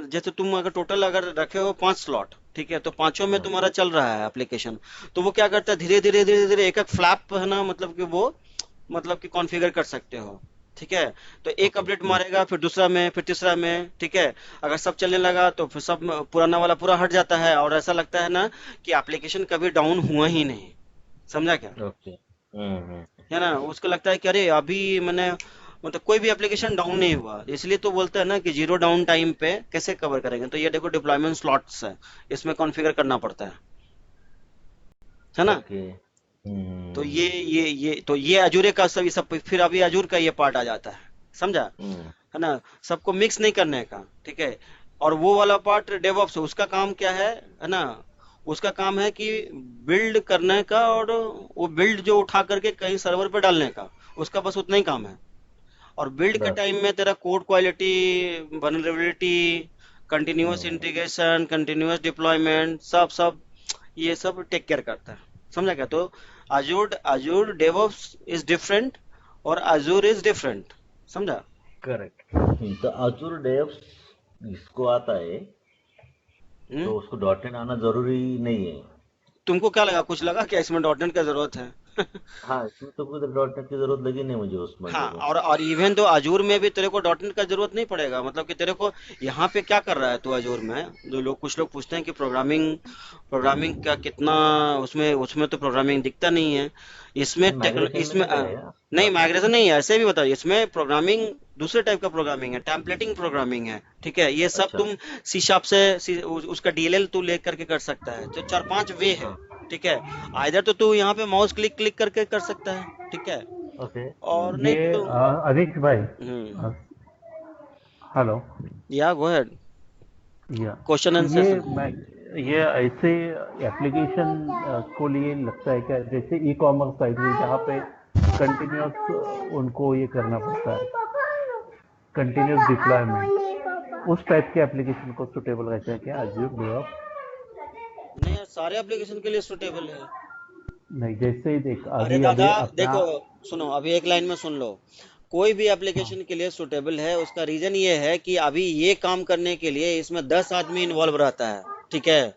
S2: जैसे तुम अगर टोटल अगर रखे हो 5 स्लॉट, ठीक है, तो पांचों में तुम्हारा चल रहा है एप्लीकेशन, तो वो क्या करता है, धीरे धीरे एक एक फ्लैप है ना, मतलब कि वो मतलब कि कॉन्फ़िगर कर सकते हो। ठीक है, तो एक
S1: ओके।
S2: अपडेट मारेगा, फिर दूसरा में, फिर तीसरा में। ठीक है, अगर सब चलने लगा तो फिर सब पुराना वाला पूरा हट जाता है, और ऐसा लगता है ना कि एप्लीकेशन कभी डाउन हुआ ही नहीं। समझा क्या?
S1: ओके।
S2: है ना, उसको लगता है कि अरे अभी मैंने मतलब कोई भी एप्लीकेशन डाउन नहीं हुआ, इसलिए तो बोलते हैं ना कि जीरो डाउन टाइम पे कैसे कवर करेंगे। तो ये देखो डिप्लॉयमेंट स्लॉट्स है, इसमें कॉन्फ़िगर करना पड़ता है ना।
S1: ओके।
S2: तो ये अजूरे का सब फिर अभी अजूर का ये पार्ट आ जाता है। समझा? है ना, सबको मिक्स नहीं करने का। ठीक है, और वो वाला पार्ट डेवऑप्स, उसका काम क्या है ना, उसका काम है कि बिल्ड करने का, और वो बिल्ड जो उठा करके कहीं सर्वर पे डालने का, उसका बस उतना ही काम है। और बिल्ड के
S1: बस।
S2: टाइम में तेरा कोड क्वालिटी, वल्नरेबिलिटी, कंटिन्यूअस
S1: हम्म,
S2: इंटीग्रेशन, कंटिन्यूअस डिप्लॉयमेंट, सब सब ये सब टेक केयर करता है। समझा क्या? तो अजूर डेवऑप्स इज डिफरेंट, और अजूर इज डिफरेंट। समझा?
S1: करेक्ट। तो अजूर डेव्स इसको आता है
S2: हम्म।
S1: तो उसको डॉट नेट आना जरूरी नहीं है।
S2: तुमको क्या लगा, कुछ लगा क्या इसमें डॉट नेट का जरूरत है?
S1: हाँ, इसमें तो कोई डॉट नेट की जरूरत लगी नहीं मुझे उस
S2: हाँ,
S1: बंदे को।
S2: और इवन तो अजूर में भी तेरे को डॉट नेट का जरूरत नहीं पड़ेगा, मतलब कि तेरे को यहाँ पे क्या कर रहा है तू अजूर में, जो लोग कुछ लोग पूछते हैं कि प्रोग्रामिंग प्रोग्रामिंग का कितना, उसमें उसमें तो प्रोग्रामिंग दिखता नहीं है। इसमें
S1: माइग्रेशन में
S2: इसमें
S1: नहीं करेगा
S2: नहीं,
S1: डॉट नेट।
S2: माइग्रेशन नहीं है, ऐसे भी बता, इसमें प्रोग्रामिंग दूसरे टाइप का प्रोग्रामिंग है, टेम्पलेटिंग प्रोग्रामिंग है। ठीक है, ये सब
S1: अच्छा।
S2: तुम सी शार्प से उसका डीएलएल तू ले करके कर सकता है, तो 4-5 वे है। ठीक है, आइधर तो तू यहाँ पे माउस क्लिक क्लिक करके कर सकता है। ठीक है,
S1: ओके।
S2: और नहीं
S4: ये
S2: तो
S4: अधीक्ष भाई,
S2: हम्म,
S4: हेलो।
S2: या गो अहेड,
S4: या
S2: क्वेश्चन एंड
S4: ये
S2: सेशन।
S4: मैं ये ऐसे एप्लीकेशन को लिए लगता है क्या, जैसे ई कॉमर्स साइट हुई जहाँ पे कंटिन्यूस उनको ये करना पड़ता है, कंटिन्यूस डिप्लॉयमेंट, उस टाइप के एप्लीकेशन को सुटेबल रहता है क्या अज्यूम डेवऑप्स?
S2: नहीं यार, सारे एप्लीकेशन के लिए सुटेबल है।
S4: नहीं, जैसे ही देख
S2: अरे
S4: अभी
S2: दादा
S4: अभी अपना
S2: देखो, सुनो अभी एक लाइन में सुन लो। कोई भी एप्लीकेशन के लिए सुटेबल है, उसका रीजन ये है कि अभी ये काम करने के लिए इसमें 10 आदमी इन्वॉल्व रहता है, ठीक है।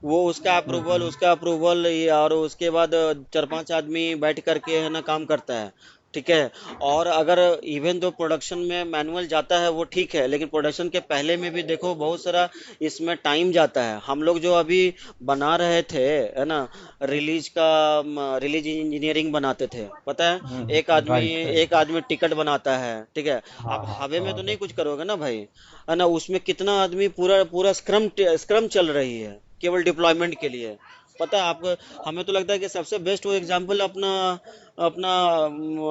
S2: वो उसका अप्रूवल और उसके बाद 4-5 आदमी बैठ करके है ना काम करता है, ठीक है। और अगर इवन दो प्रोडक्शन में मैनुअल जाता है वो ठीक है, लेकिन प्रोडक्शन के पहले में भी देखो बहुत सारा इसमें टाइम जाता है। हम लोग जो अभी बना रहे थे है ना, रिलीज इंजीनियरिंग बनाते थे, पता है।
S4: Right right.
S2: एक आदमी टिकट बनाता है, ठीक है।
S4: हाँ
S2: आप
S4: हाँ
S2: हवे में
S4: हाँ
S2: तो नहीं कुछ करोगे ना भाई, है ना। उसमें कितना आदमी पूरा पूरा स्क्रम चल रही है केवल डिप्लॉयमेंट के लिए, पता है आपको। हमें तो लगता है कि सबसे बेस्ट वो एग्जांपल अपना अपना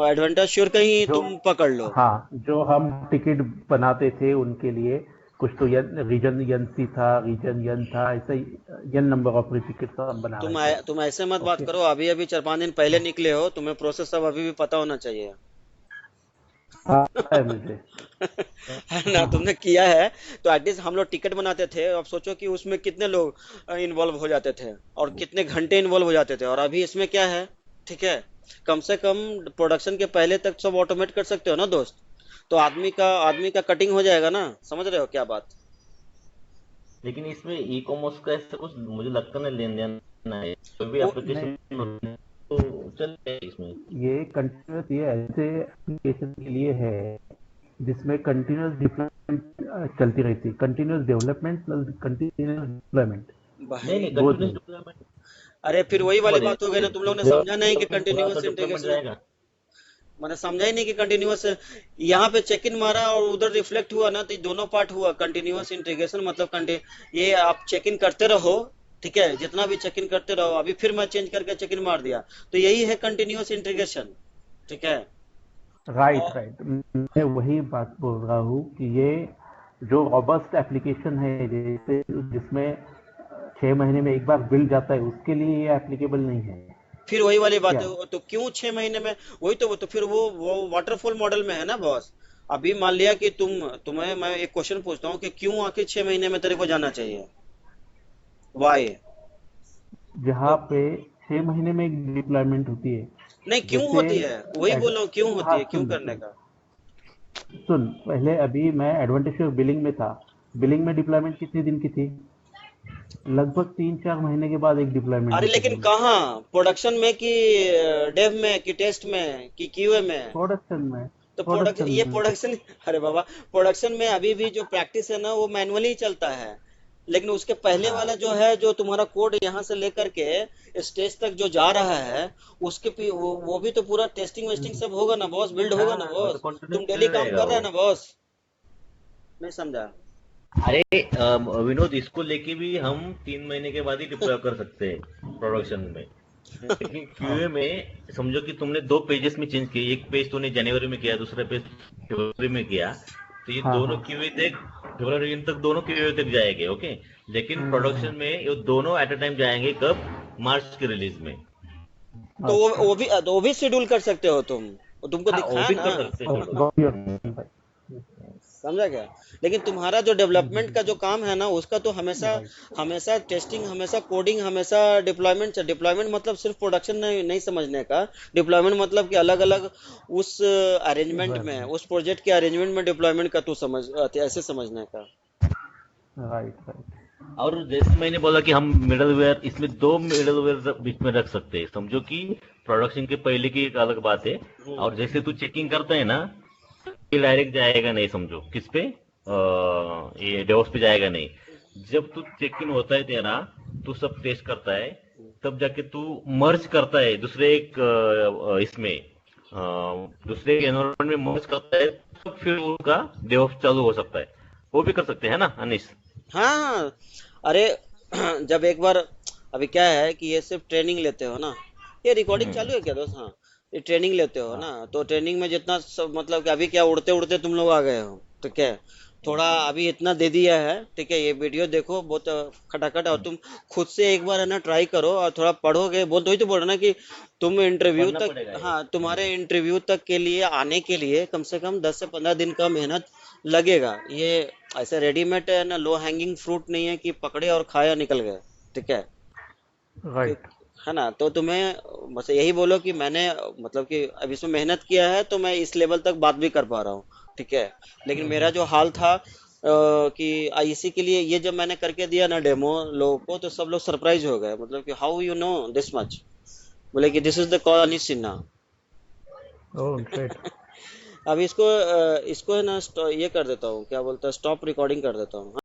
S2: एडवेंचर श्योर का ही
S4: जो
S2: तुम पकड़ लो।
S4: हाँ, जो हम टिकट बनाते थे उनके लिए कुछ तो रीजन एन सी था, रीजन एन था, ऐसे ही एन नंबर ऑफ टिकट हम बना रहे थे।
S2: तुम ऐसे मत बात
S4: ओके।
S2: करो, अभी अभी 4-5 दिन पहले निकले हो, तुम्हें प्रोसेस सब अभी भी पता होना चाहिए।
S4: हाँ है मुझे।
S2: है ना, तुमने किया है। तो एटलीस्ट हम लोग टिकट बनाते थे, अब सोचो कि उसमें कितने लोग इन्वॉल्व हो जाते थे और कितने घंटे इन्वॉल्व हो जाते थे। और अभी इसमें क्या है, ठीक है, कम से कम प्रोडक्शन के पहले तक सब ऑटोमेट कर सकते हो ना दोस्त। तो आदमी का कटिंग हो जाएगा ना, समझ रहे हो क्या बात।
S1: लेकिन इसमें ई कॉमर्स का ऐसा कुछ मुझे लगता नहीं लेन देन है, कोई भी
S2: वो
S4: नहीं,
S1: एप्लीकेशन तो चल जाए इसमें।
S4: ये कंटिन्यूस ये ऐसे एप्लीकेशन के लिए है जिसमें कंटिन्यूस डिप्लॉयमेंट चलती रहती है, continuous development plus continuous deployment,
S1: नहीं नहीं,
S2: भाई,
S4: दो
S1: कंटिन्यूस
S4: चीज।
S1: डिप्लॉयमेंट
S2: अरे फिर वही वाली बात हो गई ना, तुम लोग ने समझा नहीं कि
S1: डेवलपमेंट पूरा तो
S2: कंटिन्यूअस
S1: डिप्लॉयमेंट
S2: इंटीग्रेशन।
S1: जाएगा।
S2: मैंने समझा ही नहीं कि कंटिन्यूअस यहाँ पे चेक इन मारा और उधर रिफ्लेक्ट हुआ ना, तो ये दोनों पार्ट हुआ कंटिन्यूअस इंटीग्रेशन। मतलब ये आप चेक इन करते रहो, ठीक है, जितना भी चेक इन करते रहो। अभी फिर मैं चेंज करके चेक इन मार दिया, तो यही है कंटिन्यूअस इंटीग्रेशन, ठीक है।
S4: राइट
S2: और
S4: राइट, मैं वही बात बोल रहा हूँ कि ये जो रॉबस्ट एप्लीकेशन है जैसे जिसमें 6 महीने में एक बार बिल जाता है, उसके लिए ये एप्लीकेबल नहीं है
S2: फिर वही वाली बात
S4: क्या?
S2: है, तो क्यों 6 महीने में। वही तो, वो तो फिर वो वाटरफॉल मॉडल में है ना बॉस। अभी मान लिया कि तुम्हें मैं एक क्वेश्चन पूछता हूँ कि क्यों आखिर 6 महीने में तेरे को जाना चाहिए, वाई।
S4: जहाँ
S2: तो
S4: पे 6 महीने में एक डिप्लॉयमेंट होती है,
S2: नहीं, क्यों
S4: जैसे
S2: होती है, वही बोल रहा हूँ, क्यों होती
S4: हाँ
S2: है, क्यों
S4: सुन
S2: करने
S4: सुन
S2: का।
S4: सुन, पहले अभी मैं एडवांटेज बिलिंग में था, बिलिंग में डिप्लॉयमेंट कितने दिन की थी? लगभग 3-4 महीने के बाद एक डिप्लॉयमेंट
S2: अरे
S4: होती
S2: लेकिन
S4: थी
S2: कहाँ, प्रोडक्शन में कि डेव में कि टेस्ट में कि क्यूए में।
S4: प्रोडक्शन में।
S2: तो
S4: प्रोडक्शन में
S2: प्रोडक्शन, अरे बाबा, प्रोडक्शन में अभी भी जो प्रैक्टिस है ना वो मैनुअली चलता है। लेकिन उसके पहले वाला जो है, जो तुम्हारा कोड यहाँ से लेकर के स्टेज तक जो जा रहा है, वो भी तो पूरा टेस्टिंग वेस्टिंग सब होगा ना बॉस, बिल्ड होगा ना
S1: हाँ वो तो
S2: बॉस। तुम
S1: कंटिन्यूस
S2: डेली
S1: चल
S2: काम
S1: रहेगा
S2: कर रहे
S1: वो।
S2: हैं ना बॉस, नहीं समझा।
S1: अरे विनोद, इसको लेके भी हम 3 महीने के बाद ही डिप्लॉय कर सकते हैं प्रोडक्शन में। लेकिन
S4: हाँ
S1: क्यूए में समझो कि तुमने 2 पेजेस में चेंज किया, एक पेज तूने जनवरी में किया, दूसरा पेज फरवरी में किया, तो ये
S4: हाँ
S1: दोनों
S4: हाँ।
S1: क्यूए तक, फरवरी तक दोनों क्यूए तक जाएंगे, ओके। लेकिन प्रोडक्शन में ये दोनों एट अ टाइम जाएंगे कब? मार्च की रिलीज में।
S2: तो
S4: अच्छा।
S2: वो भी शेड्यूल कर सकते हो तुम, वो तुमको
S1: हाँ वो
S2: दिखाया
S1: भी
S2: ना।
S1: कर सकते हैं शेड्यूल।
S4: गॉट योर पॉइंट भाई।
S2: समझा क्या। लेकिन तुम्हारा जो डेवलपमेंट का जो काम है ना, उसका तो हमेशा
S4: राइट।
S2: हमेशा टेस्टिंग, हमेशा कोडिंग, हमेशा डिप्लॉयमेंट। डिप्लॉयमेंट मतलब सिर्फ प्रोडक्शन नहीं समझने का। डिप्लॉयमेंट मतलब कि अलग अलग उस अरेंजमेंट में, उस प्रोजेक्ट के अरेंजमेंट में डिप्लॉयमेंट का तू समझ, ऐसे समझने का।
S4: Right right.
S1: और जैसे मैंने बोला कि हम मिडलवेयर, इसमें 2 मिडलवेयर बीच में रख सकते हैं, समझो कि प्रोडक्शन के पहले की एक अलग बात है।
S2: हम्म।
S1: और जैसे तू चेकिंग करता है ना, ये डायरेक्ट जाएगा नहीं, समझो किस पे, ये डेवॉप्स पे जाएगा नहीं। जब तू चेक इन होता है तेरा, तू सब टेस्ट करता है, तब जाके तू मर्ज करता है दूसरे एक इसमें, दूसरे एनवायरमेंट में मर्ज करता है, तब फिर उसका डेवॉप्स चालू हो सकता है। वो भी कर सकते हैं ना अनिश?
S2: हाँ हाँ। अरे जब एक बार, अभी क्या है कि ये सिर्फ ट्रेनिंग लेते हो ना। ये रिकॉर्डिंग चालू है क्या दोस्त? हाँ। ये ट्रेनिंग लेते हो
S1: हाँ
S2: ना, तो ट्रेनिंग में जितना सब, मतलब कि अभी क्या उड़ते उड़ते तुम लोग आ गए हो, तो क्या है, थोड़ा अभी इतना दे दिया है, ठीक है, ये वीडियो देखो बहुत खटाखट, और तुम खुद से एक बार है ना ट्राई करो और थोड़ा पढ़ोगे, बोल तो ही तो बोल रहा ना कि तुम इंटरव्यू
S1: पढ़ना
S2: तक,
S1: पड़ेगा ये।
S2: हाँ, तुम्हारे इंटरव्यू तक के लिए आने के लिए कम से कम 10 से 15 दिन का मेहनत लगेगा। ये ऐसे रेडीमेड है ना, लो हैंगिंग फ्रूट नहीं है कि पकड़े और खाया निकल गए, ठीक है। क्यों-
S4: राइट।
S2: है ना, तो तुम्हें बस यही बोलो कि मैंने मतलब कि अब इसमें मेहनत किया है तो मैं इस लेवल तक बात भी कर पा रहा हूँ, ठीक है। लेकिन मेरा जो हाल था कि इसी के लिए ये जब मैंने करके दिया ना डेमो लोगों को, तो सब लोग सरप्राइज हो गए, मतलब कि how you know this much, बोले कि this is the call Anish Sinha.
S4: Oh great.
S2: अब इसको इसको है ना ये कर देता हूँ, क्या बोलता है, स्टॉप रिकॉर्डिंग कर देता हूँ।